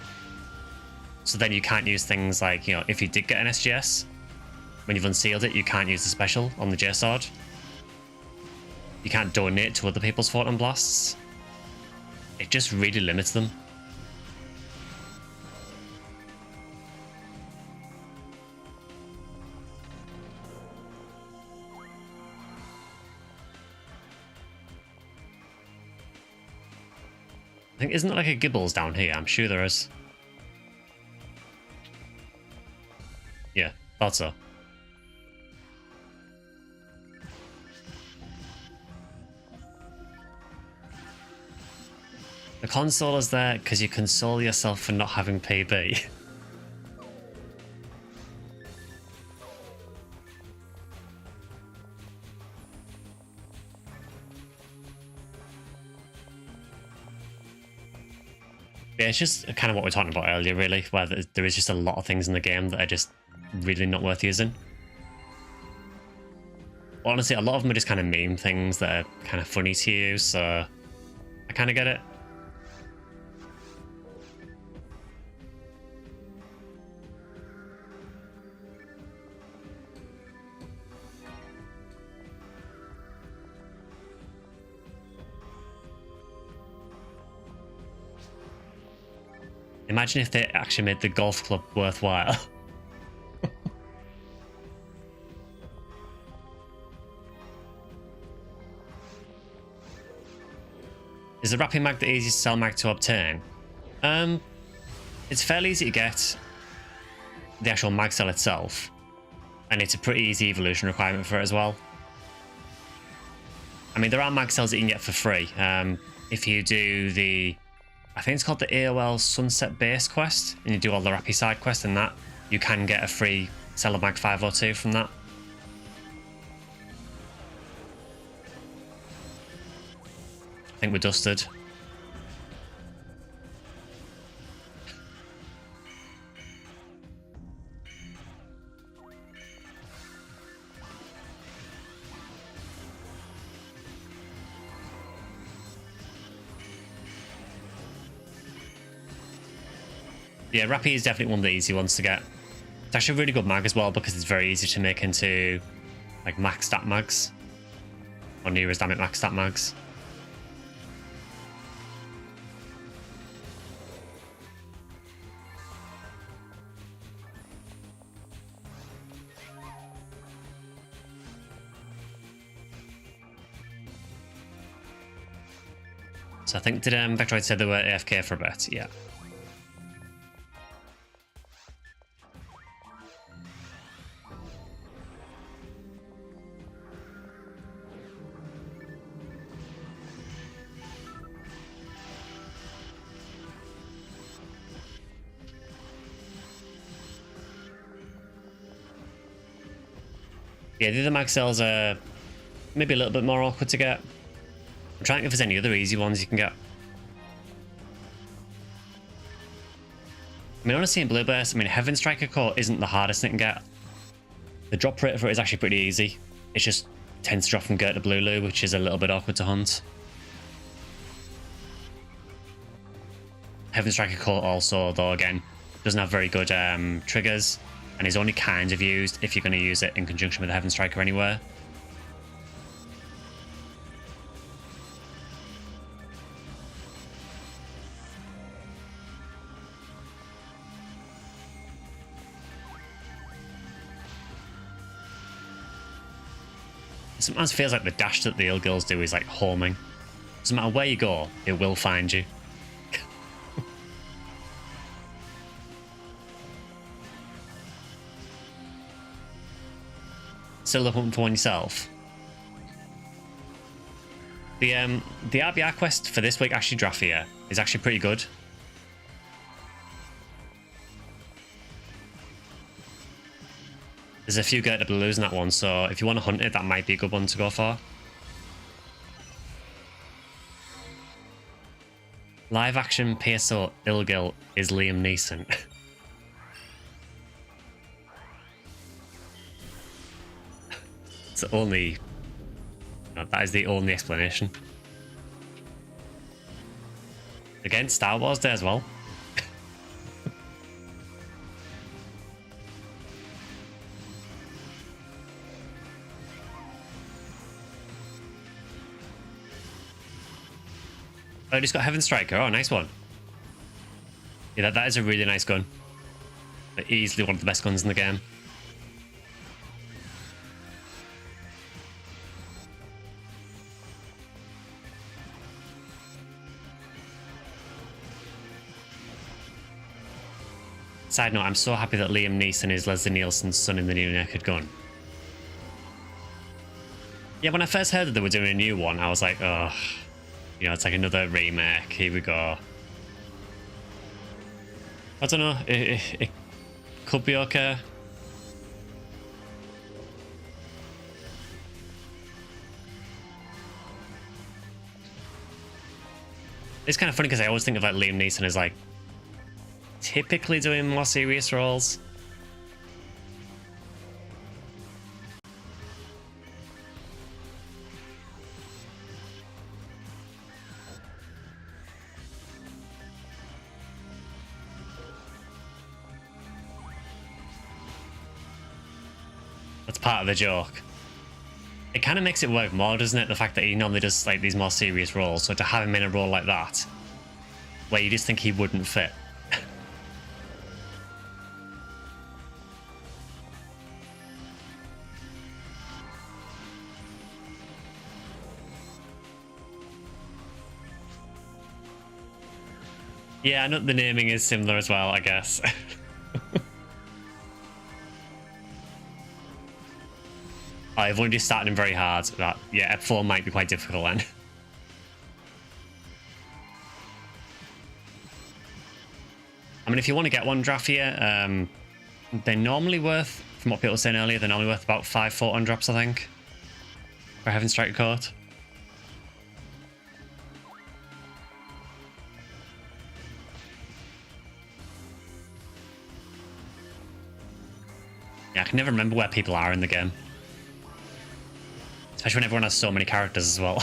So then you can't use things like, you know, if you did get an SGS, when you've unsealed it, you can't use the special on the J-Sword. You can't donate to other people's photon blasts. It just really limits them. I think, isn't there like a Gibbles down here? I'm sure there is. Yeah, thought so. The console is there because you console yourself for not having PB. Yeah, it's just kind of what we were talking about earlier, really, where there is just a lot of things in the game that are just really not worth using. Honestly, a lot of them are just kind of meme things that are kind of funny to use, so I kind of get it. Imagine if they actually made the golf club worthwhile. Is the Rapping Mag the easiest Cell Mag to obtain? It's fairly easy to get the actual mag cell itself, and it's a pretty easy evolution requirement for it as well. I mean, there are mag cells that you can get for free. If you do the, I think it's called the AOL Sunset Base quest, and you do all the Rappy side quest and that, you can get a free Cell Mag 502 from that. I think we're dusted. Yeah, Rappy is definitely one of the easy ones to get. It's actually a really good mag as well because it's very easy to make into like max stat mags. Or near as damn it max stat mags. So I think, did Vectroid say they were AFK for a bit? Yeah. Yeah, the other mag cells are maybe a little bit more awkward to get. I'm trying if there's any other easy ones you can get. I mean, honestly, in Blue Burst, I mean, Heaven Striker Core isn't the hardest thing to get. The drop rate for it is actually pretty easy. It just tends to drop from Gert to Blue, which is a little bit awkward to hunt. Heaven Striker Core also, though, again, doesn't have very good triggers, and is only kind of used if you're going to use it in conjunction with the Heaven Striker anywhere. It sometimes feels like the dash that the ill girls do is like homing. Doesn't matter where you go, it will find you. Still looking for one yourself. The RBR quest for this week, actually Ephinea, is actually pretty good. There's a few Gert Blues in that one, so if you want to hunt it, that might be a good one to go for. Live action PSO Ilgil is Liam Neeson. It's the only... No, that is the only explanation. Again, Star Wars Day as well. Oh, just got Heaven Striker. Oh, nice one. Yeah, that is a really nice gun. Easily one of the best guns in the game. Side note, I'm so happy that Liam Neeson is Leslie Nielsen's son in the new Naked Gun. Yeah, when I first heard that they were doing a new one, I was like, oh, you know, it's like another remake. Here we go. I don't know. It could be okay. It's kind of funny because I always think of like Liam Neeson as like typically doing more serious roles. That's part of the joke. It kind of makes it work more, doesn't it? The fact that he normally does like these more serious roles, so to have him in a role like that, where you just think he wouldn't fit. Yeah, I know the naming is similar as well, I guess. I've only just started him very hard. That, yeah, Ep4 might be quite difficult then. I mean, if you want to get one Ephinea, they're normally worth, from what people were saying earlier, they're normally worth about 5 photon drops, I think, for Heaven Striker Court. Yeah, I can never remember where people are in the game. Especially when everyone has so many characters as well.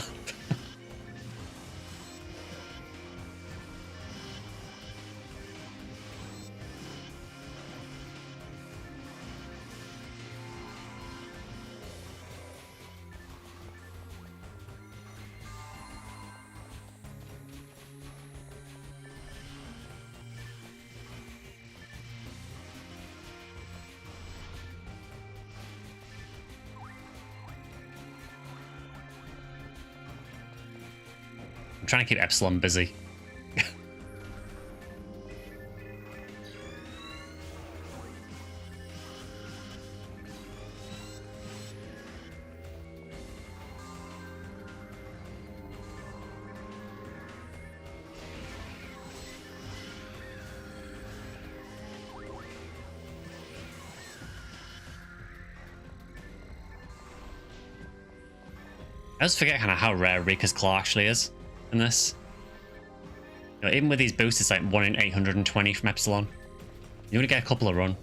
I'm trying to keep Epsilon busy. I always forget kind of how rare Rika's Claw actually is in this. You know, even with these boosts, it's like 1 in 820 from Epsilon. You only get a couple of run.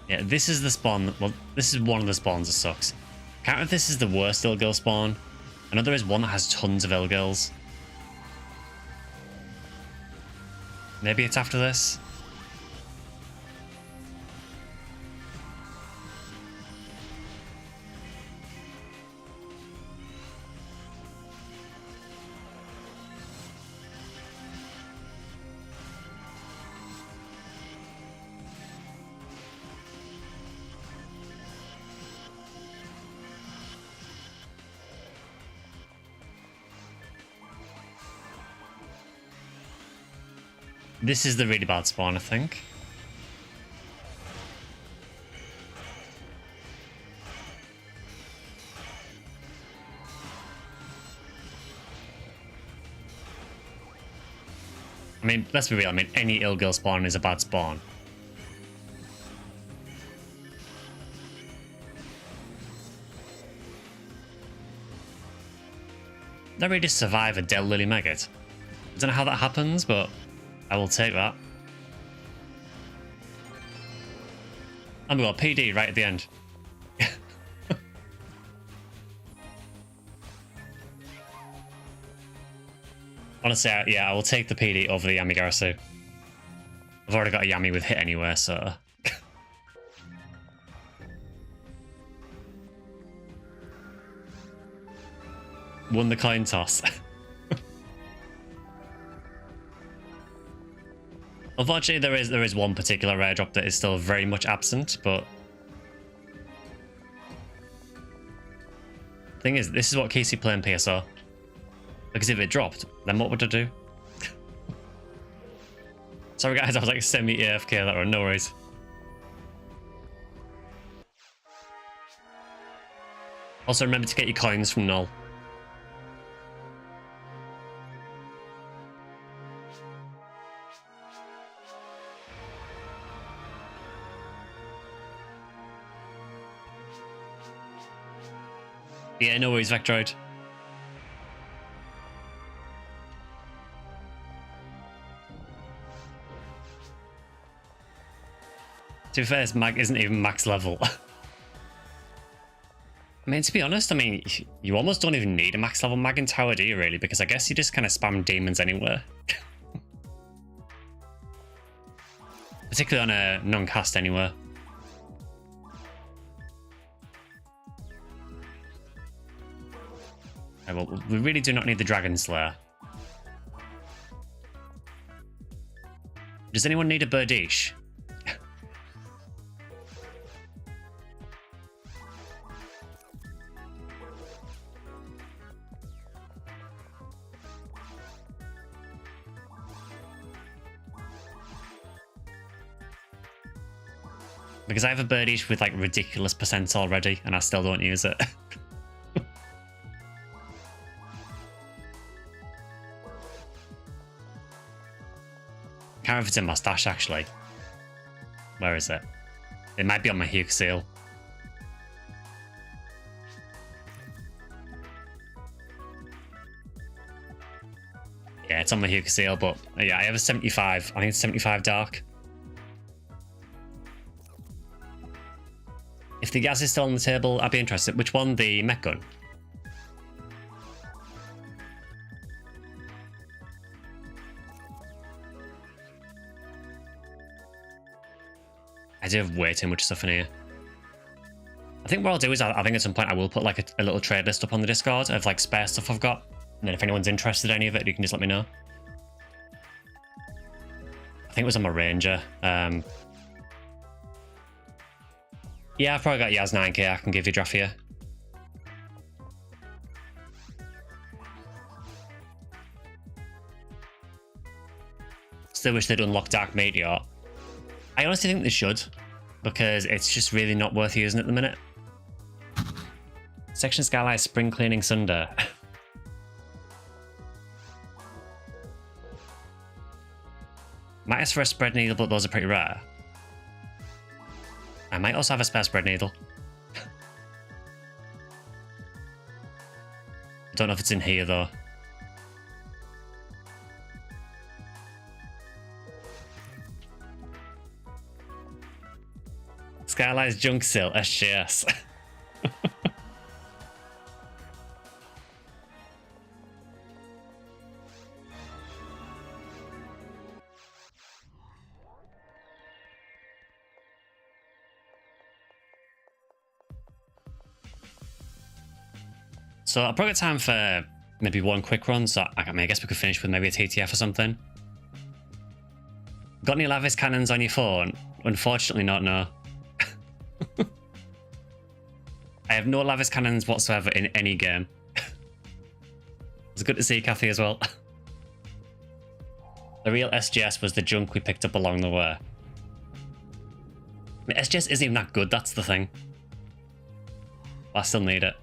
Yeah, this is the spawn. Well, this is one of the spawns that sucks. I can't remember if this is the worst Ilgil spawn. I know there is one that has tons of Ilgils. Maybe it's after this. This is the really bad spawn, I think. I mean, let's be real. I mean, any Ilgil spawn is a bad spawn. They really just survive a Del Lily Maggot. I don't know how that happens, but I will take that. And we got PD right at the end. Honestly, yeah, I will take the PD over the Yamigarasu. I've already got a Yami with hit anywhere, so... Won the coin toss. Unfortunately, there is one particular rare drop that is still very much absent, but... Thing is, this is what keeps you playing PSO. Because if it dropped, then what would I do? Sorry guys, I was like semi-AFK that one, no worries. Also remember to get your coins from Null. Yeah, no worries, Vectroid. To be fair, this mag isn't even max level. I mean, to be honest, I mean, you almost don't even need a max level mag in tower, do you really? Because I guess you just kind of spam demons anywhere. Particularly on a non-cast anywhere. Okay, well, we really do not need the Dragon Slayer. Does anyone need a Birdish? Because I have a Birdish with like ridiculous percents already and I still don't use it. Can't remember if it's in my stash actually. Where is it? It might be on my Hue Seal. Yeah, it's on my Hue Seal, but yeah, I have a 75. I think it's 75 Dark. If the gas is still on the table, I'd be interested. Which one? The mech gun? I do have way too much stuff in here. I think what I'll do is I think at some point I will put like a little trade list up on the Discord of like spare stuff I've got. And then if anyone's interested in any of it, you can just let me know. I think it was on my Ranger. Yeah, I've probably got Yaz 9k. I can give you draft here. Still wish they'd unlock Dark Meteor. I honestly think they should, because it's just really not worth using at the minute. SectionSkyly Spring Cleaning Sunder. Might ask for a spread needle, but those are pretty rare. I might also have a spare spread needle. I don't know if it's in here though. Skyline's junk sill, SGS. So I'll probably get time for maybe one quick run, so I guess we could finish with maybe a TTF or something. Got any Lavis cannons on your phone? Unfortunately not, no. I have no Lavis cannons whatsoever in any game. It's good to see Kathy as well. The real SGS was the junk we picked up along the way. I mean, SGS isn't even that good, that's the thing. But I still need it.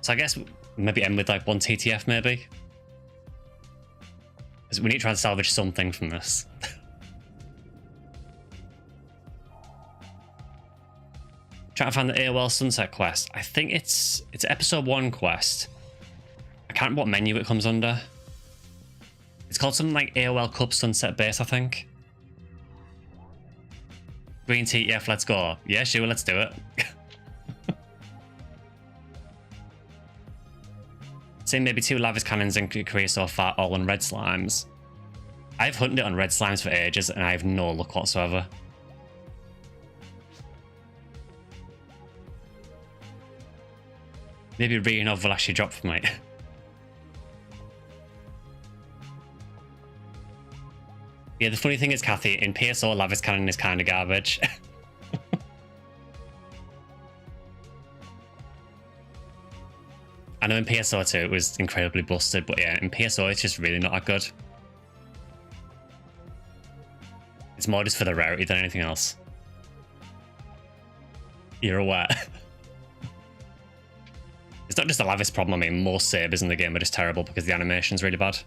So I guess maybe end with like one TTF maybe. Because we need to try and salvage something from this. Trying to find the AOL Sunset quest. I think it's episode 1 quest. I can't remember what menu it comes under. It's called something like AOL Cup Sunset Base, I think. Green TTF, let's go. Yeah, sure, let's do it. Seen maybe 2 Lavis cannons in career so far, all on red slimes. I've hunted it on red slimes for ages and I have no luck whatsoever. Maybe Renov will actually drop for me. Yeah, the funny thing is, Kathy, in PSO, Lavis cannon is kind of garbage. I know in PSO 2 it was incredibly busted, but yeah, in PSO it's just really not that good. It's more just for the rarity than anything else. You're aware. It's not just a Lavis problem, I mean most sabers in the game are just terrible because the animation's really bad.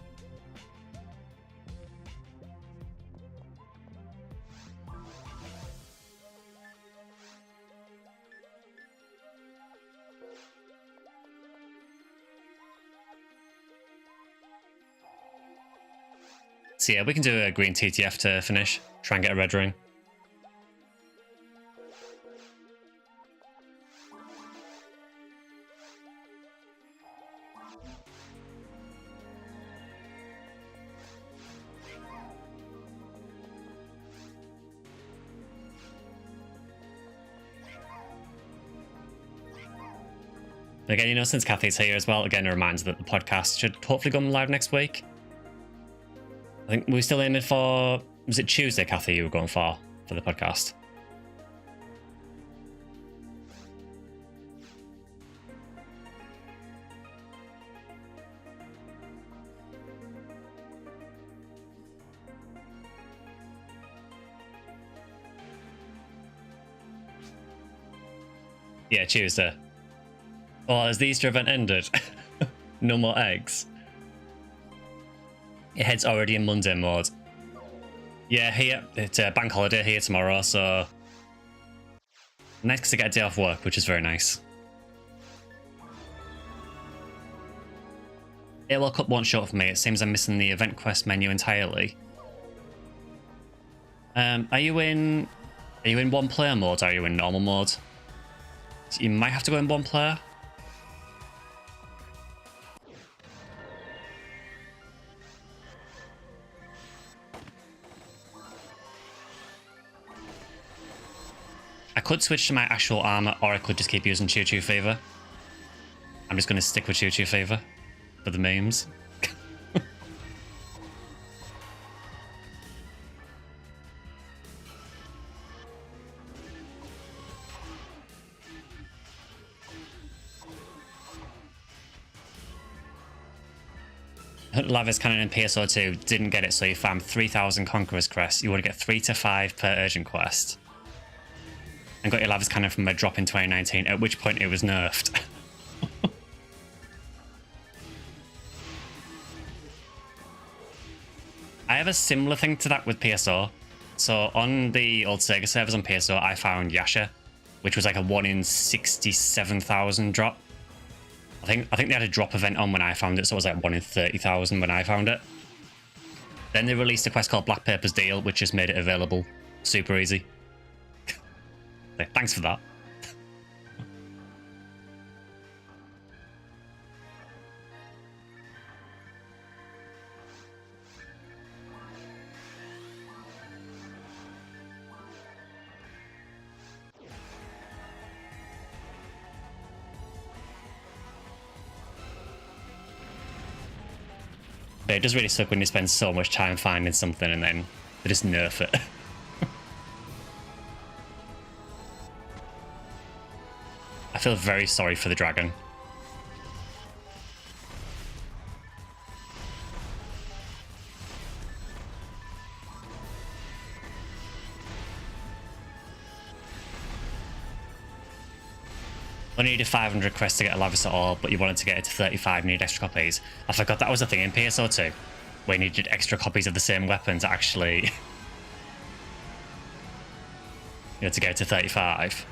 So yeah, we can do a green TTF to finish. Try and get a red ring. Again, you know, since Kathy's here as well, again, a reminder that the podcast should hopefully go live next week. I think we're still aiming for, was it Tuesday, Kathy, you were going for the podcast? Yeah, Tuesday. Oh, has the Easter event ended? No more eggs. It head's already in Monday mode. Yeah, here, it's a bank holiday here tomorrow, so nice because I get a day off work, which is very nice. AOL Cup won't show up for me. It seems I'm missing the event quest menu entirely. Are you in one player mode or are you in normal mode? You might have to go in one player. I could switch to my actual armor, or I could just keep using Choo Choo Fever. I'm just going to stick with Choo Choo Fever for the memes. Lavis Cannon in PSO 2 didn't get it, so you farmed 3,000 Conqueror's Crest. You would get 3 to 5 per urgent quest. And got your Lavis Cannon from a drop in 2019, at which point it was nerfed. I have a similar thing to that with PSO. So on the old Sega servers on PSO, I found Yasha, which was like a 1 in 67,000 drop. I think they had a drop event on when I found it, so it was like 1 in 30,000 when I found it. Then they released a quest called Black Paper's Deal, which just made it available super easy. Thanks for that. But it does really suck when you spend so much time finding something and then they just nerf it. I feel very sorry for the dragon. Only needed 500 quests to get a Lavis at all, but you wanted to get it to 35 and need extra copies. I forgot that was a thing in PSO 2, where you needed extra copies of the same weapon to actually, to get it to 35.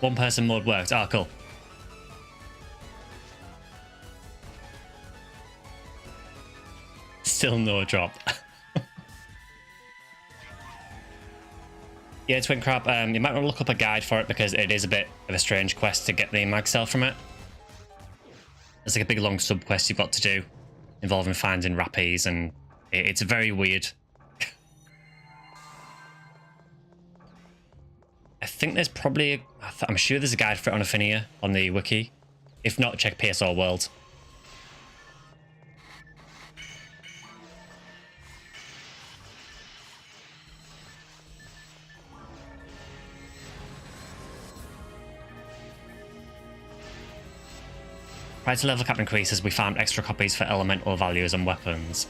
One person mode worked. Ah, cool. Still no drop. Yeah, Twin Crab, you might want to look up a guide for it because it is a bit of a strange quest to get the mag cell from it. It's like a big long sub quest you've got to do involving finding rappies, and it's very weird. I think there's probably, I'm sure there's a guide for it on Ephinea on the wiki. If not, check PSO World. Prior to level cap increases, we found extra copies for elemental values and weapons.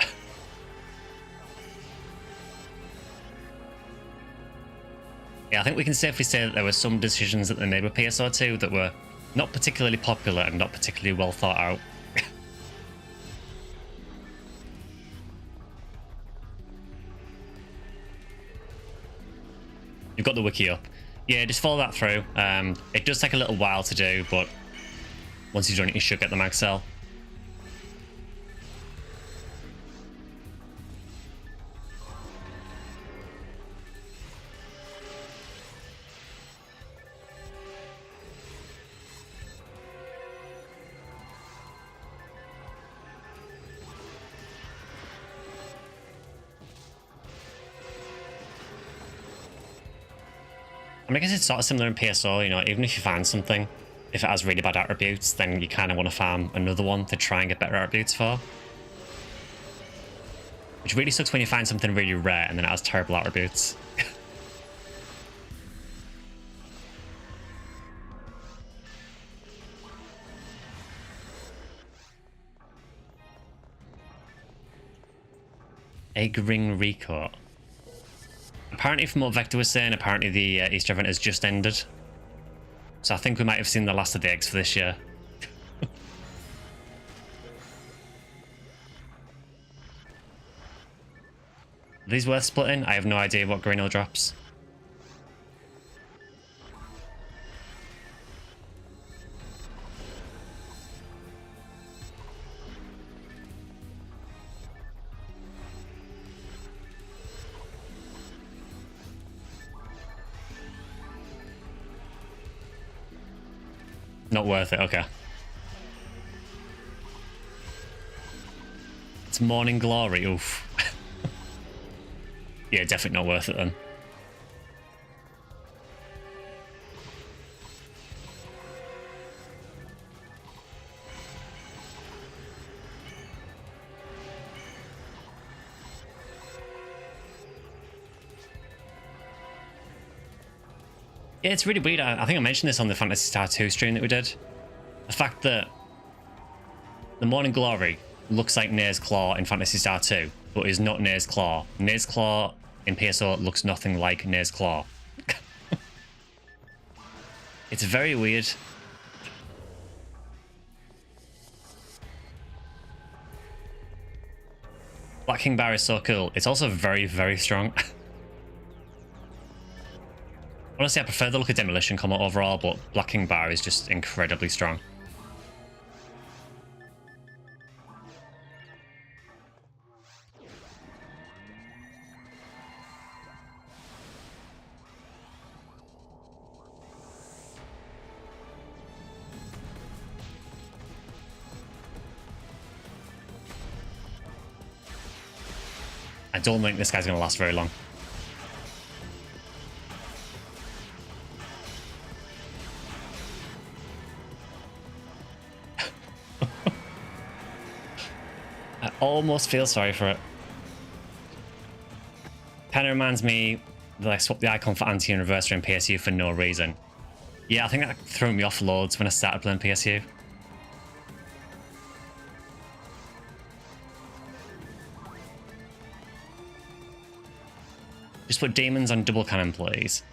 Yeah, I think we can safely say that there were some decisions that they made with PSO2 that were not particularly popular and not particularly well thought out. You've got the wiki up. Yeah, just follow that through. It does take a little while to do, but once you've done it, you should get the mag cell. I mean, I guess it's sort of similar in PSO, even if you find something, if it has really bad attributes, then you kind of want to farm another one to try and get better attributes for. Which really sucks when you find something really rare and then it has terrible attributes. Egg Ring Recourt. Apparently, from what Vector was saying, apparently the Easter event has just ended. So I think we might have seen the last of the eggs for this year. Are these worth splitting? I have no idea what Greenhill drops. Not worth it, okay. It's Morning Glory, oof. Yeah, definitely not worth it then. Yeah, it's really weird. I think I mentioned this on the Phantasy Star 2 stream that we did. The fact that the Morning Glory looks like Nair's Claw in Phantasy Star 2, but is not Nair's Claw. Nair's Claw in PSO looks nothing like Nair's Claw. It's very weird. Black King Bar is so cool. It's also very, very strong. Honestly, I prefer the look of Demolition Comet overall, but Black King Bar is just incredibly strong. I don't think this guy's going to last very long. I almost feel sorry for it. Kind of reminds me that I swapped the icon for anti-anniversary in PSU for no reason. Yeah, I think that threw me off loads when I started playing PSU. Just put demons on double cannon, please.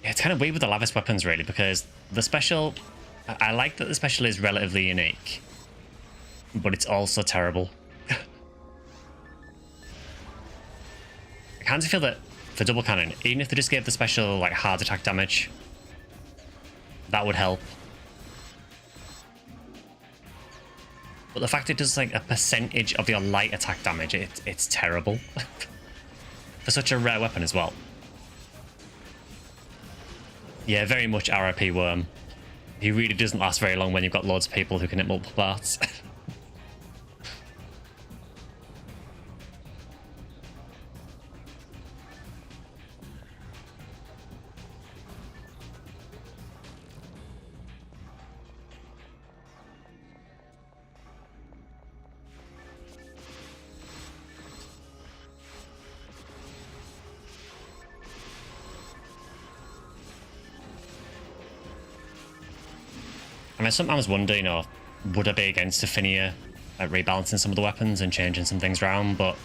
Yeah, it's kind of weird with the Lavis weapons, really, because the special... I like that the special is relatively unique, but it's also terrible. I kind of feel that for double cannon, even if they just gave the special like hard attack damage, that would help. But the fact it does like a percentage of your light attack damage, it's terrible. For such a rare weapon as well. Yeah, very much RIP Worm. He really doesn't last very long when you've got loads of people who can hit multiple parts. I mean, sometimes wonder, you know, would I be against Ephinea rebalancing some of the weapons and changing some things around? But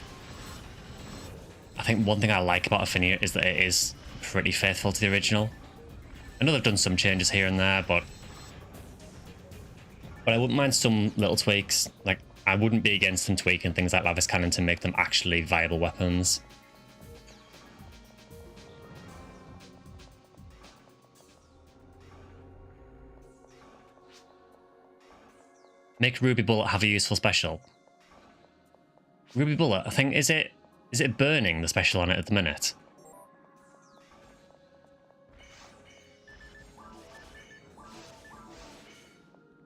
I think one thing I like about Ephinea is that it is pretty faithful to the original. I know they've done some changes here and there, but I wouldn't mind some little tweaks. Like, I wouldn't be against them tweaking things like Lavis Cannon to make them actually viable weapons. Make Ruby Bullet have a useful special. Ruby Bullet, I think, is it burning the special on it at the minute?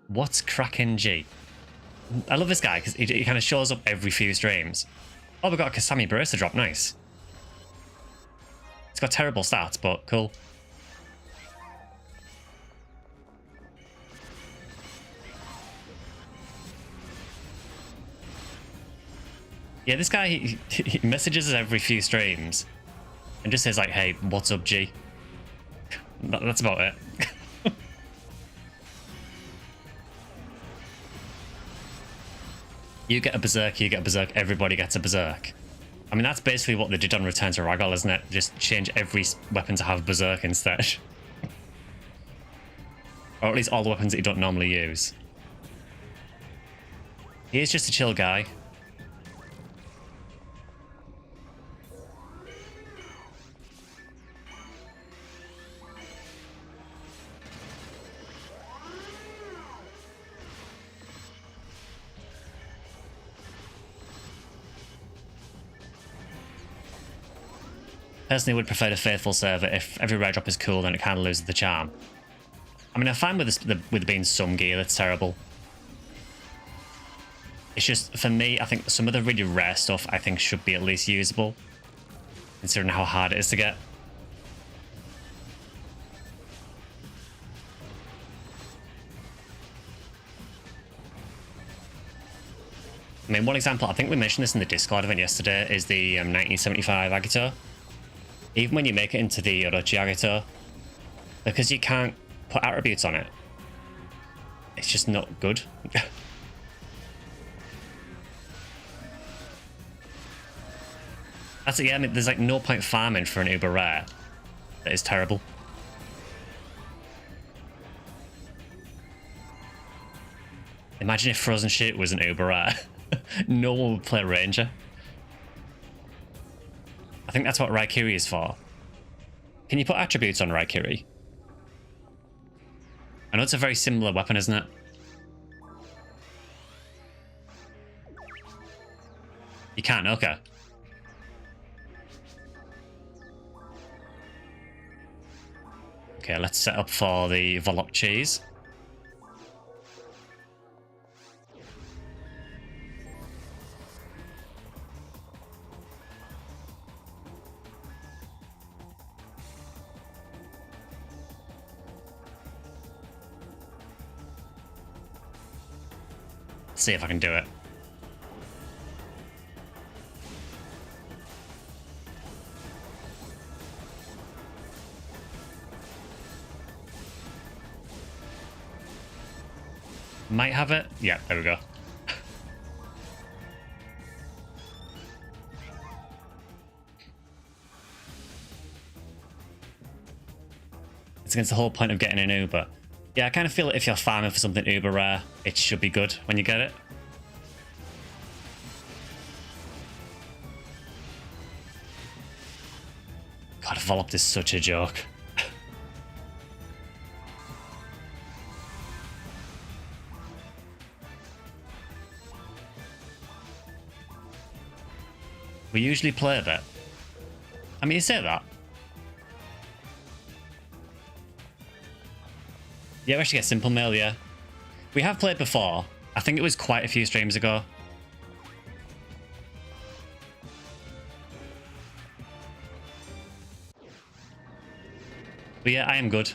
What's Kraken G? I love this guy because he kind of shows up every few streams. Oh, we got a Kasami Barista drop, nice. It's got terrible stats, but cool. Yeah, this guy, he messages us every few streams and just says like, hey, what's up, G? That's about it. You get a Berserk, everybody gets a Berserk. I mean, that's basically what they did on Return to Ragdoll, isn't it? Just change every weapon to have Berserk instead. Or at least all the weapons that you don't normally use. He is just a chill guy. Personally, would prefer a faithful server. If every rare drop is cool, then it kind of loses the charm. I mean, I'm fine with this, with being some gear that's terrible. It's just, for me, I think some of the really rare stuff I think should be at least usable, considering how hard it is to get. I mean, one example, I think we mentioned this in the Discord event yesterday, is the 1975 Agito. Even when you make it into the Orochiagito, because you can't put attributes on it, it's just not good. That's it, yeah, I mean, there's like no point farming for an uber rare. That is terrible. Imagine if Frozen Shit was an uber rare. No one would play Ranger. I think that's what Raikiri is for. Can you put attributes on Raikiri? I know it's a very similar weapon, isn't it? You can, okay. Okay, let's set up for the Volop cheese. See if I can do it. Might have it. Yeah, there we go. It's against the whole point of getting an Uber. Yeah, I kind of feel like if you're farming for something uber rare, it should be good when you get it. God, Volop is such a joke. We usually play a bit. I mean, you say that. Yeah, we actually get Simple Mail, yeah. We have played before. I think it was quite a few streams ago. But yeah, I am good.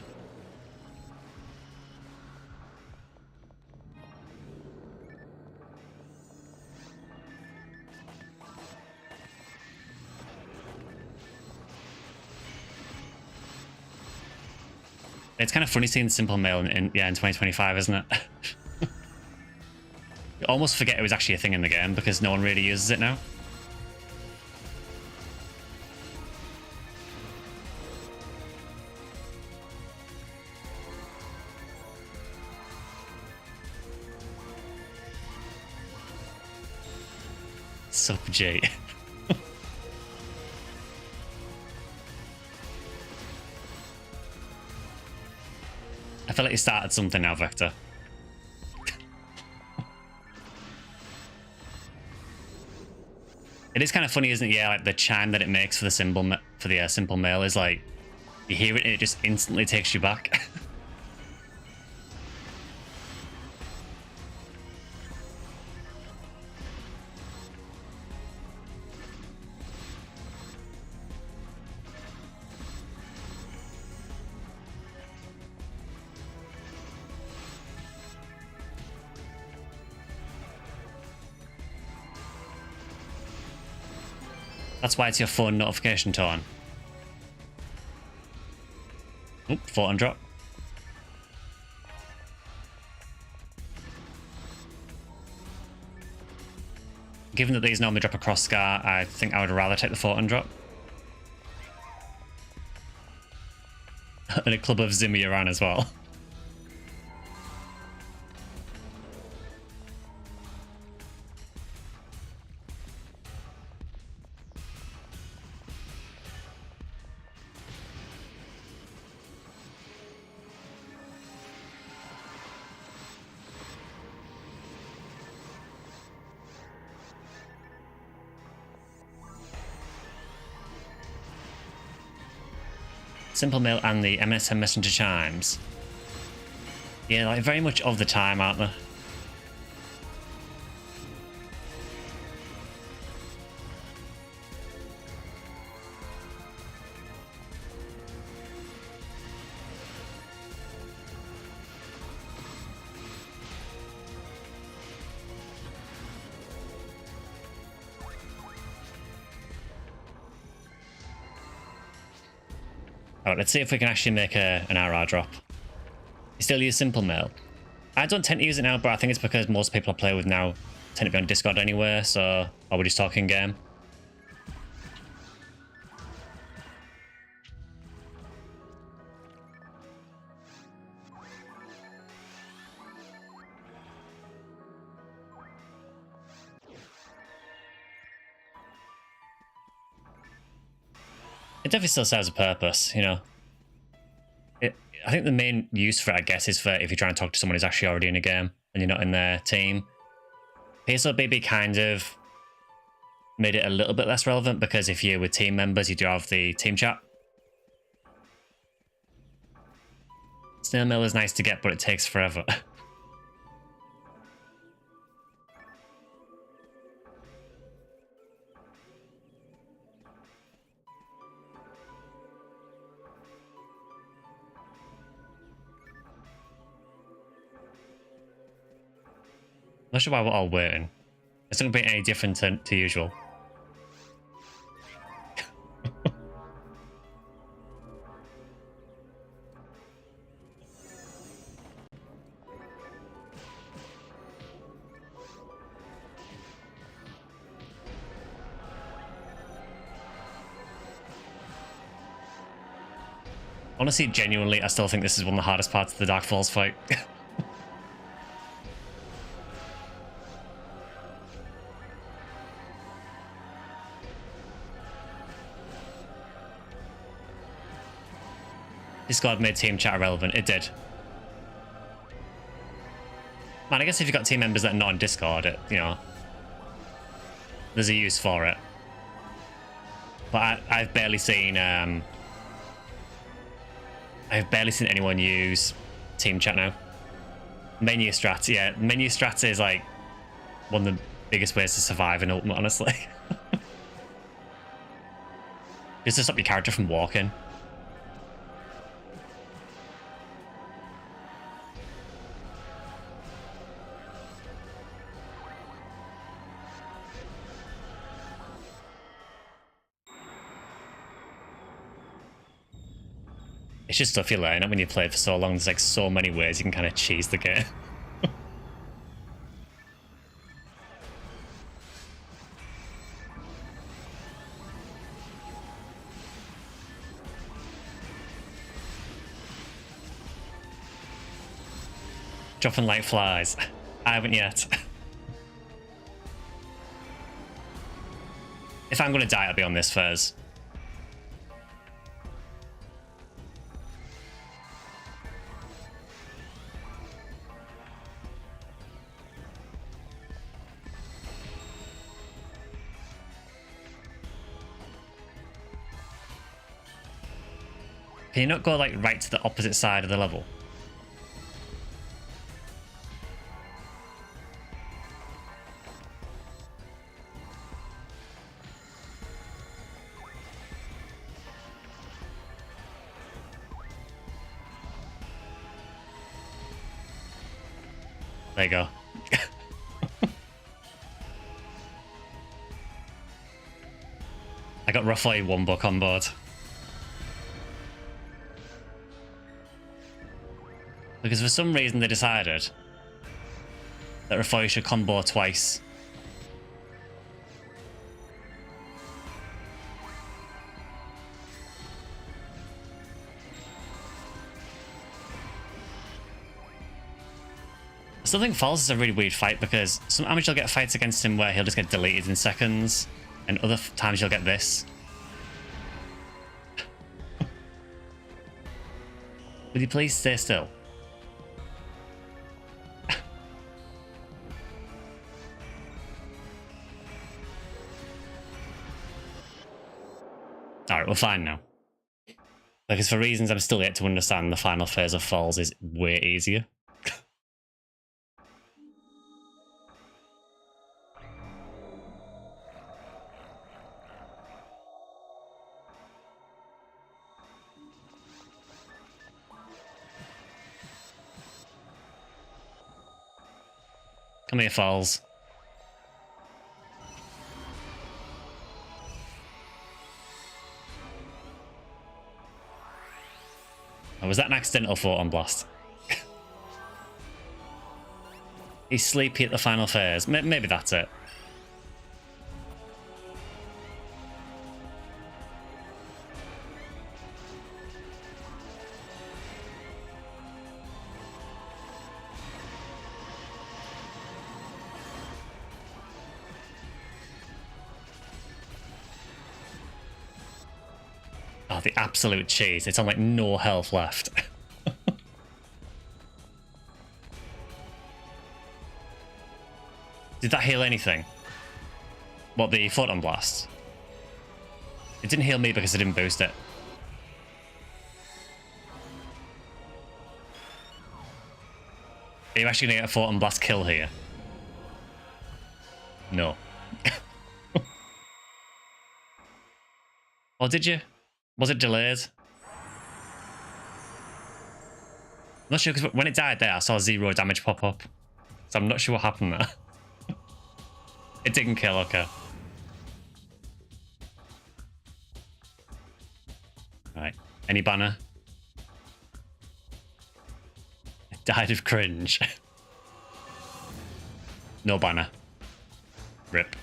It's kind of funny seeing Simple Mail in 2025, isn't it? You almost forget it was actually a thing in the game because no one really uses it now. Sup, G. I feel like you started something now, Vector. It is kind of funny, isn't it? Yeah, like the chime that it makes for the Simple Mail is like you hear it and it just instantly takes you back. That's why it's your phone notification tone. Oop, photon drop. Given that these normally drop across Scar, I think I would rather take the photon drop. And a club of Zimmy around as well. Simple Mail and the MSM Messenger chimes. Yeah, like very much of the time, aren't they? Alright, let's see if we can actually make an RR drop. You still use Simple Mail? I don't tend to use it now, but I think it's because most people I play with now tend to be on Discord anyway, so are we just talking game? It definitely still serves a purpose, you know. I think the main use for it, I guess, is for if you're trying to talk to someone who's actually already in a game and you're not in their team. PSO BB kind of made it a little bit less relevant because if you're with team members, you do have the team chat. Snail mail is nice to get, but it takes forever. Not sure why we're all waiting. It's not going to be any different to usual. Honestly, genuinely, I still think this is one of the hardest parts of the Dark Falls fight. Discord made team chat irrelevant. It did. Man, I guess if you've got team members that are not on Discord, you know, there's a use for it. But I've barely seen anyone use team chat now. Menu strats, yeah. Menu strats is like one of the biggest ways to survive in Ultimate, honestly. Just to stop your character from walking. It's just stuff you learn, not when you play it for so long. There's like so many ways you can kind of cheese the game. Dropping like flies. I haven't yet. If I'm going to die, I'll be on this first. Can you not go like right to the opposite side of the level? There you go. I got roughly one book on board. Because for some reason they decided that Rafoi should combo twice. I still think Falls is a really weird fight because sometimes you'll get fights against him where he'll just get deleted in seconds, and other times you'll get this. Would you please stay still? Alright, we're fine now. Because for reasons I'm still yet to understand, the final phase of Falls is way easier. Come here, Falls. Was that an accidental photon blast? He's sleepy at the final phase. Maybe that's it. Oh, the absolute cheese. It's on like no health left. Did that heal anything? What, the photon blast? It didn't heal me because I didn't boost it. Are you actually going to get a photon blast kill here? No. Or did you? Was it delayed? I'm not sure, because when it died there, I saw 0 damage pop up. So I'm not sure what happened there. It didn't kill, okay. Right. Any banner? It died of cringe. No banner. Rip.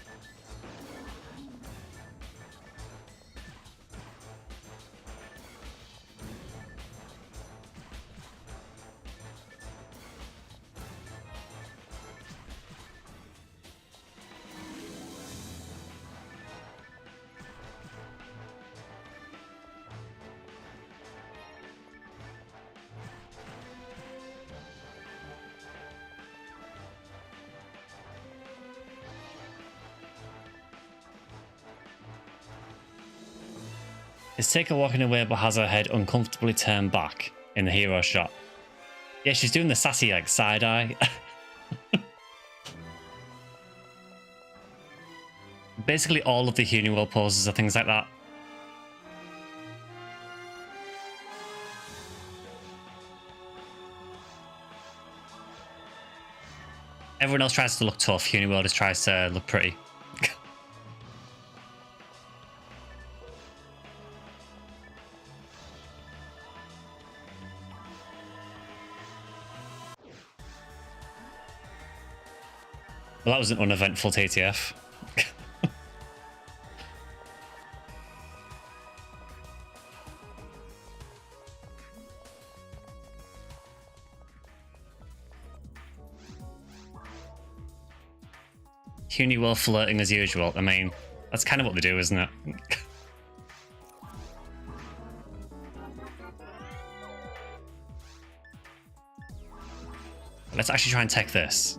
Is Taker walking away but has her head uncomfortably turned back in the hero shot? Yeah, she's doing the sassy like side eye. Basically all of the Huniwell poses are things like that. Everyone else tries to look tough, Huniwell just tries to look pretty. Well, that was an uneventful TTF. Huniwell flirting as usual. I mean, that's kind of what they do, isn't it? Let's actually try and tech this.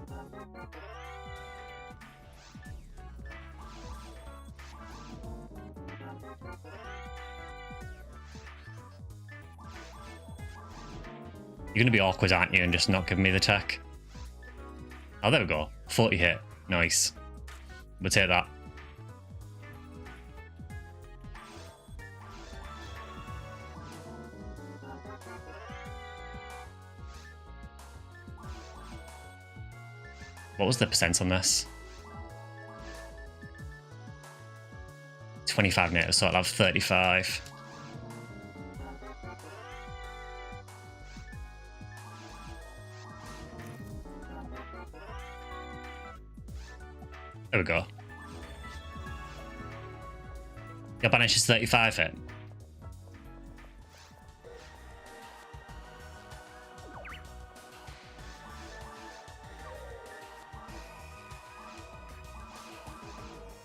You're going to be awkward, aren't you, and just not give me the tech? Oh, there we go. 40 hit. Nice. We'll take that. What was the percent on this? 25 meters, so I'll have 35. There we go. Your Banish is 35 hit.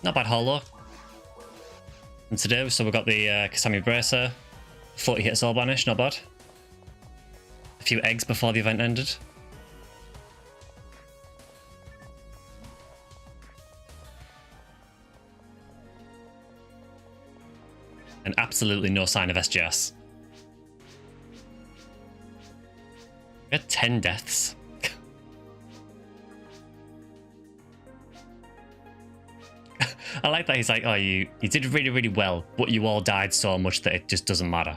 Not bad holo. And to do, so we've got the Kasami Bracer. 40 hit Soul Banish, not bad. A few eggs before the event ended. And absolutely no sign of SGS. We had 10 deaths. I like that he's like, oh, you did really, really well, but you all died so much that it just doesn't matter.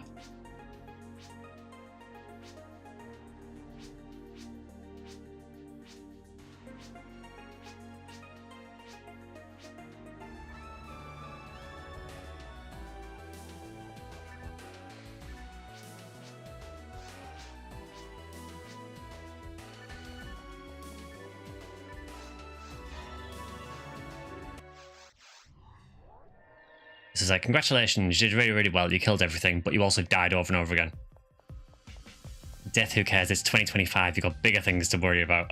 So it's like, congratulations, you did really, really well. You killed everything, but you also died over and over again. Death, who cares? It's 2025. You've got bigger things to worry about.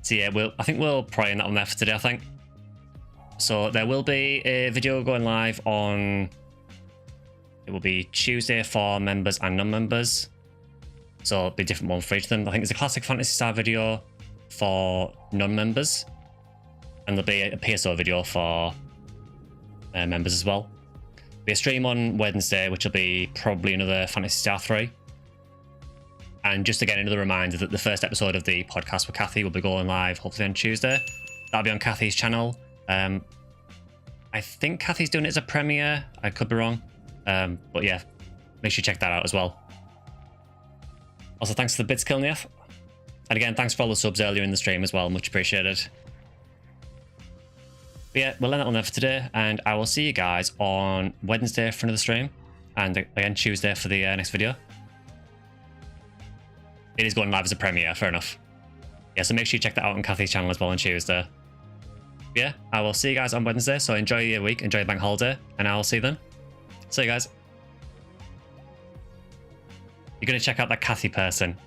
So yeah, I think we'll probably end that one there for today, I think. So there will be a video going live on... It will be Tuesday for members and non-members. So it'll be a different one for each of them. I think there's a classic Phantasy Star video for non-members. And there'll be a PSO video for members as well. There'll be a stream on Wednesday, which will be probably another Phantasy Star 3. And just again, another reminder that the first episode of the podcast with Kathy will be going live hopefully on Tuesday. That'll be on Kathy's channel. I think Kathy's doing it as a premiere. I could be wrong. But yeah, make sure you check that out as well. Also, thanks to the Bits Killing the F. And again, thanks for all the subs earlier in the stream as well. Much appreciated. But yeah, we'll end that on there for today. And I will see you guys on Wednesday for another stream. And again, Tuesday for the next video. It is going live as a premiere, fair enough. Yeah, so make sure you check that out on Kathy's channel as well on Tuesday. But yeah, I will see you guys on Wednesday. So enjoy your week, enjoy your bank holiday, and I will see you then. See you guys. You're going to check out that Kathy person.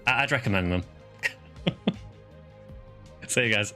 I'd recommend them. See you guys.